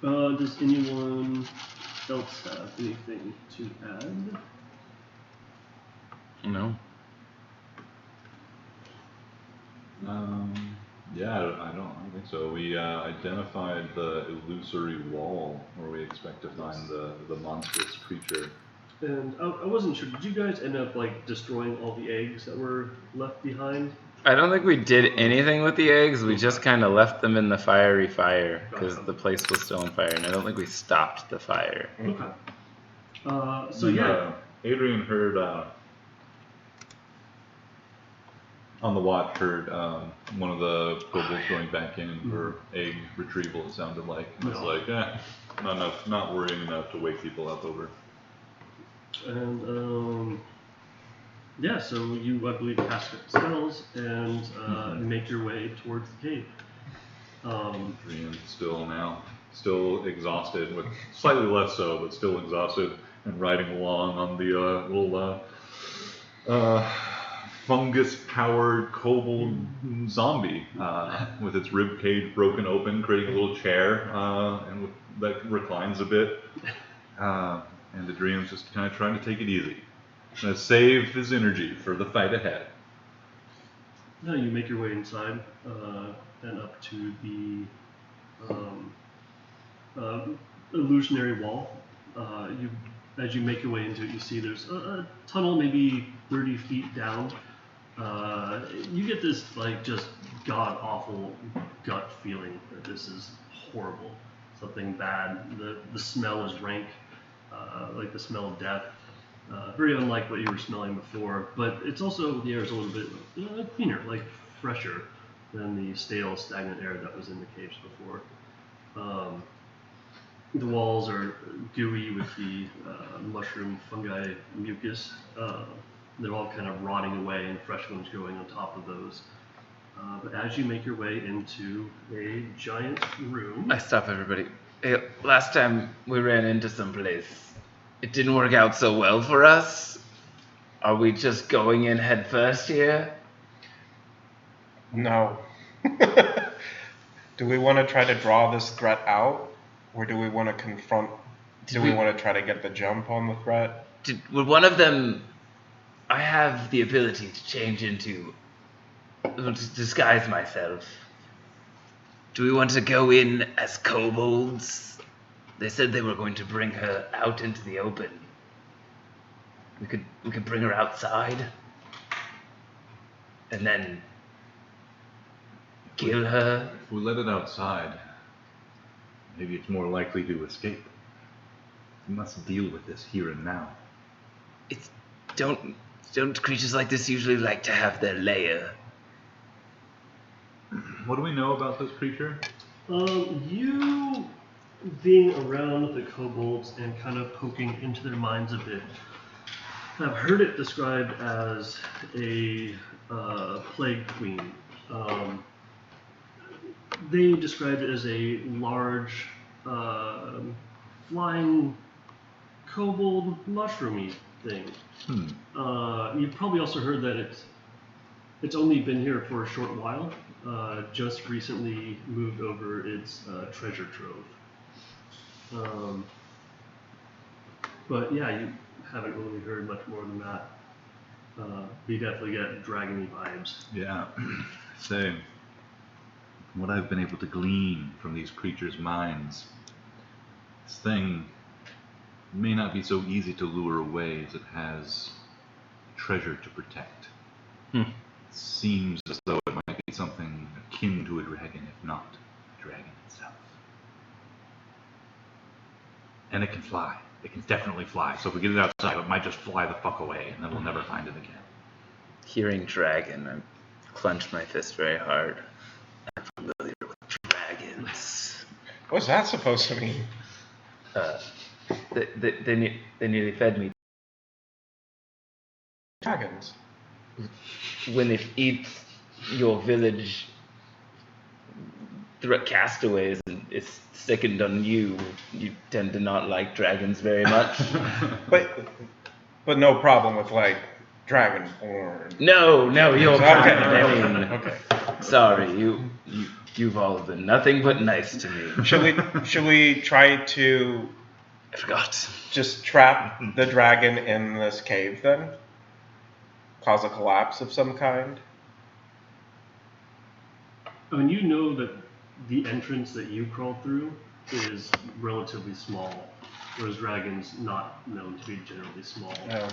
Does anyone else have anything to add? No. Yeah, I don't think so. We identified the illusory wall where we expect to find the monstrous creature. And I wasn't sure. Did you guys end up like destroying all the eggs that were left behind? I don't think we did anything with the eggs. We just kind of left them in the fiery fire because the place was still on fire, and I don't think we stopped the fire. Okay. So yeah. Adrian heard on the watch heard one of the kobolds going back in for egg retrieval. It sounded like it's like not worrying enough to wake people up over. And yeah, so you I believe cast spells and make your way towards the cave. Adrian's still exhausted, with slightly less so, but still exhausted, and riding along on the little fungus-powered kobold zombie with its rib cage broken open, creating a little chair that reclines a bit. And Adrian's just kind of trying to take it easy, trying to save his energy for the fight ahead. No, you make your way inside and up to the illusionary wall. As you make your way into it, you see there's a tunnel maybe 30 feet down. You get this like just god awful gut feeling that this is horrible, something bad. The smell is rank, like the smell of death. Very unlike what you were smelling before, but it's also, the air is a little bit cleaner, like fresher than the stale, stagnant air that was in the caves before. The walls are gooey with the mushroom fungi mucus. They're all kind of rotting away and fresh ones growing on top of those. But as you make your way into a giant room... I stop everybody. Hey, last time we ran into someplace, it didn't work out so well for us. Are we just going in head first here? No. Do we want to try to draw this threat out? Or do we want to confront... Do we want to try to get the jump on the threat? Would one of them... I have the ability to change into... to disguise myself. Do we want to go in as kobolds? They said they were going to bring her out into the open. We could bring her outside. And then... kill her. If we let it outside, maybe it's more likely to escape. We must deal with this here and now. Don't creatures like this usually like to have their lair? What do we know about this creature? You being around the kobolds and kind of poking into their minds a bit, I've heard it described as a plague queen. They described it as a large flying kobold mushroomy thing. You've probably also heard that it's only been here for a short while. Just recently moved over its treasure trove. But yeah, you haven't really heard much more than that. You definitely get dragony vibes. Yeah. Say, what I've been able to glean from these creatures' minds, this thing may not be so easy to lure away as it has treasure to protect. It seems as though it might be something akin to a dragon, if not a dragon itself. And it can fly. It can definitely fly. So if we get it outside, it might just fly the fuck away, and then we'll never find it again. Hearing dragon, I clench my fist very hard. I'm familiar with dragons. What's that supposed to mean? They nearly fed me. Dragons. When it eats your village castaways and it's sickened on you, you tend to not like dragons very much. But no problem with like dragonborn. No, you're Okay. fine. Okay. Sorry, you've all been nothing but nice to me. Should we try to I forgot. just trap the dragon in this cave then? Cause a collapse of some kind? I mean, you know that the entrance that you crawled through is relatively small, whereas dragons not known to be generally small. No.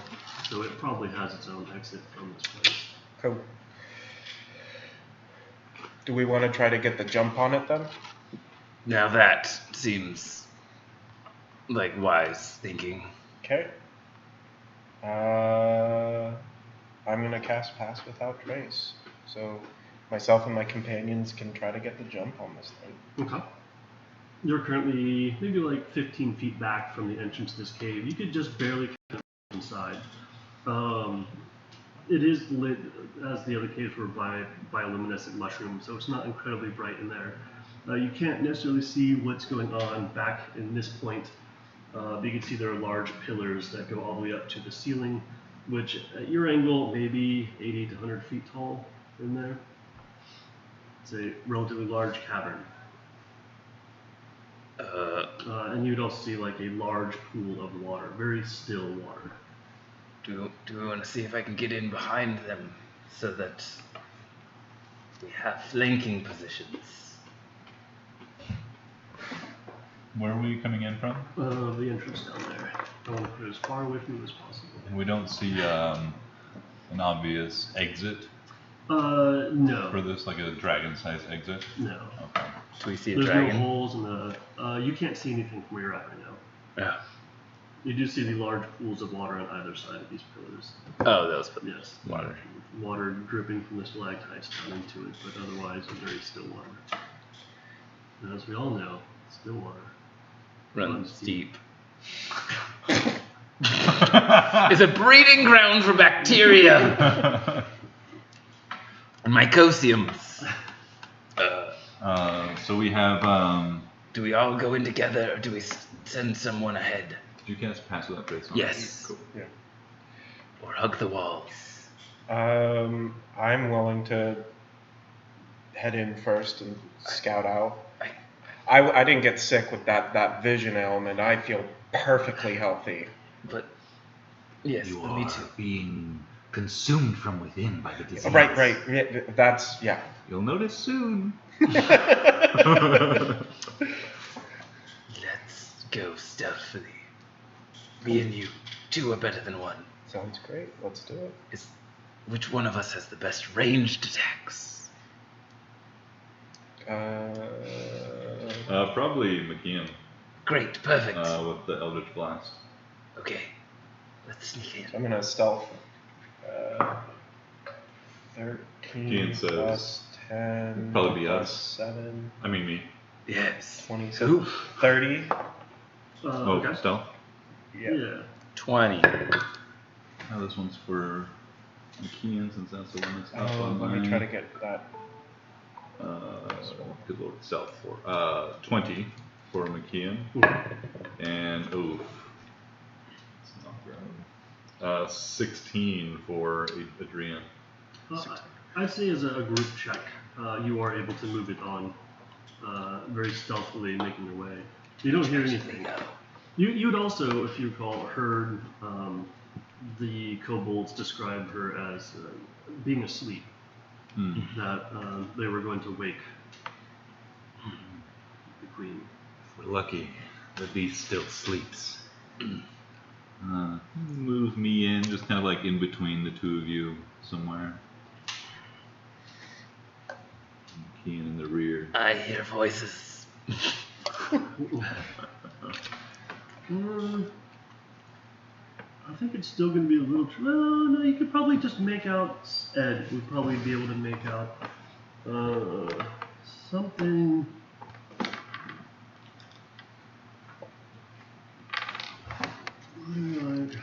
So it probably has its own exit from this place. Cool. Do we want to try to get the jump on it then? Now that seems like wise thinking. Okay. I'm gonna cast Pass Without Trace, so myself and my companions can try to get the jump on this thing. Okay. You're currently maybe like 15 feet back from the entrance to this cave. You could just barely get inside. It is lit, as the other caves were, by bioluminescent mushrooms, so it's not incredibly bright in there. You can't necessarily see what's going on back in this point, but you can see there are large pillars that go all the way up to the ceiling, which at your angle may be 80 to 100 feet tall in there. It's a relatively large cavern. And you'd also see like a large pool of water, very still water. Do we want to see if I can get in behind them so that we have flanking positions? Where are we coming in from? The entrance down there. I want to put it as far away from you as possible. And we don't see an obvious exit No. for this, like a dragon-sized exit. No. Okay. Do we see a There's dragon? no holes in the. You can't see anything from where you're at right now. Yeah. You do see the large pools of water on either side of these pillars. Oh, those. Yes. Water. Water dripping from the stalactites down into it, but otherwise very still water. And as we all know, still water Runs deep. It's a breeding ground for bacteria and mycosiums. So we have. Do we all go in together, or do we send someone ahead? Did you cast Pass Without Trace on? Yes. Cool. Yeah. Or hug the walls? I'm willing to head in first and scout out. I didn't get sick with that vision ailment. I feel perfectly healthy. But yes, You but are me too. being consumed from within by the disease. Right. Yeah, that's yeah. You'll notice soon. Let's go stealthily. Me and you, two are better than one. Sounds great. Let's do it. Which one of us has the best ranged attacks? Probably McKeon Great, perfect. with the Eldritch Blast. Okay, let's sneak in. I'm gonna stealth. 13 Kean says plus 10 probably be plus us. 7. I mean me. Yes. 20. Who? 30. Okay. Stealth. Yeah. 20. Oh, this one's for McKeon since that's the one that's up Oh, on let me mine. try to get that. Good Lord, Stealth for 20 for McKeon, and oof, it's not great. 16 for Adrian. I'd say as a group check, you are able to move it on very stealthily, making your way. You don't hear anything. You'd also, if you recall, heard the kobolds describe her as being asleep. That they were going to wake the queen. We're lucky. The beast still sleeps. Move me in, just kind of like in between the two of you somewhere. McKeon in the rear. I hear voices. I think it's still going to be a little. Well, no, you could probably just make out. Ed would probably be able to make out something. Right.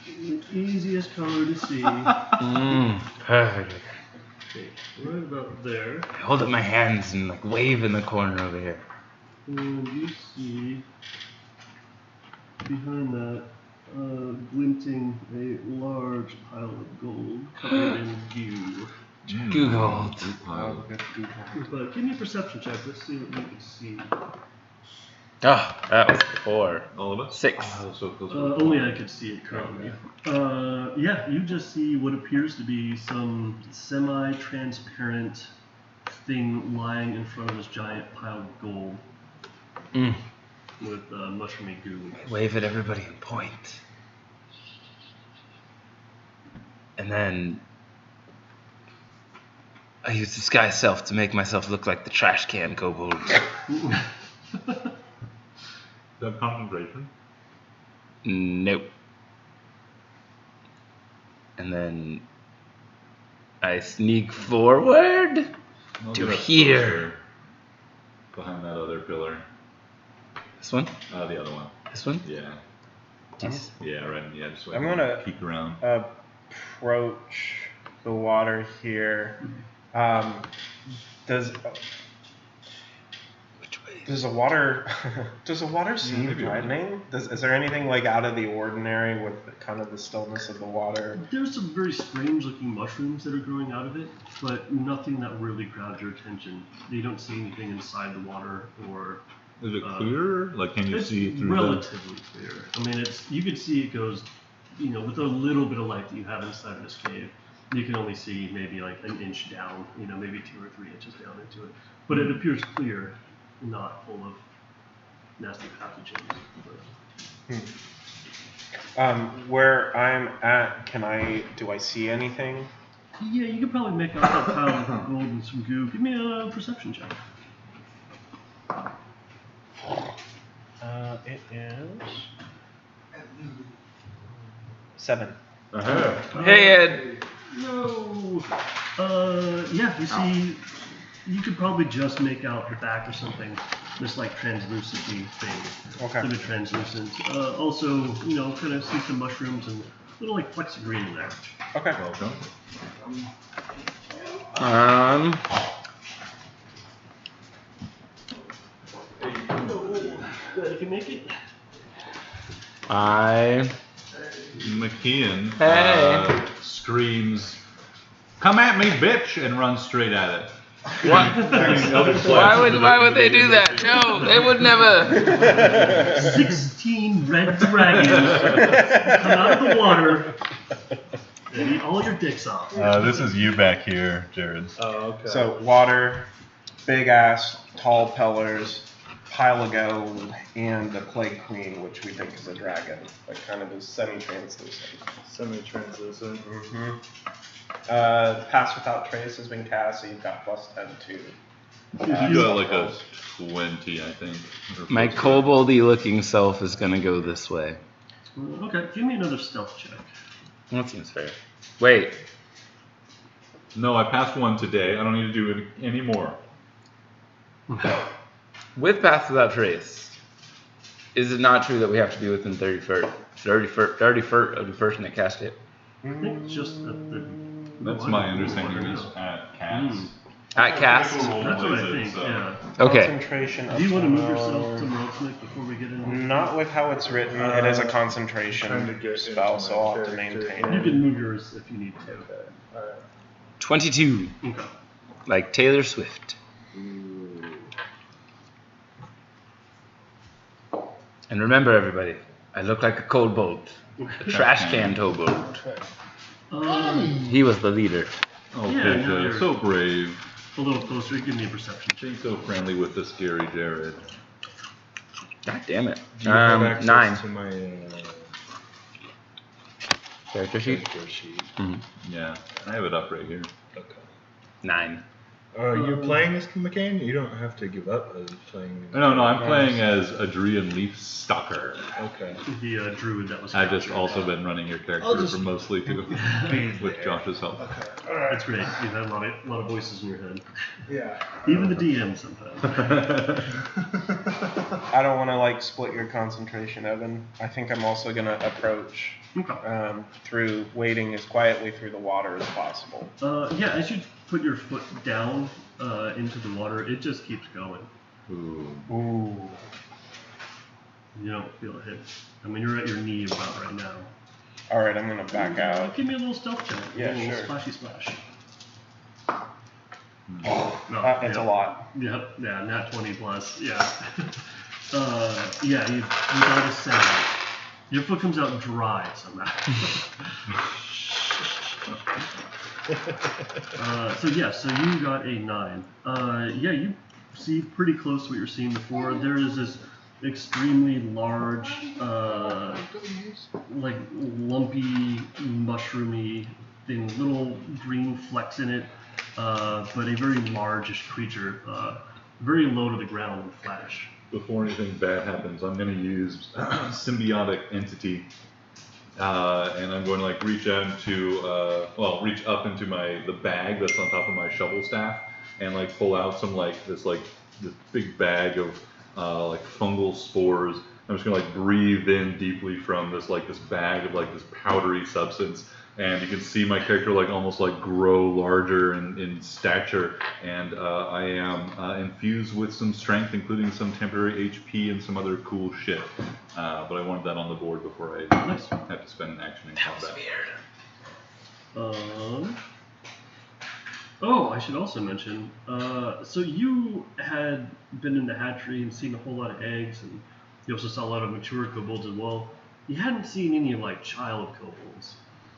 The easiest color to see. Perfect. Okay, right about there. I hold up my hands and like wave in the corner over here. And you see behind that glinting a large pile of gold covered in goo. Goo gold. But give me a perception check. Let's see what you can see. Oh, that was 4. All of us? 6. Oh, so close. Only I could see it currently. Yeah, you just see what appears to be some semi-transparent thing lying in front of this giant pile of gold with mushroomy goo. Wave at everybody and point. And then I use disguise self to make myself look like the trash can kobold. Is that concentration? Nope. And then I sneak forward I'll to get up here. closer behind that other pillar. This one? The other one. This one? Yeah. Jeez. Yeah, right. Yeah, just wait. I'm gonna peek around. approach the water here. Does the water seem maybe threatening? Is there anything like out of the ordinary with kind of the stillness of the water? There's some very strange looking mushrooms that are growing out of it, but nothing that really grabs your attention. You don't see anything inside the water or... Is it clear? Like, can you it's see through relatively clear. I mean, you could see it goes, with a little bit of light that you have inside of this cave, you can only see maybe like an inch down, maybe 2 or 3 inches down into it. But it appears clear, not full of nasty pathogens. Where I'm at, do I see anything? Yeah, you could probably make out that pile of gold and some goo. Give me a perception check. It is 7. Hey, Ed. No. Yeah, you see, you could probably just make out the back or something. This like translucent thing. Okay. A bit translucent. Also, kind of see some mushrooms and a little like flecks of green in there. Okay. Welcome. Glad you can make it. McKeon Hey. screams, "Come at me, bitch!" and runs straight at it. Why would they do that? No, they would never. 16 red dragons come out of the water and eat all your dicks off. This is you back here, Jared. Oh, okay. So water, big ass, tall pillars, pile of gold, and the plague queen, which we think is a dragon, that kind of is semi-translucent. Semi-translucent. Mm-hmm. Pass without trace has been cast, so you've got +10 too. You got like a 20, I think. or My close to koboldy looking self is gonna go this way. Okay, give me another stealth check. That seems fair. Wait. it. No, I passed one today. I don't need to do it anymore. With Path Without Trace, is it not true that we have to be within 30 feet of the person that cast it? I think it's just That's my understanding is at cast. At cast? That's what I think, yeah. Okay. Concentration. Do you want to move yourself to Merlsmith before we get into it? Not with how it's written. It is a concentration trying to get spell, into so my I'll have to character. maintain You it. can move yours if you need to. Okay. Alright. 22. Okay. Like Taylor Swift. And remember, everybody, I look like a kobold. A trash can kobold. He was the leader. Oh, Yeah, Pisha, no, you're you're- so brave. A little closer, give me a perception check. She's so friendly with the scary Jared. God damn it. Do you have access 9. to my Character sheet? character sheet? Mhm. Yeah, I have it up right here. Okay. 9. Are you playing as McCain? You don't have to give up as playing. No, I'm playing as Adrian Leafstalker. Okay. The druid that was. I've just also been running your character for mostly too, with Josh's help. Okay. All right. That's great. You've had a lot of voices in your head. Yeah. Even the DM sometimes. I don't want to like split your concentration, Evan. I think I'm also gonna approach through wading as quietly through the water as possible. Yeah, as you put your foot down into the water, it just keeps going. Ooh. You don't feel a hit. I mean, you're at your knee about right now. All right, I'm gonna back out. Give me a little stealth check. Yeah, a little sure. Splashy splash. It's a lot. Yep. Yeah. Nat 20 plus. Yeah. Yeah. You got a sound. Your foot comes out dry somehow. So you got a 9. Yeah, you see pretty close to what you're seeing before. There is this extremely large, like lumpy, mushroomy thing, little green flecks in it, but a very largish creature, very low to the ground and flattish. Before anything bad happens, I'm going to use symbiotic entity, and I'm going to like reach up into the bag that's on top of my shovel staff, and like pull out some this big bag of like fungal spores. I'm just gonna like breathe in deeply from this bag of this powdery substance, and you can see my character almost grow larger in stature, and I am infused with some strength, including some temporary HP and some other cool shit. But I wanted that on the board before I have to spend an action in combat. Oh, I should also mention, so you had been in the hatchery and seen a whole lot of eggs, and you also saw a lot of mature kobolds as well. You hadn't seen any child kobolds.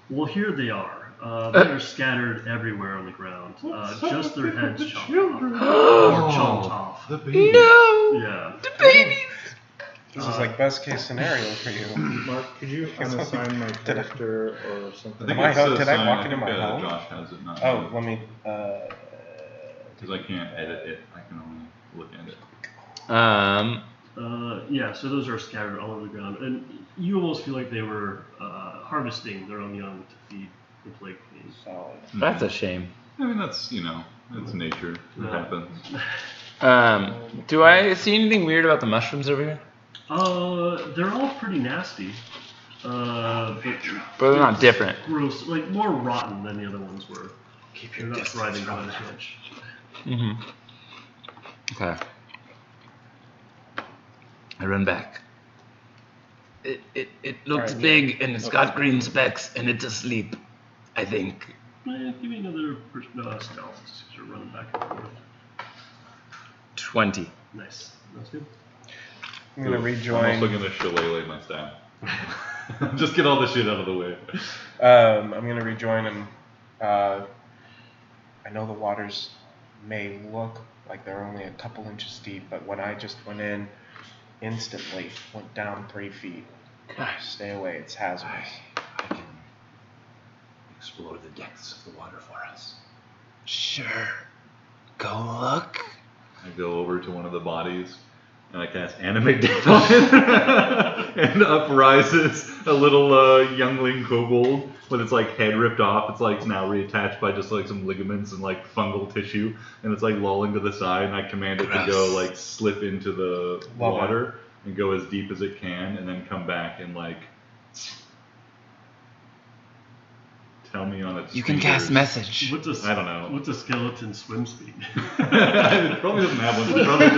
Well, here they are. They're scattered everywhere on the ground. Just their heads chopped off. Or chopped off. The baby. No! Yeah. The babies! This is best case scenario for you. Mark, could you unassign my character or something? Did I walk into my home? Josh has it, not Oh, me. let me. Because I can't edit it. I can only look at it. Yeah, so those are scattered all over the ground, and you almost feel like they were harvesting their own young to feed the plague queen. Solid. That's a shame. I mean, that's nature. It happens. Do I see anything weird about the mushrooms over here? They're all pretty nasty. But they're not different. Gross, more rotten than the other ones were. They're not thriving quite as much. Mm-hmm. Okay. I run back. It looks big and it's got green specks and it's asleep, I think. Give me another stealth since you're running back and forth. 20. Nice. That's good. I'm gonna rejoin. I'm also gonna shillelagh my staff. Just get all the shit out of the way. I'm gonna rejoin and I know the waters may look like they're only a couple inches deep, but when I just went in, instantly went down 3 feet. Stay away, it's hazardous. I can explore the depths of the water for us. Sure. Go look. I go over to one of the bodies and I cast Animate Death on it, and up rises a little youngling kobold with its head ripped off. It's now reattached by just some ligaments and fungal tissue, and it's lolling to the side. And I command it to go slip into the water and go as deep as it can, and then come back and tell me on its. You can cast message. I don't know. What's a skeleton swim speed? It probably doesn't have one. It probably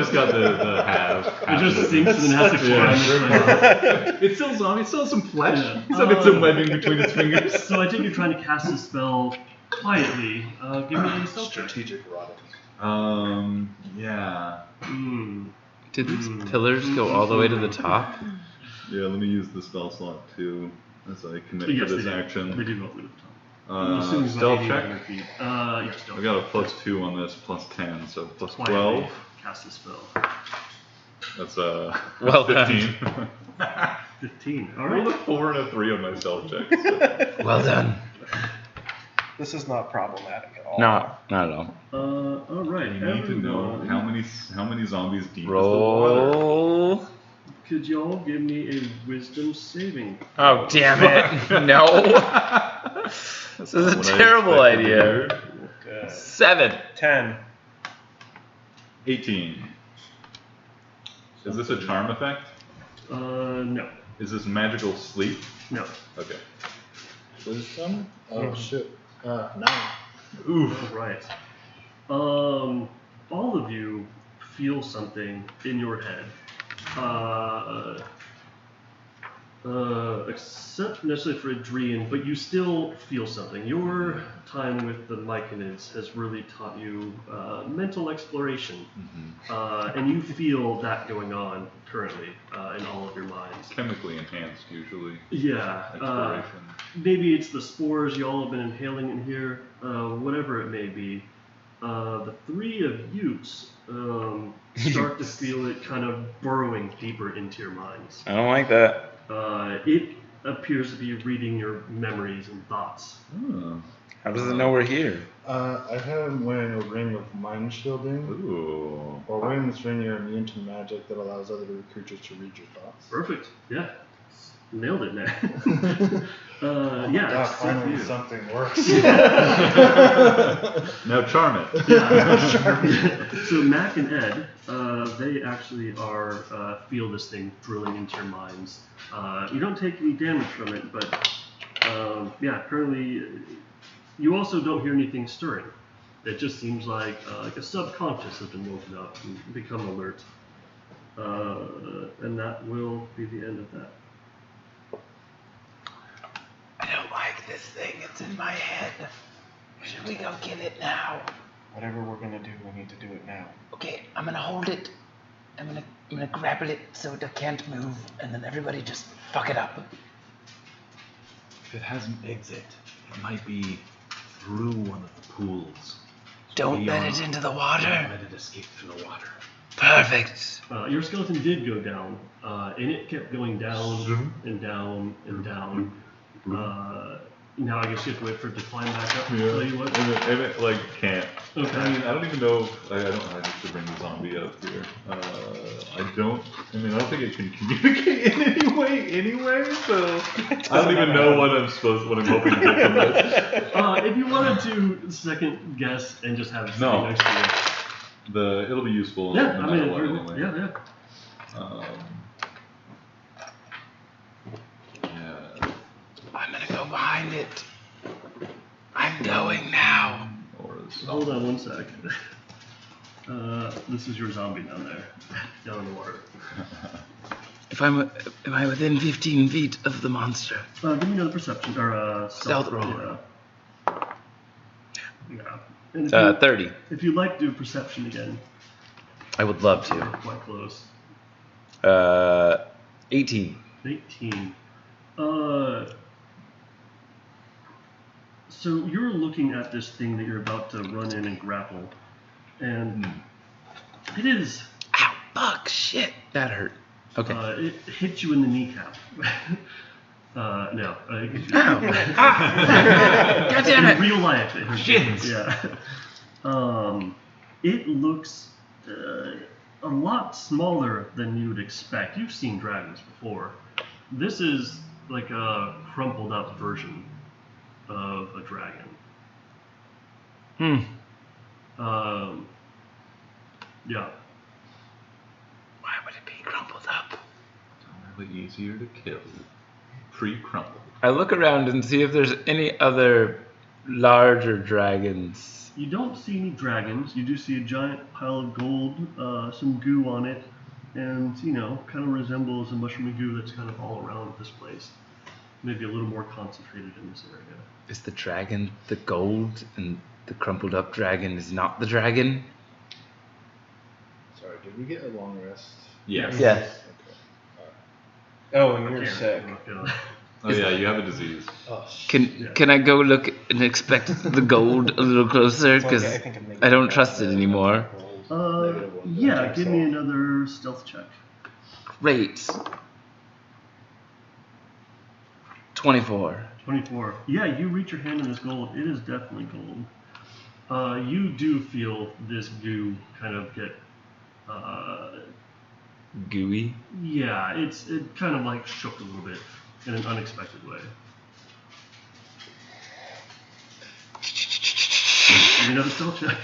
just got the half. It just sinks and then has to climb. It's still zombie. It still has some flesh. It's some webbing between its fingers. So I think you're trying to cast a spell quietly. Give me a stealth check. Strategic rotting. Yeah. Did these pillars go all the way to the top? Yeah, let me use the spell slot too as I commit Yes, to this they do. action. They do go through the top. Stealth check. Yes, stealth I got a check. +2 on this, +10, so plus Quietly 12. Cast a spell. That's Well 15. 15. All I rolled right. a 4 and a 3 on my stealth check. Well done. This is not problematic at all. No, not at all. All right. We need to know everyone, how many zombies deep is the water. Roll. Could y'all give me a wisdom saving? Oh, damn it. No. This is a What I terrible expected to idea. hear. 7. 10. 18. Is this a charm effect? No. Is this magical sleep? No. Okay. Wisdom? Oh shit. 9. Oof. All right. All of you feel something in your head. Except necessarily for Adrian, but you still feel something. Your time with the Myconids has really taught you mental exploration, and you feel that going on currently in all of your minds. Chemically enhanced, usually. Yeah. Exploration. Maybe it's the spores y'all have been inhaling in here, whatever it may be. The three of you start to feel it kind of burrowing deeper into your minds. I don't like that. It appears to be reading your memories and thoughts. Oh. How does it know we're here? I have him wearing a ring of mind shielding. Ooh. While wearing this ring, you're immune to magic that allows other creatures to read your thoughts. Perfect. Yeah. Nailed it, man. Yeah. God, except finally you. something works. Now charm it. Yeah. So Mac and Ed, they actually feel this thing drilling into your minds. You don't take any damage from it, but currently you also don't hear anything stirring. It just seems like a subconscious has been woken up and become alert. And that will be the end of that. I don't like this thing. It's in my head. Should we go get it now? Whatever we're gonna do, we need to do it now. Okay, I'm gonna hold it. I'm gonna grapple it so it can't move, and then everybody just fuck it up. If it has an exit, it might be through one of the pools. Don't let it into the water. Let it escape through the water. Perfect. Your skeleton did go down, and it kept going down and down and down. Now I guess you have to wait for it to climb back up. Yeah. Tell you what. And it like can't. Okay. I mean, I don't even know if I don't know how to bring the zombie up here. I don't think it can communicate in any way anyway, so I don't even know what I'm hoping to get from this. If you wanted to second guess and just have it sitting No. next to you. It'll be useful Yeah, no I matter mean, what anyway. yeah. Yeah. I'm gonna go behind it. I'm going now. Hold on one sec. This is your zombie down there, down in the water. Am I within 15 feet of the monster? Give me another perception or Stealth roll. Yeah. And if 30. If you'd like to do perception again. I would love to. Quite close. 18. 18. So you're looking at this thing that you're about to run in and grapple, and it is. Ow! Fuck! Shit! That hurt. Okay. It hit you in the kneecap. No. Ow! God damn it! In real life, it hurt. Shit! Yeah. It looks a lot smaller than you would expect. You've seen dragons before. This is like a crumpled up version of a dragon. Yeah. Why would it be crumpled up? Really easier to kill. Pre-crumpled. I look around and see if there's any other larger dragons. You don't see any dragons. You do see a giant pile of gold, some goo on it, and, kind of resembles a mushroom goo that's kind of all around this place. Maybe a little more concentrated in this area. Is the dragon the gold and the crumpled up dragon is not the dragon? Sorry, did we get a long rest? Yes. Yeah. Okay. Oh, and you're sick. Oh yeah, you have a disease. Oh, shit. Can I go look and inspect the gold a little closer? Because I don't trust it anymore. Yeah, give me another stealth check. Great. 24. 24. Yeah, you reach your hand in this gold. It is definitely gold. You do feel this goo kind of get, Gooey. yeah, it kind of like shook a little bit in an unexpected way. Give me another stealth check.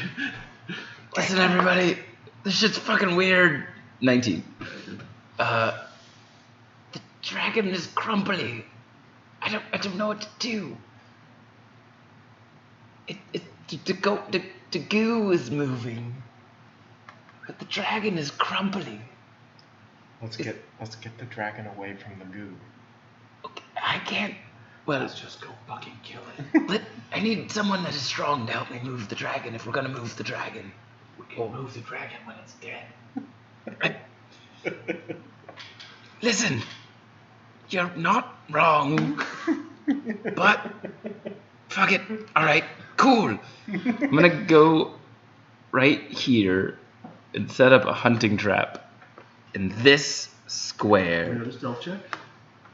Listen, everybody, this shit's fucking weird. 19. The dragon is crumbly. I don't know what to do. The goo is moving, but the dragon is crumbly. Let's get the dragon away from the goo. Okay, I can't. Well, Let's just go fucking kill it. I need someone that is strong to help me move the dragon. If we're gonna move the dragon, We can move the dragon when it's dead. listen. You're not wrong, but fuck it. All right, cool. I'm gonna go right here and set up a hunting trap in this square. Another stealth check.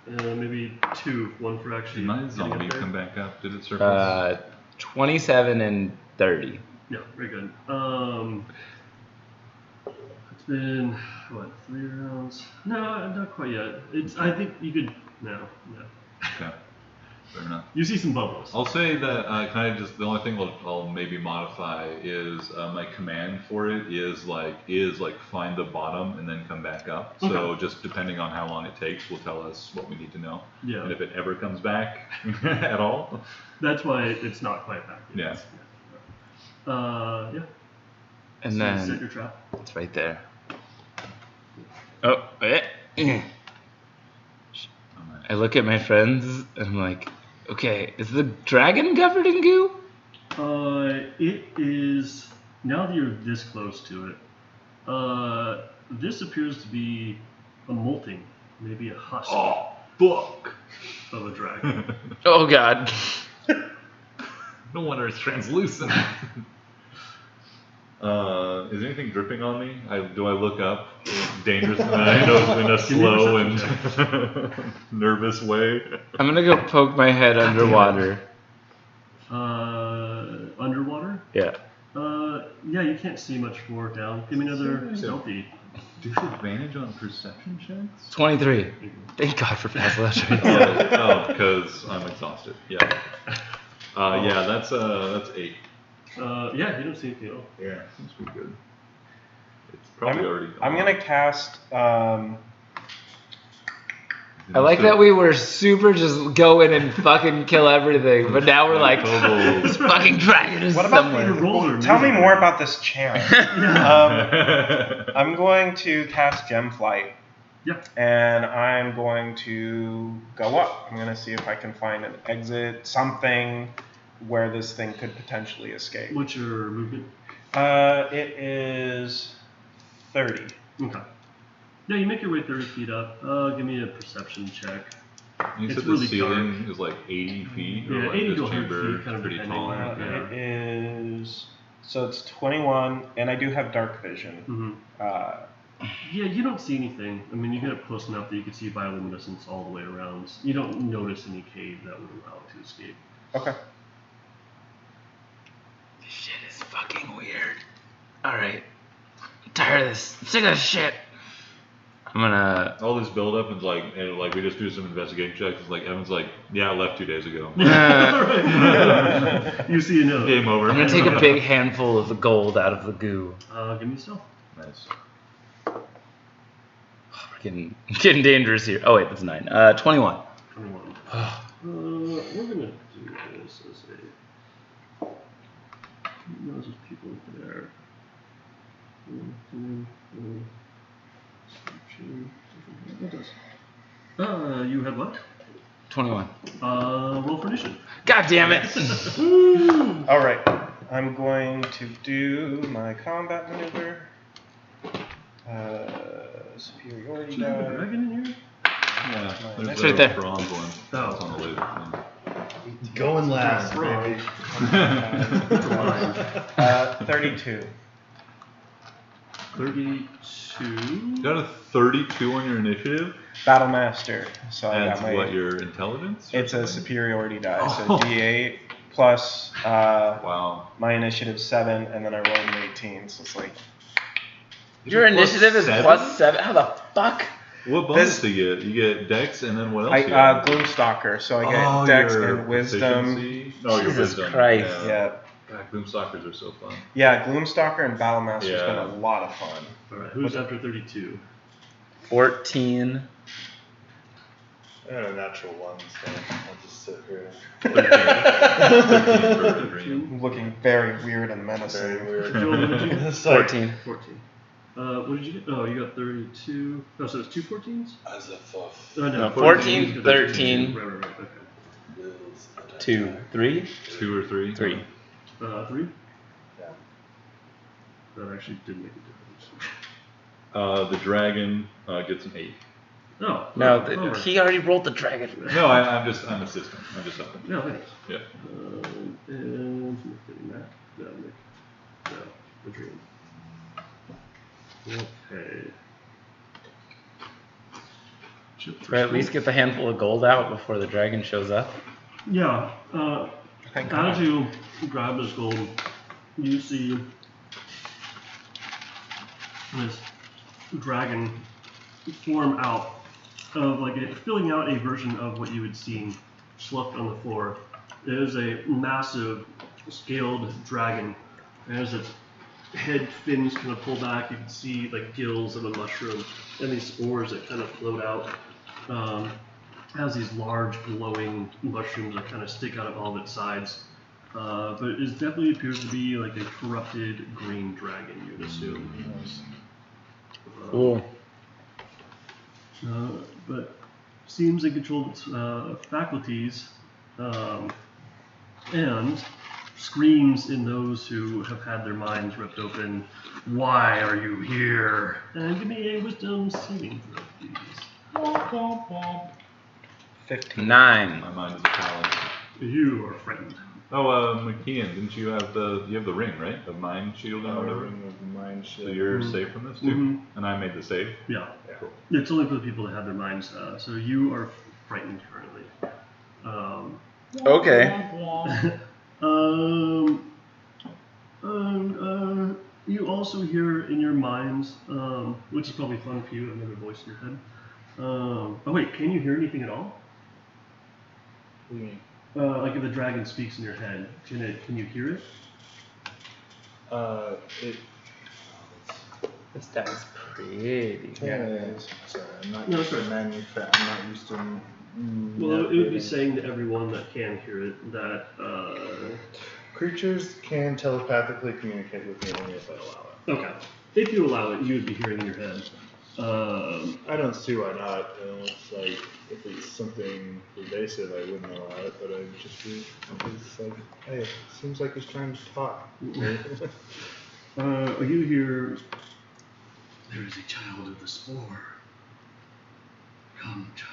Maybe 2, 1 for actually. Did my getting zombie up there. come back up? Did it surface? 27 and 30. Yeah, very good. It's been what, 3 rounds? No, not quite yet. I think you could. No. Okay, fair enough. You see some bubbles. I'll say that the only thing I'll maybe modify is my command for it is like find the bottom and then come back up. So Okay. just depending on how long it takes will tell us what we need to know. Yeah. And if it ever comes back at all. That's why it's not quite back yet. Yeah. Yeah. And So then set your trap. it's right there. Oh, I look at my friends and I'm like, okay, is the dragon covered in goo? It is, now that you're this close to it, this appears to be a molting, maybe a husk Fuck! of a dragon. Oh god. No wonder it's translucent. Is anything dripping on me? Do I look up dangerous in a slow and nervous way? I'm gonna go poke my head underwater. Underwater? Yeah. Yeah, you can't see much more down. Give me another stealthy. Disadvantage on perception checks? 23. Thank God for fast lettering. Because I'm exhausted. Yeah. Yeah, that's 8. Yeah, you don't see anything at all. Yeah, seems pretty good. It's probably already. I'm gonna cast. I like that we were super just go in and fucking kill everything, but now we're like, this fucking dragon is What about somewhere. the roller? Tell me more about this channel. I'm going to cast Gem Flight. Yeah. And I'm going to go up. I'm going to see if I can find an exit, something where this thing could potentially escape. What's your movement? It is 30. Okay. Yeah, you make your way 30 feet up. Give me a perception check. You It's said really the ceiling is like 80 feet? Yeah, or like 80 this to 100 chamber feet, kind of pretty depending tall. on- Yeah. It is. So it's 21, and I do have dark vision. Mm-hmm. Yeah, you don't see anything. I mean, you get up close enough that you can see bioluminescence all the way around. You don't notice any cave that would allow it to escape. Okay. This shit is fucking weird. Alright. I'm tired of this. I'm sick of this shit. I'm gonna. All this build up and like we just do some investigating checks. It's like Evan's like, yeah, I left 2 days ago. You see a note. Game over. I'm gonna take a big handful of the gold out of the goo. Give me stealth. Nice. We're getting dangerous here. Oh wait, that's 9. 21. 21. We're gonna do this as a. There's just people there. What does? You had what? 21. Roll for initiative. God damn it! All right. I'm going to do my combat maneuver. Superiority Do you have a die. dragon in here? Yeah, there's That's a right there. bronze one. Oh. That's on the later Going last, Wrong. baby. thing. 32. 32. You got a 32 on your initiative? Battle Master. So I That's got my. what, your intelligence? or It's a something? superiority die. So Oh. D8 plus Wow. my initiative 7, and then I rolled an 18. So it's like Your initiative is +7? How the fuck? What bonus do you get? You get Dex, and then what else? do you I get? Gloomstalker, so I get Dex your and Wisdom. proficiency? Oh, your Jesus wisdom. Christ. Yeah. God, Gloomstalkers are so fun. Yeah, Gloomstalker and Battlemaster's Yeah. been a lot of fun. Alright, who's after 32? 14. I got a natural 1, so I'll just sit here. 13 for Adrian. Looking very weird and menacing. Very weird. Joel, what did you get? It's like, 14. 14. What did you get? Oh, you got 32. Oh, so it's 2 14s? as a fuff. Oh, No, 14, 14, 13. Right, okay. 2. 3? 2 or 3? 3. 3? Yeah. That actually did make a difference. The dragon gets an 8. Oh, No, bummer. he already rolled the dragon. No, I'm assisting. I'm just helping. No, thanks. Yeah. And Nick getting that. No, Nick. No, the dream. Okay. Or at least get the handful of gold out before the dragon shows up. Yeah. Thank As God. you grab this gold, you see this dragon form out of filling out a version of what you had seen sloughed on the floor. It is a massive scaled dragon, and as its head fins kind of pull back, you can see like gills of a mushroom and these spores that kind of float out. Has these large glowing mushrooms that kind of stick out of all of its sides. But it definitely appears to be like a corrupted green dragon, you'd assume. Cool. But seems in control of its faculties, and screams in those who have had their minds ripped open. Why are you here? And give me a wisdom saving throw, please. 15. 9. My mind is a palace. You are frightened. Oh, McKeon, didn't you have the ring, right? The mind shielding or whatever. Ring of mind So shield. you're safe from this too. Mhm. And I made the save. Yeah. Cool. It's only for the people that have their minds. So you are frightened currently. Okay. You also hear in your minds, which is probably fun for you, another voice in your head. Oh wait, can you hear anything at all? What do you mean? Like if the dragon speaks in your head, can you hear it? This guy's pretty. Yeah, it is. Sorry, I'm not No, used to sorry. I'm not used to. Well, it would be navigating. saying to everyone that can hear it that Creatures can telepathically communicate with me only if I allow it. okay, if you allow it, you would be hearing in your head. I don't see why not. It's like if it's something pervasive, I wouldn't allow it, but I'd just be it's like, hey, it seems like he's trying to talk. You hear, there is a child of the spore. Come, child.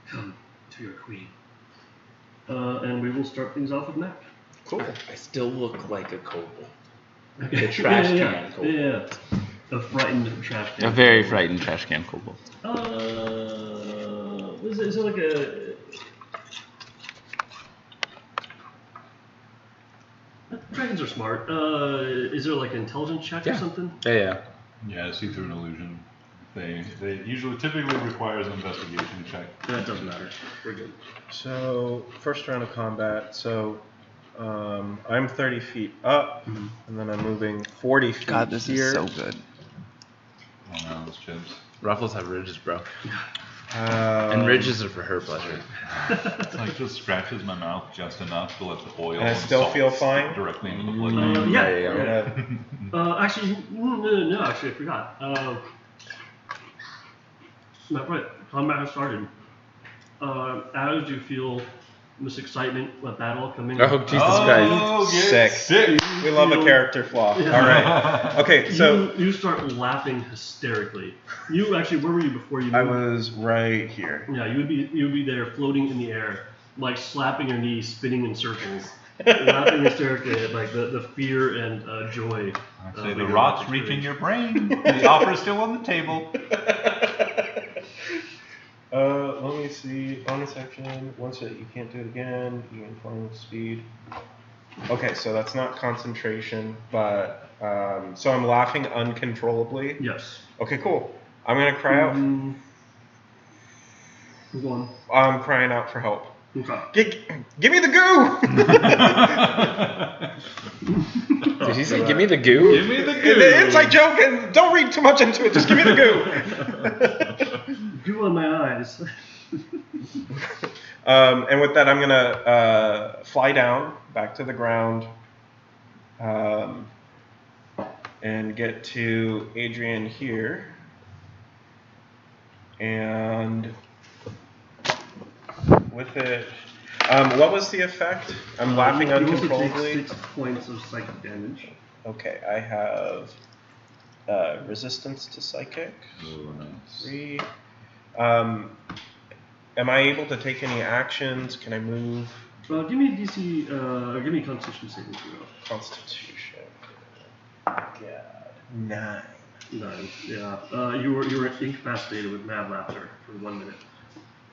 Come to your queen. And we will start things off with Mac. Cool. I still look like a kobold. Okay. The trash yeah, can kobold. Yeah. A frightened trash can. A very frightened trash can kobold. Is it like a... Dragons are smart. Is there like an intelligence check or Yeah. something? Yeah. Yeah, see through an illusion. They typically requires an investigation check. That doesn't matter. We're good. So, first round of combat. So, I'm 30 feet up, and then I'm moving 40 feet God, this here. is so good. Oh no, those chips. Ruffles have ridges, bro. Um, And ridges are for her pleasure. It's like just scratches my mouth just enough to let the oil And I still salt feel stick fine? directly into the blood. Yeah. Yeah. Actually, no, actually, I forgot. Not right. Combat has started. As you feel this excitement, a battle coming. Oh, Jesus Christ. Sick. We love a character flaw. Yeah. All right. Okay, so you start laughing hysterically. You actually, where were you before you moved? I was right here. Yeah, you would be there, floating in the air, like slapping your knees, spinning in circles, laughing hysterically at like the fear and joy. I say the rot's reaching your brain. The offer's still on the table. Let me see. bonus action. Once it, you can't do it again. You gain flying speed. Okay, so that's not concentration, but so I'm laughing uncontrollably. Yes. Okay, cool. I'm gonna cry out. Go on. I'm crying out for help. Okay. Give me the goo! Did he say, "Give me the goo"? Give me the goo. The inside joke, and don't read too much into it. Just give me the goo. Goo on my eyes. And with that, I'm gonna fly down back to the ground, and get to Adrian here, and with it, what was the effect? I'm laughing You also uncontrollably. take 6 points of psychic damage. Okay, I have resistance to psychic. Oh, nice. 3. Am I able to take any actions? Can I move? Give me a DC, give me a Constitution saving throw. Constitution. God. 9. 9. Yeah. You were incapacitated with mad laughter for 1 minute.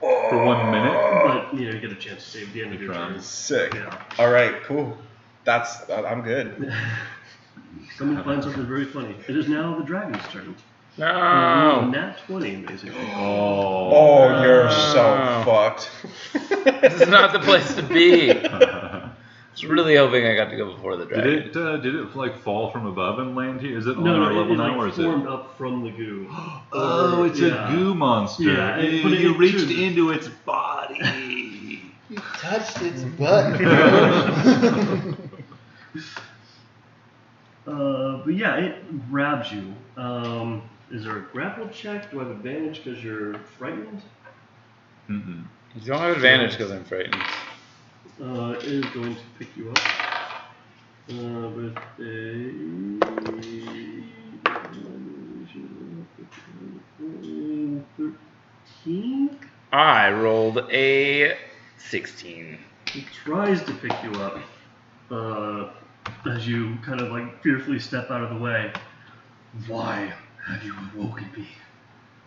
For 1 minute? But you get a chance to save the end of your turn. Sick. Yeah. All right, cool. I'm good. Someone finds something very funny. It is now the dragon's turn. No. Nat 20, basically. Oh, you're so fucked. This is not the place to be. I was really hoping I got to go before the dragon. Did it like fall from above and land here? Is it on No, our level it now, or like is it? formed up from the goo. Oh, it's a goo monster. Yeah, You reached into its body. You touched its butt. But yeah, it grabs you. Is there a grapple check? Do I have advantage because you're frightened? Mm-mm. You don't have advantage because I'm frightened. It is going to pick you up with a 13. I rolled a 16. It tries to pick you up as you kind of like fearfully step out of the way. Why have you awoken me?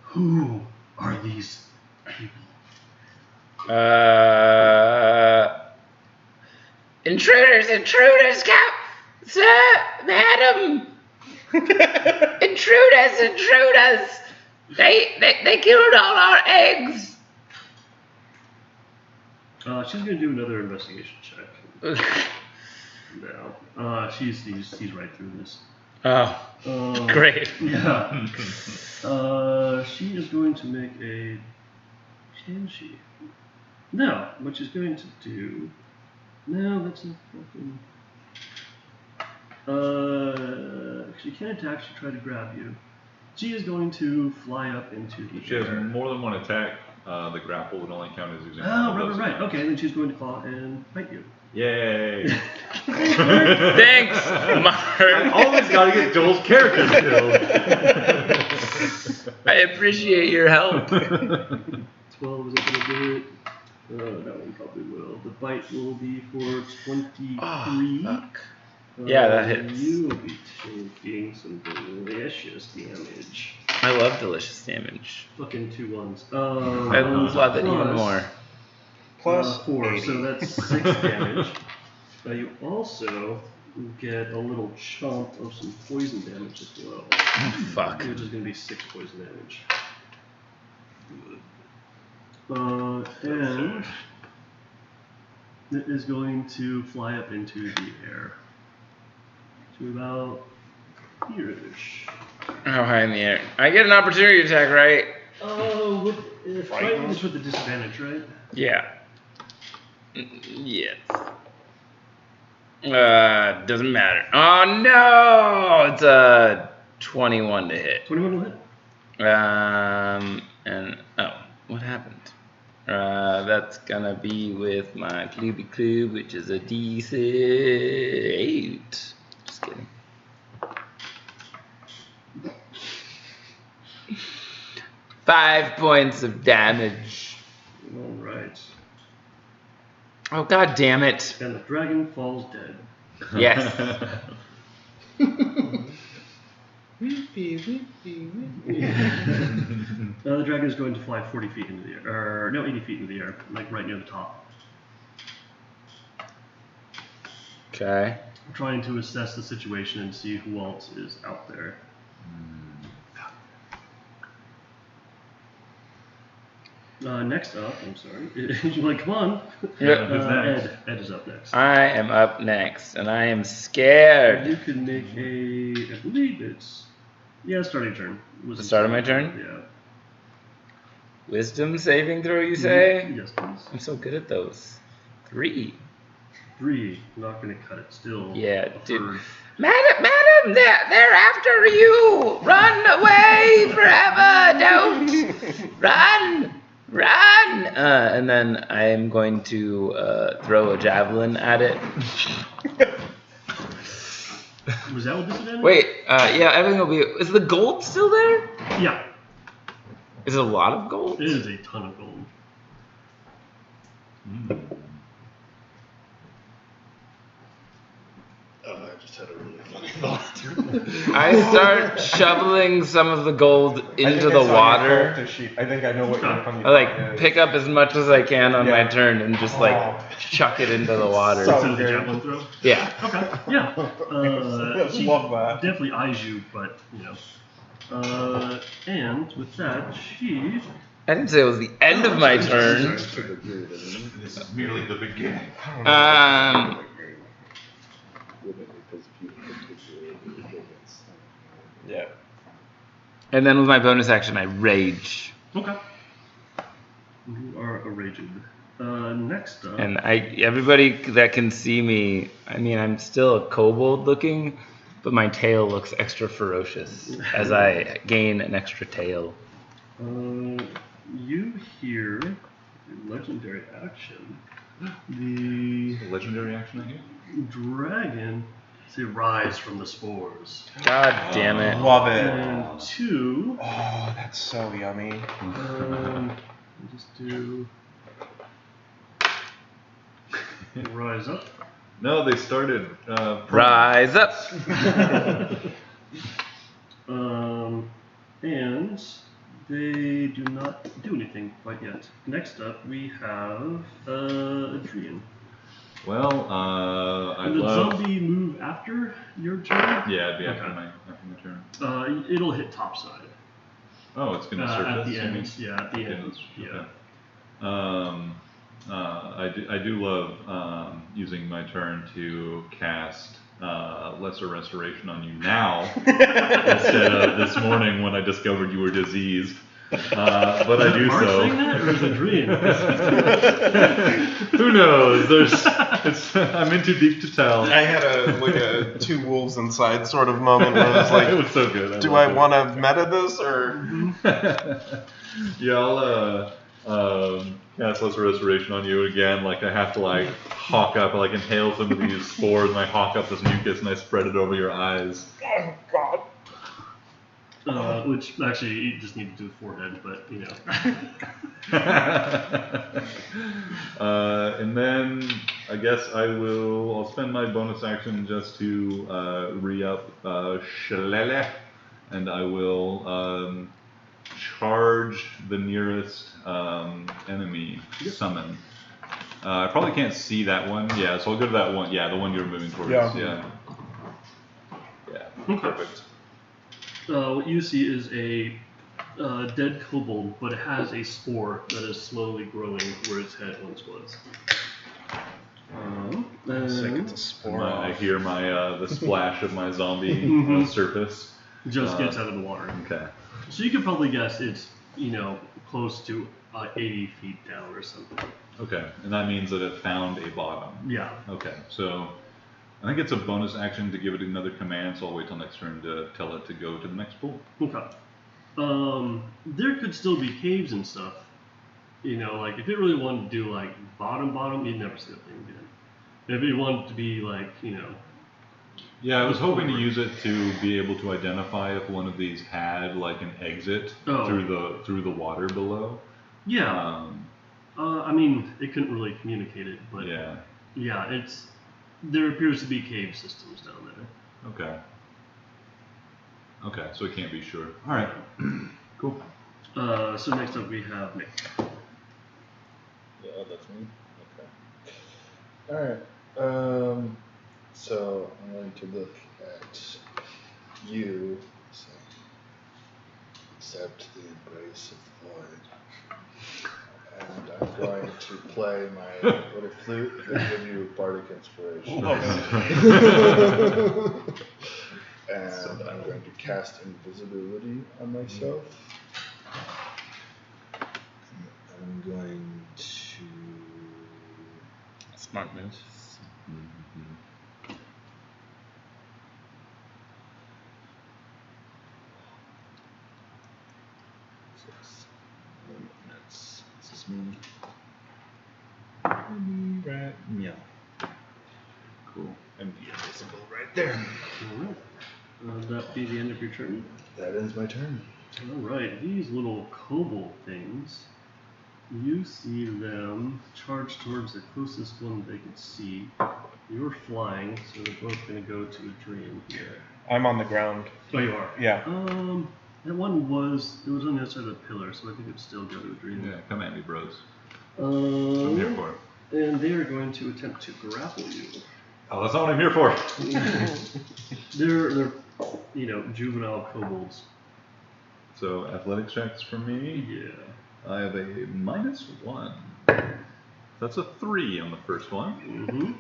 Who are these people? Intruders, sir, madam. Intruders. They killed all our eggs. She's gonna do another investigation check. No, she's right through this. Oh, great. Yeah. She is going to make a. Can she? No. What she's going to do? No, that's not fucking. She can't attack. She tried to grab you. She is going to fly up into the She has air. more than one attack. The grapple would only count as using. Oh, right. Okay, then she's going to claw and bite you. Yay! Thanks, Mark. I always gotta get Joel's character killed. I appreciate your help. 12 is it going to do it? That one probably will. The bite will be for 23. Oh, fuck. Yeah, that hits. You will be taking some delicious damage. I love delicious damage. Fucking 2 ones. I love it even more. Plus 4, 80. so that's 6 damage. You also get a little chunk of some poison damage as well. Fuck. Which is going to be 6 poison damage. And it is going to fly up into the air to about here-ish. How high in the air? I get an opportunity attack, right? If frightened is with the disadvantage, right? Yeah. Yes. Doesn't matter. Oh no! It's a 21 to hit. 21 to hit. And what happened? That's gonna be with my Cluby Club, which is a D8. Just kidding. Five points of damage. All right. Oh god damn it! And the dragon falls dead. Yes. Weepy, weepy, weepy. The dragon is going to fly 40 feet into the air, or no, 80 feet into the air, like right near the top. Okay. Trying to assess the situation and see who else is out there. Next up, I'm sorry. You're like, come on. Yep. Who's next? Ed is up next. I am up next, and I am scared. You can make a, I believe it's, starting turn. The start of my turn? Yeah. Wisdom saving throw, you say? Yes, please. I'm so good at those. 3. 3. Not going to cut it still. Yeah, A dude. third. Madam, they're after you! Run away forever! Don't! Run! And then I am going to throw a javelin at it. Was that with disadvantage? Wait, yeah, everything will be... Is the gold still there? Yeah. Is it a lot of gold? It is a ton of gold. I just had a really funny thought. I start shoveling some of the gold into the water. I think I know what your funny I like pick up as much as I can on my turn and just like Oh. chuck it into the water. So Instead of the good. javelin throw? Yeah. Okay, yeah. She Love that. definitely eyes you, but, you know. And with that, she... I didn't say it was the end of my turn. This is merely the beginning. Yeah. And then with my bonus action, I rage. Okay. You are a raging. Next up... And everybody that can see me, I mean, I'm still a kobold looking, but my tail looks extra ferocious as I gain an extra tail. You hear legendary action. The Legendary action I hear? dragon say rise from the spores. God damn it. Love it. And 2, Oh, that's so yummy. just do rise up. No, they started. Rise up. And they do not do anything quite yet. Next up, we have Adrian. Well, I Did the love. zombie move after your turn? Yeah, it'd be Okay. after my turn. It'll hit topside. Oh, it's gonna surface. At the you end. mean? Yeah, at the Okay, end. that's- Yeah. I do love using my turn to cast Lesser Restoration on you now instead of this morning when I discovered you were diseased. But I do Mark so. saying that, or is it Adrian? Who knows? I'm in too deep to tell. I had a two wolves inside sort of moment where I was like, it was so good. do I want to meta this or? Yeah, I'll cast Lesser Restoration on you again. Like I have to like hawk up, like inhale some of these spores, and I hawk up this mucus and I spread it over your eyes. Oh God. Which actually you just need to do forehead, but you know. And then I guess I'll spend my bonus action just to re-up Shalele, and I will charge the nearest enemy summon. I probably can't see that one. Yeah, so I'll go to that one. Yeah, the one you're moving towards. Yeah. Perfect. What you see is a dead kobold, but it has a spore that is slowly growing where its head once was. It's a spore. I hear the splash of my zombie surface. Just gets out of the water. Okay. So you could probably guess it's, close to 80 feet down or something. Okay, and that means that it found a bottom. Yeah. Okay, so I think it's a bonus action to give it another command, so I'll wait till next turn to tell it to go to the next pool. Okay. There could still be caves and stuff. Like if it really wanted to do like bottom, you'd never see that thing again. If it wanted to be like, Yeah, I was hoping to use it to be able to identify if one of these had like an exit through the water below. Yeah. I mean, it couldn't really communicate it, but yeah, there appears to be cave systems down there. Okay. Okay, so it can't be sure. All right, cool. So next up we have Nick. Yeah, that's me. Okay. All right. So I'm going to look at you. So, accept the embrace of the void. And I'm going to play my little flute that give you bardic inspiration. And I'm going to cast invisibility on myself. I'm going to. Smart move. This is me. Right. Yeah. Cool. And be invisible right there. Alright. Would that be the end of your turn? That ends my turn. Alright, these little kobold things, you see them charge towards the closest one they can see. You're flying, so they're both going to go to Adrian here. I'm on the ground. Oh, you are? Yeah. That one was on the other side of the pillar, so I think it'd still go to Adrian. Yeah, come at me, bros. I'm here for it. And they are going to attempt to grapple you. Oh, that's not what I'm here for. They're juvenile kobolds. So athletics checks for me. Yeah. I have a -1. That's a 3 on the first one. Mm-hmm.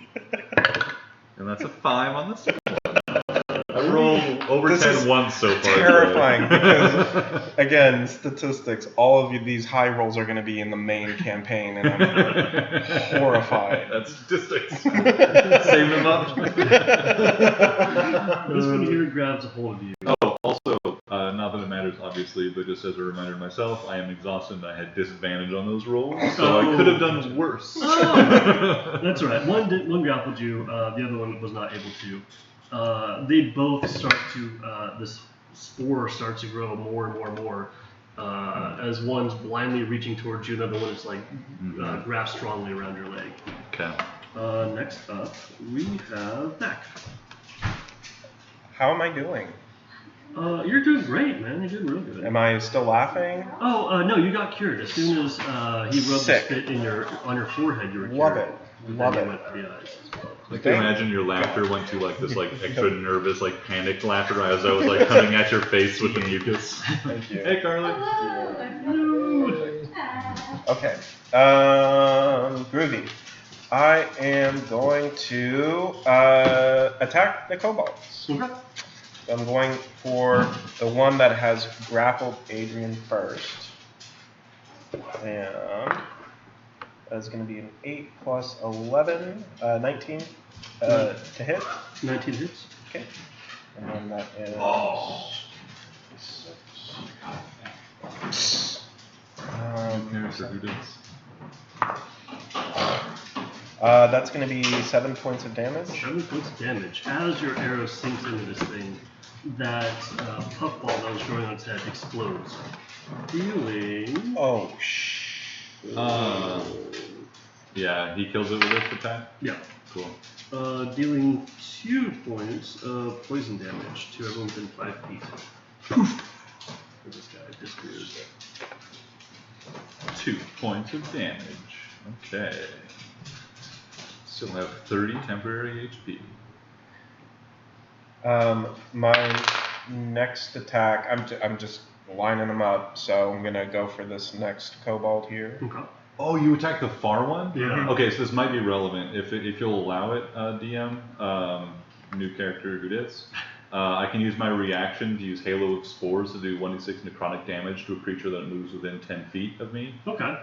And that's a 5 on the second one. I rolled over This 10 is once so far. terrifying because, again, statistics, all of these high rolls are going to be in the main campaign, and I'm horrified. That's statistics. Save them up. This one here grabs a hold of you. Oh, also, not that it matters, obviously, but just as a reminder to myself, I am exhausted and I had disadvantage on those rolls, so I could have done worse. Oh, that's right. One grappled you, the other one was not able to. They both start to, this spore starts to grow more and more and more. As one's blindly reaching towards you, another one is grasps strongly around your leg. Okay. Next up, we have Mac. How am I doing? You're doing great, man. You're doing real good. Am I still laughing? Oh, no, you got cured. As soon as he rubbed Sick. the spit on your forehead, you were cured. Love it. And Love then it. you went for the eyes as well. I can imagine your laughter went to like this like extra nervous, like panicked laughter as I was like coming at your face with the mucus. Thank you. Hey, Carly. Okay. Groovy. I am going to attack the kobolds. Okay. I'm going for the one that has grappled Adrian first. And that's going to be an 8 plus 11, 19 to hit. 19 hits. Okay. And then that is... Who does? That's going to be 7 points of damage. 7 points of damage. As your arrow sinks into this thing, that puffball that was growing on its head explodes. Dealing... Oh, Yeah, he kills it with this attack? Yeah. Cool. Dealing 2 points of poison damage to everyone within 5 feet. Poof! This guy disappears. 2 points of damage. Okay. Still have 30 temporary HP. My next attack, I'm just lining them up, so I'm gonna go for this next kobold here. Okay. Oh, you attacked the far one? Yeah. Okay, so this might be relevant if you'll allow it, DM. New character who dis. I can use my reaction to use Halo of Spores to do 1d6 necrotic damage to a creature that moves within 10 feet of me. Okay.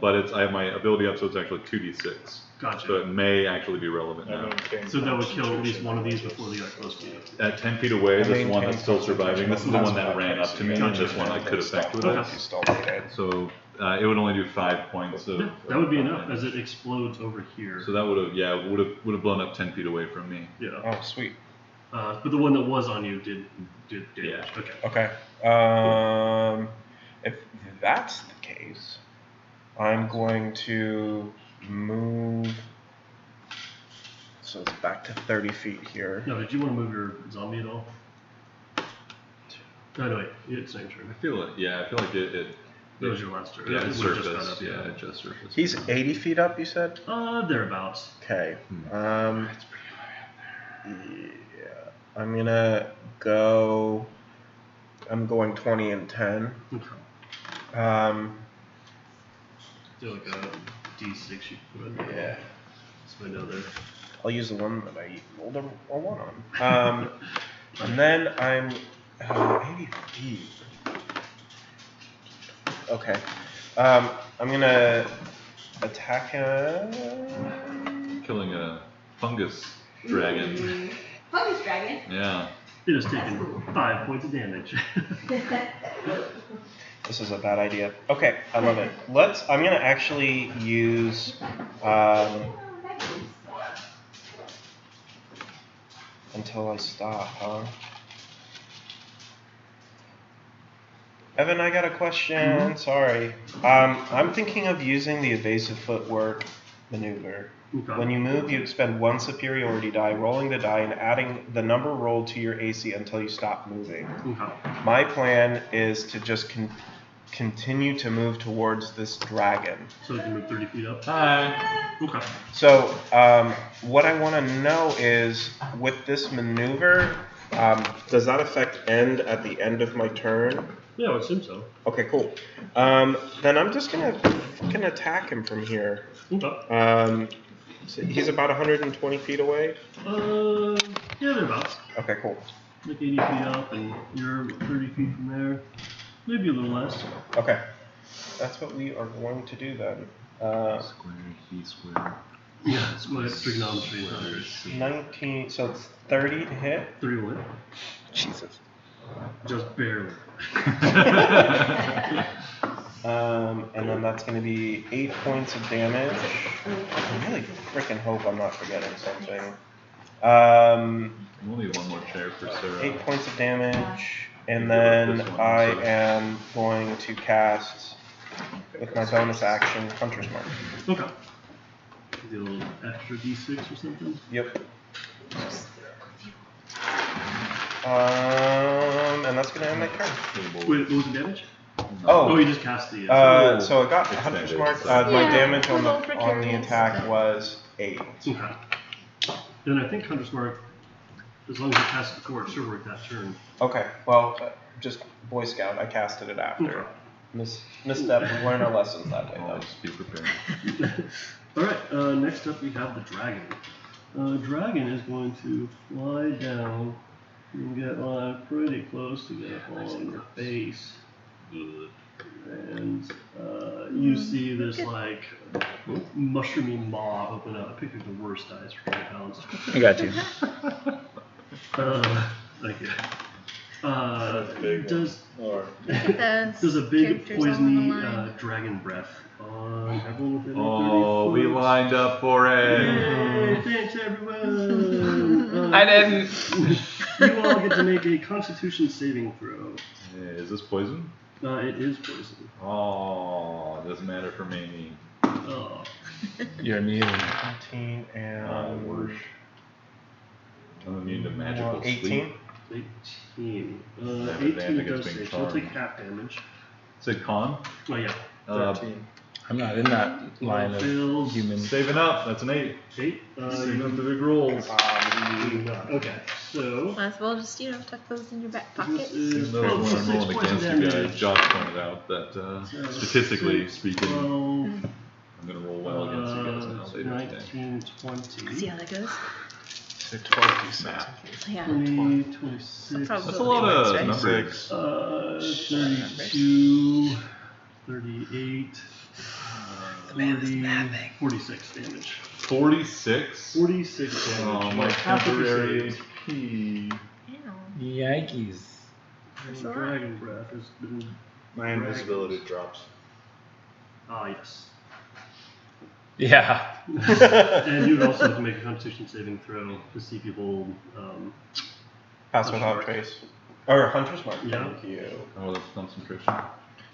But I have my ability up, so it's actually 2d6. Gotcha. So it may actually be relevant now. So that would kill at least one of these before they got close to you. At 10 feet away, I this one maintain that's still surviving. This is the one that ran up to me, and Gotcha. this one I could affect with Okay. it. Okay. So it would only do 5 points of. Yeah, that would be of enough damage. as it explodes over here. So that would have blown up 10 feet away from me. Yeah. Oh, sweet. But the one that was on you did damage. Yeah. Okay. Okay. If that's the case, I'm going to move. So it's back to 30 feet here. Now, did you want to move your zombie at all? Oh, no, wait. It's not your turn. I feel like it That was your last turn. yeah, It it would've just surfaced. got up, Yeah, it just surfaced. He's 80 feet up, you said? Thereabouts. Okay. That's pretty high up there. Yeah. I'm gonna go. I'm going 20 and 10. Okay. Do like a D6 you can put in there. Yeah. So I know there. I'll use the one that I rolled a 1 on. And then I'm 80 feet. Okay. I'm gonna attack him. Killing a fungus dragon. Fungus dragon. Yeah. It has taken 5 points of damage. This is a bad idea. Okay, I love it. I'm gonna actually use until I stop, huh? Evan, I got a question. Sorry. I'm thinking of using the evasive footwork maneuver. Okay. When you move, you expend 1 superiority die, rolling the die and adding the number rolled to your AC until you stop moving. Okay. My plan is to just continue to move towards this dragon. So you can move 30 feet up? Hi. Okay. So, what I want to know is, with this maneuver, does that effect end at the end of my turn? Yeah, I would assume so. Okay, cool. Then I'm just gonna fucking attack him from here. Okay. So he's about 120 feet away. Yeah, thereabouts. Okay, cool. Like 80 feet up, and you're 30 feet from there. Maybe a little less. Okay, that's what we are going to do then. Square, E square. Yeah, it's my trigonometry. 19, so it's 30 to hit. 3 will hit. Jesus. Just barely. And then that's going to be 8 points of damage. I really freaking hope I'm not forgetting something. We'll need one more chair for Sarah. 8 points of damage, and then I am going to cast, with my bonus action, Hunter's Mark. Okay. Do a little extra D6 or something? Yep. And that's going to end my turn. Wait, what was the damage? Oh, you just cast the. So I got Hunter's Mark. My damage on the attack was 8. Okay. Then I think Hunter's Mark, as long as you cast it before, it should work that turn. Okay, well, just Boy Scout, I casted it after. Misstep, we learn our lessons that way, though. Just be prepared. Alright, next up we have the dragon. Dragon is going to fly down and get pretty close to get up on your face. And you see this like mushroomy maw open up. I picked the worst dice for 20 pounds. I got you. Thank you. Does a big poisony dragon breath on everyone within 30 foot. We lined up for it. Yay, thanks everyone. I didn't. You all get to make a Constitution saving throw. Is this poison? It is poison. Oh, it doesn't matter for me. Oh. You're immune. 19 and worse. I'm immune to magical 18. sleep. 18. I have 18 advantage does against being save, so I'll take charmed. half damage. Say con? Oh yeah. 13. I'm not in that line of Fails. humans. Saving up. That's an 8. 8. Saving up the big rolls. Okay, so Might as well just, tuck those in your back pocket. this is Even though when I'm 6 rolling points of against you damage. guys, Josh pointed out that statistically speaking, 12, I'm going to roll well against you guys now later today. 19, 20. See how that goes? 12d6. Yeah. 20, 26. That's a lot of Right? numbers. 32, 38, 40, 46 damage. 46? 46 damage. Oh, my Half of your temporary saves. HP. Yikes. That's a lot. Dragon breath has been. My invisibility drops. Ah, yes. Yeah. And you would also have to make a Constitution saving throw to see if you hold. Pass without trace. Or Hunter's Mark. Yeah. Thank you. Oh, that's concentration.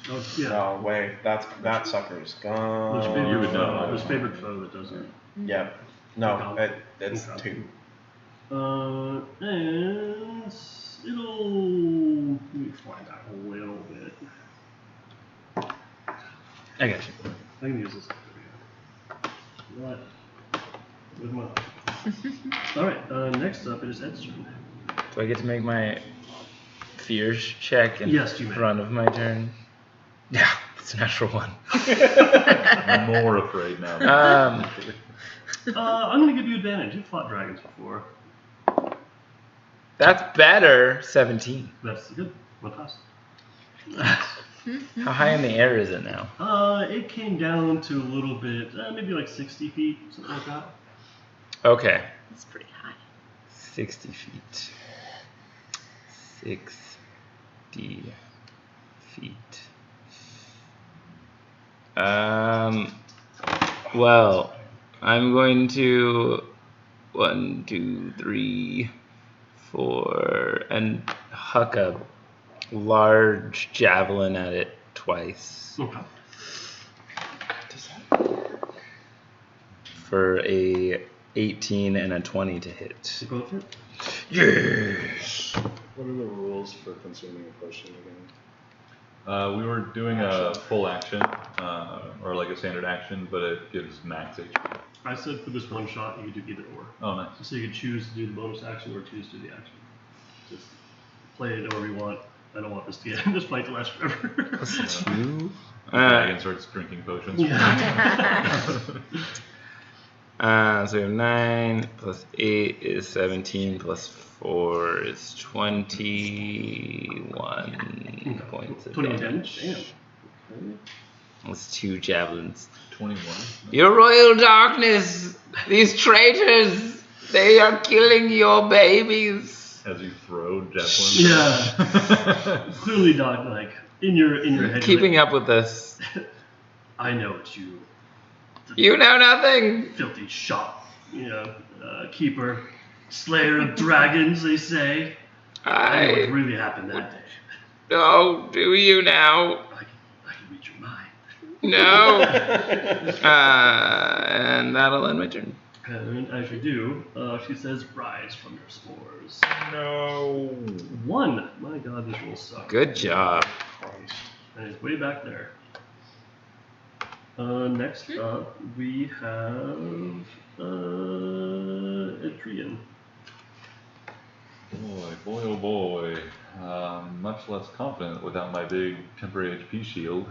Oh, yeah. No way. That sucker's gone. There's favorite, you would know. There's favorite foe that does it. Yep. No, it's Okay. 2. And It'll let me fly back a little bit. I got you. I can use this. What? With my. All right. Next up, it is Ed's turn. Do I get to make my fears check in Yes, you may. front of my turn? Yeah, it's a natural one. I'm more afraid now. I'm gonna give you advantage. You've fought dragons before. That's better. 17. That's good. One pass. How high in the air is it now? It came down to a little bit, maybe like 60 feet, something like that. Okay. That's pretty high. 60 feet. 60 feet. Well, I'm going to 1, 2, 3, 4, and huck a large javelin at it twice. Okay. For a 18 and a 20 to hit. Go for it. Yes. What are the rules for consuming a potion again? We were doing a full action, or like a standard action, but it gives max HP. I said for this one shot, you could do either or. Oh, nice. So you could choose to do the bonus action or choose to do the action. Just play it however you want. I don't want this to get this fight to last forever. Plus 2. The dragon starts drinking potions. Yeah. So we have 9 plus 8 is 17 plus 4 is 21 points of 21 damage. damage. Damn. That's 2 javelins. 21. Your royal darkness! These traitors! They are killing your babies! As you throw javelins. Yeah. Clearly not like in your head. Keeping like, up with this. I know it's you. You know nothing! Filthy shop. Keeper. Slayer of dragons, they say. I know what really happened that day. Oh, do you now? I can read your mind. No! And that'll end my turn. And as you do, she says, rise from your spores. No. 1. My god, this roll sucks. Good job. And it's way back there. Next up, we have Adrian. Boy, oh boy. Much less confident without my big temporary HP shield.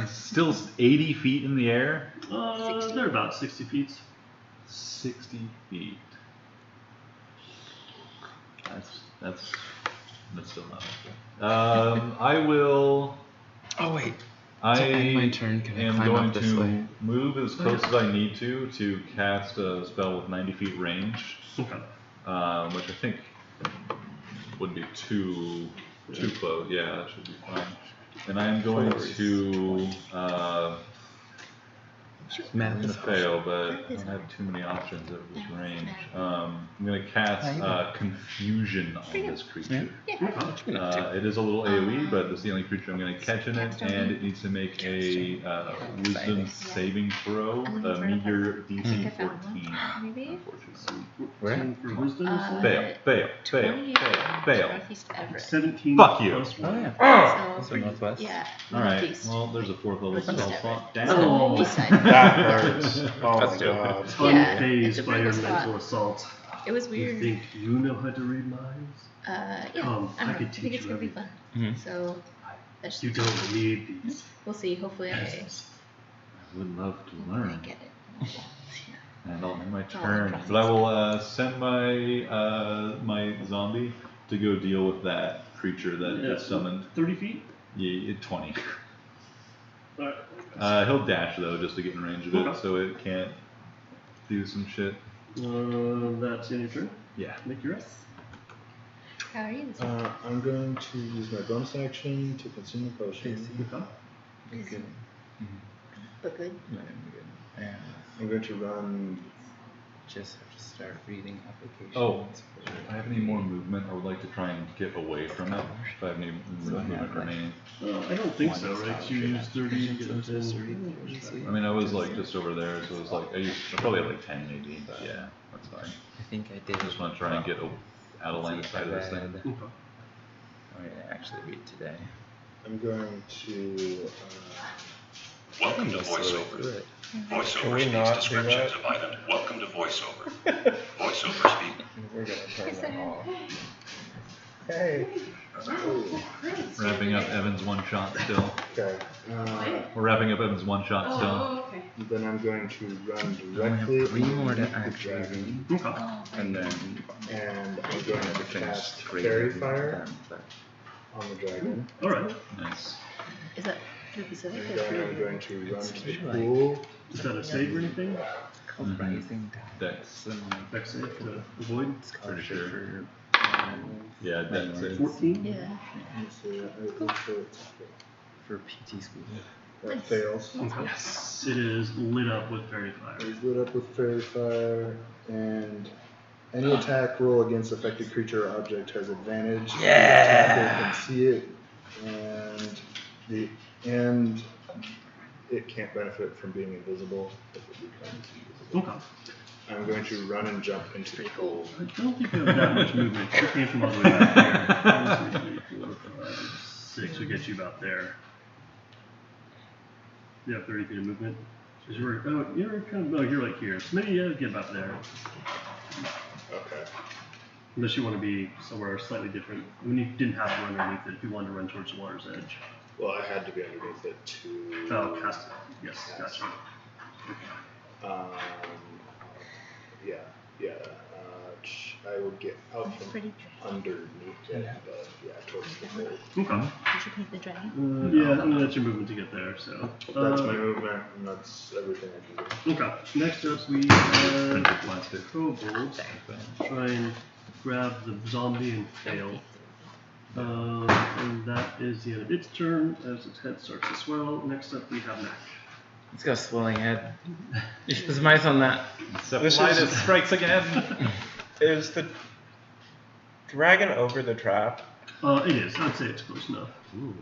Still 80 feet in the air? They're about 60 feet. 60 feet. That's still not helpful. I will. Oh, wait. I To end my turn, can I am climb going up this to way? move as close as I need to cast a spell with 90 feet range, Okay. which I think would be too close. Yeah, that should be fine. And I am going to. I'm going to fail, but I don't have too many options at this range. I'm going to cast Confusion on this creature. It is a little AoE, but it's the only creature I'm going to catch in it, and it needs to make a Wisdom saving throw, a meager DC 14. Maybe? Where? For wisdom, you said? Fail. 20 Northeast Everett. 17 Fuck you. plus 1. Oh, yeah. So, So northwest? yeah. Alright, Northeast. well, there's a 4th level Northeast spell Everett. slot So, down. east side. That hurts. Oh That's my dope. god. Unfazed Yeah, it's a by pretty your good spot. mental assault. It was You weird. think you know how to read minds? Yeah, Come, I I don't know. could I think teach it's you gonna be fun. Mhm. So, that's You don't need these. we'll see. Hopefully, I I would love to learn. get it. And I'll end my all turn. process. But I will send my zombie to go deal with that creature that gets summoned. 30 feet? Yeah, 20. Alright. He'll dash though, just to get in range of it, Okay. so it can't do some shit. That's in your turn. Yeah. Make your up. How are you this I'm going to use my bonus action to consume a potion. Busy. But good. Yeah. I'm going to run. Just have to start reading applications. Oh, if I have any more movement, I would like to try and get away from it. If I have any movement remaining. I don't think so, right? You used 30 to get within. I mean, I was like just over there, so it was like I probably had like 10 maybe, but yeah, that's fine. I think I did. I just want to try and get out of line of sight of this thing. Oh, yeah, actually read today. I'm going to. Welcome to That's the way VoiceOver. through it. VoiceOver Can we speaks not do descriptions that? of item. Welcome to VoiceOver. VoiceOver speak. We're gonna turn Is that that- off. Hey. Wrapping up Evan's one shot still. Okay. We're wrapping up Evan's one shot still. Oh, okay. Then I'm going to run I only directly have 3 more to underneath the actually dragon, read. Okay. And then and I'm I going have to to finish cast 3 Fairy of Fire them, but on the dragon. All right. Nice. Is that for Pacific And or then I'm for? going to run It's to the like- pool. Is that a save or anything? called Mhm. Rising Dex. Tides. And Dex save to avoid. it's Pretty called sure. for, Yeah, Dex. It's 14. Yeah. So for PT school. that fails. Okay. It is lit up with fairy fire. It's lit up with Fairy Fire, and any attack roll against affected creature or object has advantage. The attacker can see it, and it can't benefit from being invisible if it becomes invisible. Okay. I'm going to run and jump into the pool. I don't think you have that much movement. You came from all the way back here. 1, 2, 3, 4, 5, 6 would get you about there. You have 30 feet of movement. So you're kind of, you're like here. So maybe get about there. Okay. Unless you want to be somewhere slightly different. I mean, you didn't have to run underneath it if you wanted to run towards the water's edge. Well, I had to be underneath it to. Oh, cast it. Yes, gotcha. Yeah. I would get out That's from pretty underneath it, but yeah, towards the pool. Okay. Did you paint the dragon? Yeah, I mean, that's your movement to get there, so. That's my movement, and that's everything I can do. Okay. Next up, we have Printed plastic. kobolds. Try and grab the zombie and fail. And that is the end of its turn as its head starts to swell. Next up, we have Mac. It's got a swelling head. There's mice on that. This strikes again. Is the dragon over the trap? It is. I'd say it's close enough. Ooh.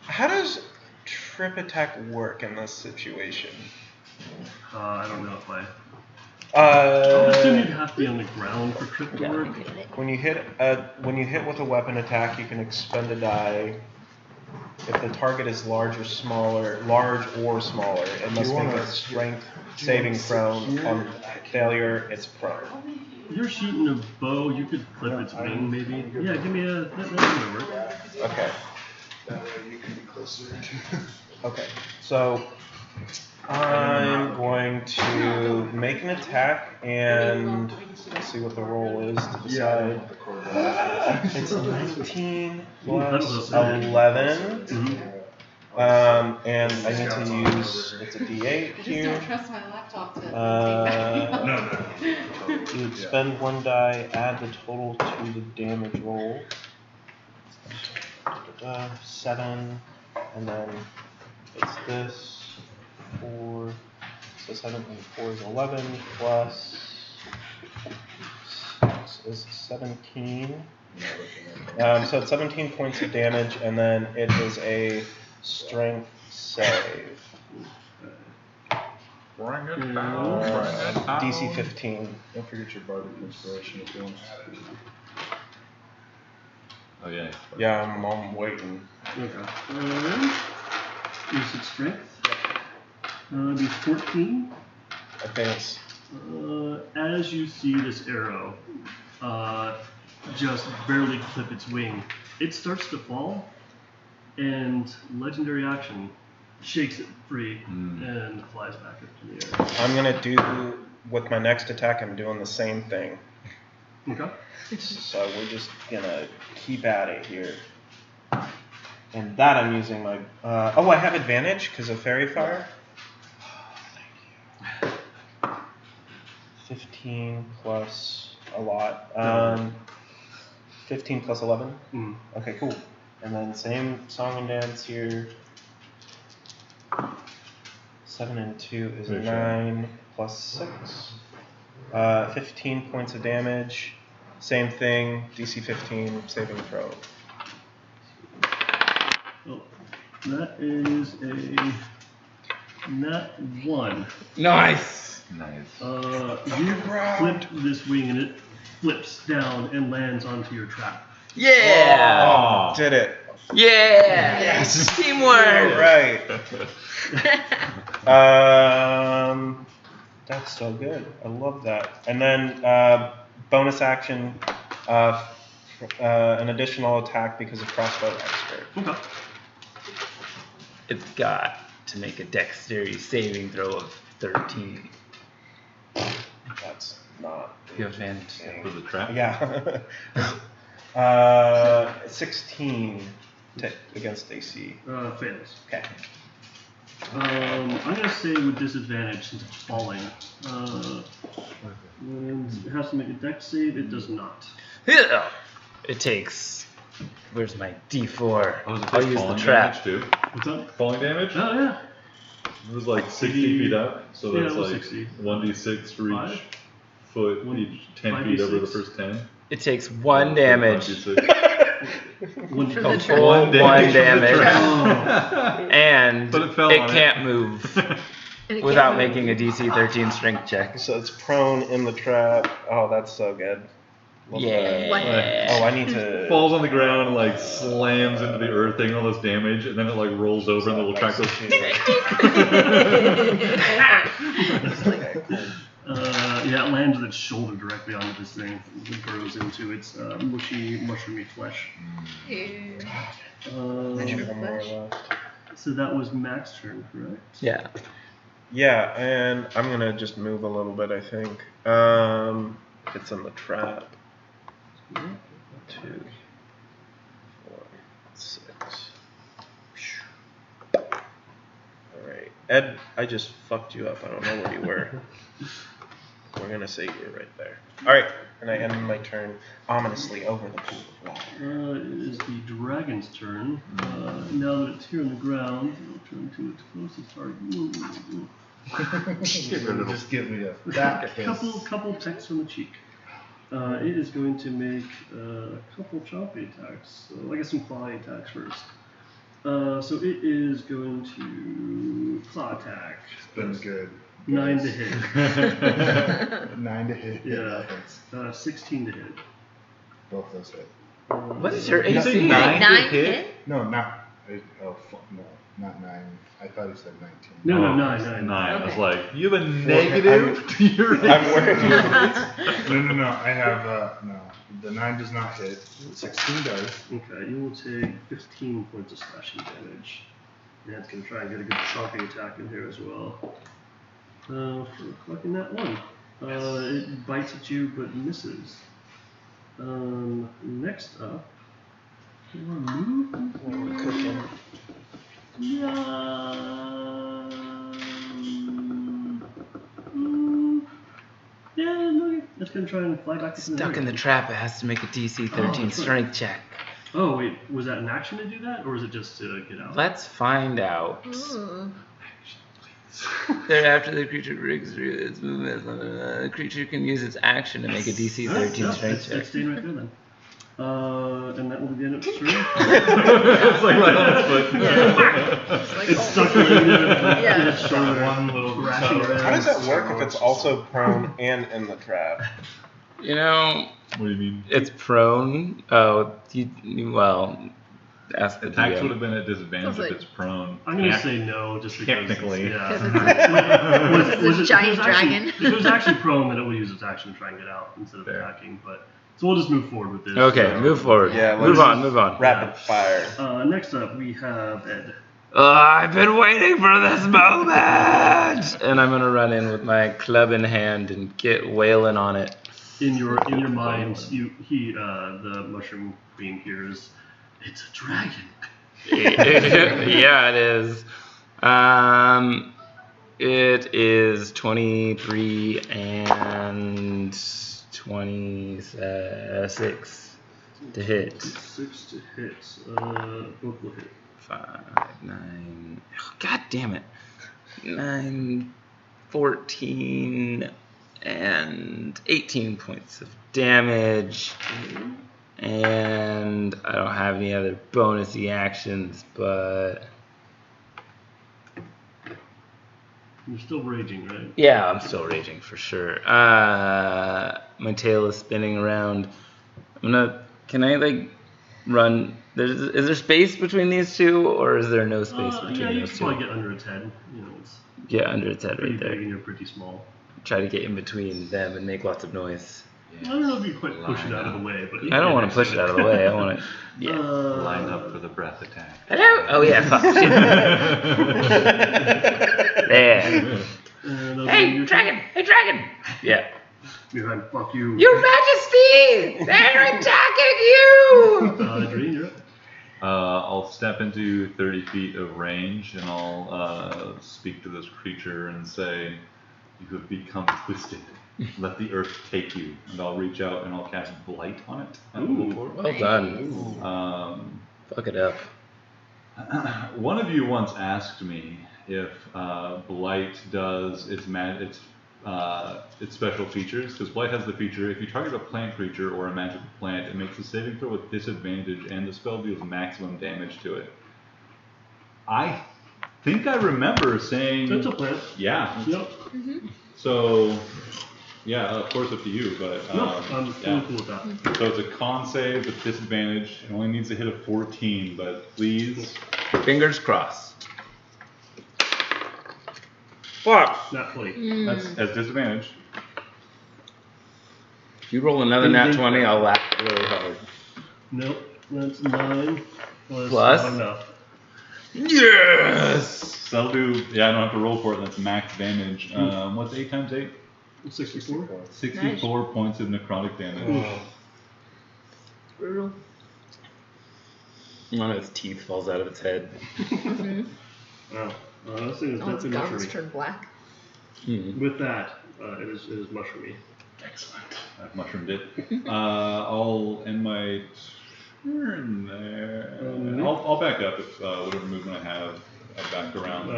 How does trip attack work in this situation? I don't know if I would assume you'd Uh, have to be on the ground for trip to work. when you hit with a weapon attack, you can expend a die. If the target is large or smaller, it must make a strength saving throw. On failure, it's prone. You're shooting a bow. You could clip its wing, maybe. Yeah, give me a. That's gonna work. Okay. That way you can be closer. Okay. So I'm going to make an attack and see what the roll is to decide. It's 19 plus 11. And I need to use, it's a D8 I just here. don't trust my laptop to take that. You spend 1 die, add the total to the damage roll. 7, and then it's this 4. So 7 and 4 is 11 plus 6 is 17. So it's 17 points of damage, and then it is a strength save. Bring it down. DC 15. Don't forget your bardic inspiration if you want to add it. Oh yeah. Yeah, I'm waiting. Okay. Use its strength. Be 14. Advance. As you see this arrow just barely clip its wing, it starts to fall, and legendary action shakes it free and flies back up to the air. I'm gonna do, with my next attack, I'm doing the same thing. Okay. So we're just gonna keep at it here. And that I'm using my, I have advantage because of Fairy Fire. 15 plus a lot. 15 plus 11. Okay, cool. And then same song and dance here. 7 and 2 is Pretty 9 plus 6. 15 points of damage. Same thing, DC 15, saving throw. Oh, that is a nat 1. Nice. Nice. You clip this wing and it flips down and lands onto your trap. Yeah! Did it. Yeah! Yes. Teamwork! Right. That's so good. I love that. And then bonus action, an additional attack because of crossbow expert. Okay. It's got to make a dexterity saving throw of 13. That's not. You have advantage. For the trap? Yeah. 16 against AC. Fails. Okay. I'm gonna say with disadvantage since it's falling. And it has to make a dex save. It does not. It takes. Where's my D4? Oh, does it I'll take use the falling trap. damage too? What's up? Falling damage? Oh yeah. It was like 60 feet up, so Yeah, that's it was like 60. 1d6 for each Five? foot, each 10 feet over the 5d6. first 10. It takes 1 damage. 1d6. One For A the full 1 damage. Oh. And But it fell on it. can't move And it without can't making a DC 13 strength check. So it's prone in the trap. Oh, that's so good. Love that. Yeah. Oh, I need to. Falls on the ground and like slams into the earth, taking all this damage, and then it like rolls over and the little track goes. Okay, cool. Yeah, it lands with its shoulder directly onto this thing. It burrows into its mushy, mushroomy flesh. Ew. I have one more left. So that was Mac's turn, correct? Yeah. Yeah, and I'm gonna just move a little bit, I think. If it's in the trap. 2, 4, 6. Alright. Ed, I just fucked you up. I don't know where you were. We're gonna say you were right there. Alright, and I end my turn ominously over the pool of water. It is the dragon's turn. Now that it's here on the ground, it'll turn to its closest target. Just give me a fat kiss. Couple pecks on the cheek. It is going to make a couple choppy attacks. So I guess some claw attacks first. So it is going to claw attack. It's been good. 9 to hit. 9 to hit. Yeah. 16 to hit. Both those hit. What is your You say AC? 9 to 9 hit? hit? No, not. No, not 9. I thought he said 19. No, Oh, 9. I was Okay. like, you have a negative to your I'm working. No. I have no. The 9 does not hit. 16 does. Okay, you will take 15 points of slashing damage. And it's going to try and get a good chopping attack in here as well. For collecting that one. It bites at you but misses. Next up, yeah, no, it's going to try and fly back to Stuck in the trap, it has to make a DC 13 strength check. Oh, wait, was that an action to do that, or is it just to get out? Let's find out. Ooh. Thereafter, the creature breaks through its movement. The creature can use its action to make a DC 13 strength check. It's staying right there then. And that will be the end of its turn. It's like right on its foot. It's like, It's oh. stuck in Yeah. its shoulder. One little Thrashing around. How does that work if it's also prone and in the trap? You know, What do you mean? it's prone. Oh, well, ask the Attacks would DM. have been at disadvantage Sounds if like- it's prone. I'm gonna Tec- say no, just because. Technically. Yeah. Because it's a giant dragon. If it was actually prone, then it would use its action to try and get out instead of Fair. attacking. But so we'll just move forward with this. Okay, move forward. Yeah, move let's on. Rapid fire. Next up, we have Ed. I've been waiting for this moment, and I'm gonna run in with my club in hand and get wailing on it. In your mind, the mushroom queen hears, "It's a dragon." Yeah, it is. It is 23 and 26 to hit. 6 to hit. Both will hit. 5, 9. Oh, God damn it. 9, 14, and 18 points of damage. And I don't have any other bonusy actions, but You're still raging, right? Yeah, I'm still raging for sure. My tail is spinning around. Can I like run? Is there space between these two, or is there no space between Yeah, you those could two? probably get under its head. It's Get under its head pretty right big there. and you're pretty small. Try to get in between them and make lots of noise. I don't know if you quite push it out of the way, but you I don't can want to push it out of the way. I want to. Yeah. Line up for the breath attack. Hello. Oh yeah. Fuck. Shit. There. Hey, dragon! Hey, dragon! Yeah. Behind, fuck you. Your Majesty! They're attacking you! Dream, you're up. I'll step into 30 feet of range and I'll speak to this creature and say, "You have become twisted. Let the earth take you." And I'll reach out and I'll cast Blight on it. Well done. Fuck it up. One of you once asked me if Blight does its special features, because Blight has the feature, if you target a plant creature or a magical plant, it makes a saving throw with disadvantage and the spell deals maximum damage to it. I think I remember saying... It's a plant. Yeah. Yep. So, yeah, of course up to you, but... I'm fully cool with that. So it's a con save with disadvantage. It only needs to hit a 14, but please... Fingers crossed. Fuck! Not fully. That's as disadvantage. If you roll another nat 20, I'll laugh really hard. Nope. That's 9 Plus? Not enough. Yes! So that'll do... Yeah, I don't have to roll for it. That's max damage. What's 8 times 8? 64. 64 points of necrotic damage. Brutal. One of its teeth falls out of its head. Wow. This thing is Oh, its definitely gums mushroomy. turn black. With that, it is mushroomy. Excellent. I've mushroomed it. I'll end my turn there. I'll back up if whatever movement I have. Back around.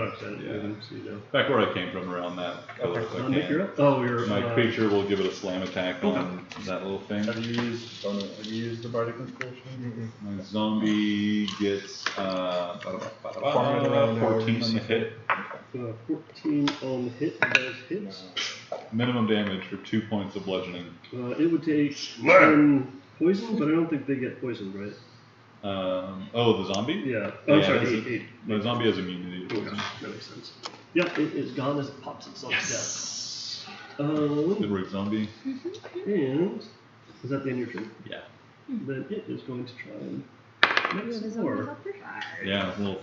Back where I came from, around that color. If I can. Nick, you're up? Oh, My creature will give it a slam attack on that little thing. Have you used the Bardic Inspiration? My zombie gets 14 on the hit. 14 on the hit. Does hit. Minimum damage for 2 points of bludgeoning. It would take 10 poison, but I don't think they get poisoned, right? The zombie? Yeah. Oh, sorry, it 8. The zombie has immunity to Okay, poison. that makes sense. Yeah, it is gone as it pops itself to death. Good work, zombie. And is that the end of your turn? Yeah. Then it is going to try and make some more. Yeah, a little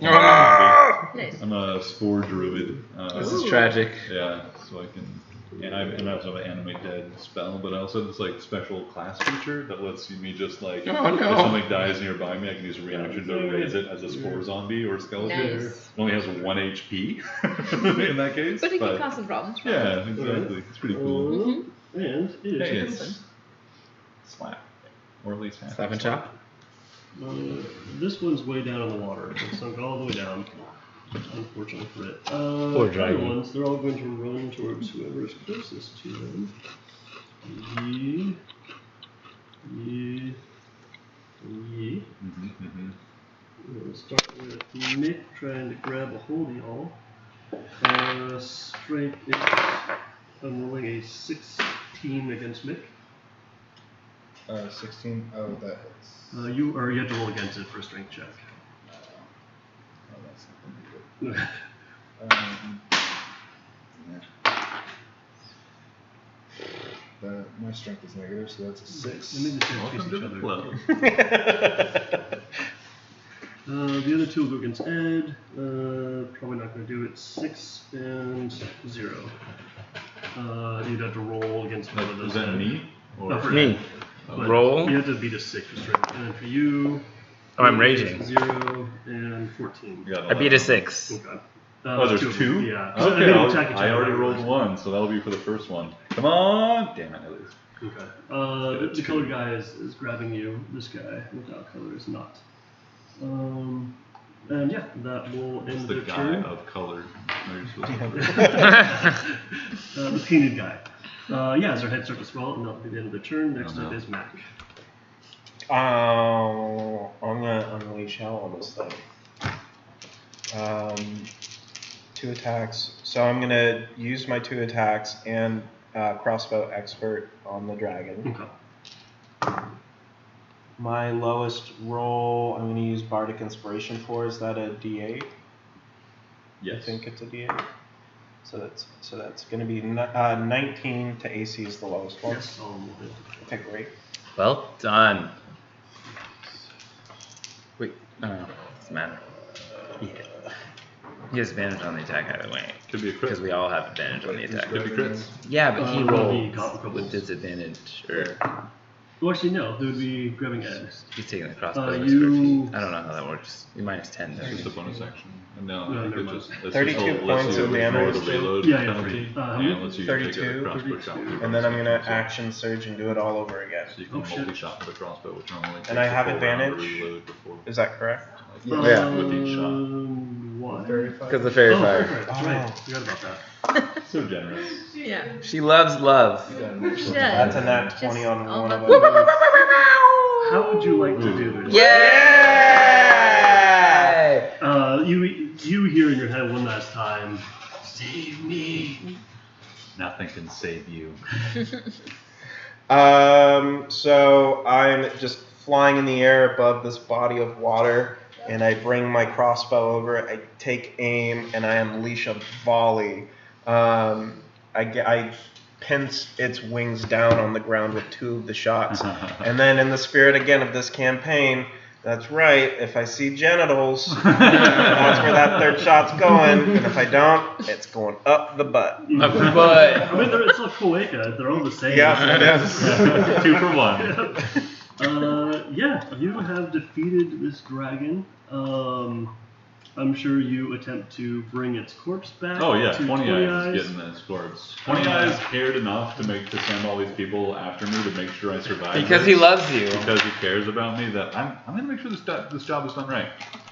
Nice. I'm a spore druid. This is tragic. Yeah, so I can. And I also have an animate dead spell, but I also have this like special class feature that lets me just like if something dies nearby me, I can use a reaction to raise it as a spore zombie or skeleton. Nice. It only has 1 HP in that case. But it can cause some problems. Yeah, exactly. It's pretty cool. And it is. Hey, it's slap, or at least half. Slap and chop. This one's way down in the water. It's sunk all the way down. Unfortunately for it. Poor The dragon. other ones, they're all going to run towards whoever is closest to them. We'll start with Mick trying to grab a hold of y'all. Strength is, I'm rolling a 16 against Mick. 16. Oh, that hits. You have to roll against it for a strength check. Oh, that's not gonna be good. My strength is negative, so that's a 6. Let me just face Welcome to each the other. club. The other two will go against Ed. Probably not going to do it. 6 and 0. You'd have to roll against one of those. Is that me? Or No, for Me. Ed. But Roll. You have to beat a 6 for strength. And then for you. Oh, I'm raging. 0 and 14. I beat a 6. Okay. Oh, there's 2? Yeah. Okay, I I already rolled 1, so that'll be for the first one. Come on! Damn it, I lose. Okay. The colored guy is grabbing you. This guy without color is not. And yeah, that will It's end the the guy turn. of color. No, you're supposed to The painted guy. Yeah, as our head starts to swell, and that'll be the end of the turn. Next up is Mac. I'm gonna unleash hell on this thing. 2 attacks. So I'm gonna use my 2 attacks and crossbow expert on the dragon. Okay. My lowest roll, I'm gonna use Bardic Inspiration for. Is that a D8? Yes. I think it's a D8. So that's gonna be 19 to AC is the lowest one. Yes, I'll move it. Okay, great. Well done. Wait, no, doesn't matter. He has advantage on the attack either way. Could be a crit. Because we all have advantage on the attack. Could be crits. Yeah, but he It would rolled be kobolds. with disadvantage. Or Well, actually, no. There would be grabbing edge. he's taking the crossbow. You- I don't know how that works. You minus 10. It's just a bonus action. No, No, I think never it mind. just it's 32 just lets points you of ignore damage. the reload Yeah, yeah, penalty, how and many? lets you take a 32. crossbow shot. with your And then I'm bonus gonna action. action surge and do it all over again. So you can Oh, shit. multi-shot with a crossbow, which normally takes And I a have full round to advantage? reload before. Is that correct? Yeah. With each shot. Why? Because the fairy Oh, fire. That's right. Forgot about that. So generous. Yeah. She loves love. She That's does. a nat 20 Just on one of almost- them. How would you like to do this? Yay! You hear in your head one last time, save me. Nothing can save you. So I'm just flying in the air above this body of water, and I bring my crossbow over. I take aim, and I unleash a volley. I pin its wings down on the ground with 2 of the shots, and then in the spirit again of this campaign. That's right. If I see genitals, that's where that 3rd shot's going. And if I don't, it's going up the butt. Up the butt. I mean, it's a cloaca. They're all the same. Yeah, it is. 2 for 1. Yeah, you have defeated this dragon. I'm sure you attempt to bring its corpse back. Oh yeah, to 20 eyes is getting this corpse. 20 eyes cared enough to send all these people after me to make sure I survive. Because this, he loves you. Because he cares about me. That I'm gonna make sure this job is done right.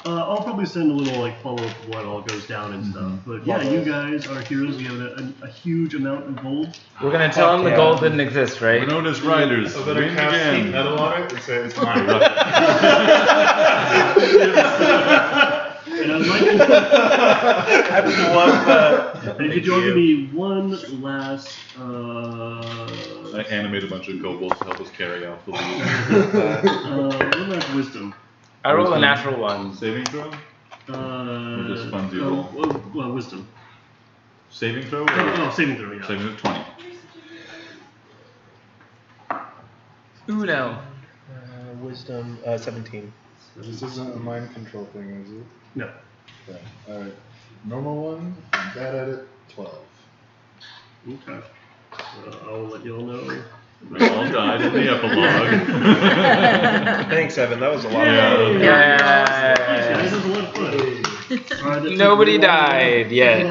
I'll probably send a little follow up of what all goes down and stuff. But yeah, you guys are heroes. You have a huge amount of gold. We're gonna tell him the gold didn't exist, right? We're known as riders. I'm gonna Win cast again. heat metal on it and say it's mine. And I would like I would love that. and could you all give me one last I animate a bunch of kobolds to help us carry off the lead. one last wisdom. I roll a natural 1. Saving throw? Or just funzy roll? Wisdom. Saving throw? Oh, saving throw, yeah. Saving throw 20. Uno. Wisdom 17. This isn't a mind control thing, is it? No. Okay. Alright. Normal one, I'm bad at it, 12. Okay. I'll let you all know. We all died in the epilogue. Thanks, Evan. That was a lot Yay! of Yeah, this was a lot of fun. Nobody died yet.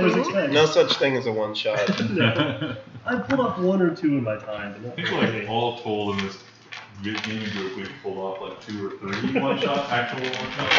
No such thing as a one shot. No. I've pulled off 1 or 2 in my time, but I not think many. like all told in this gaming group we've pulled off like 2 or 3 one shot, actual one shot.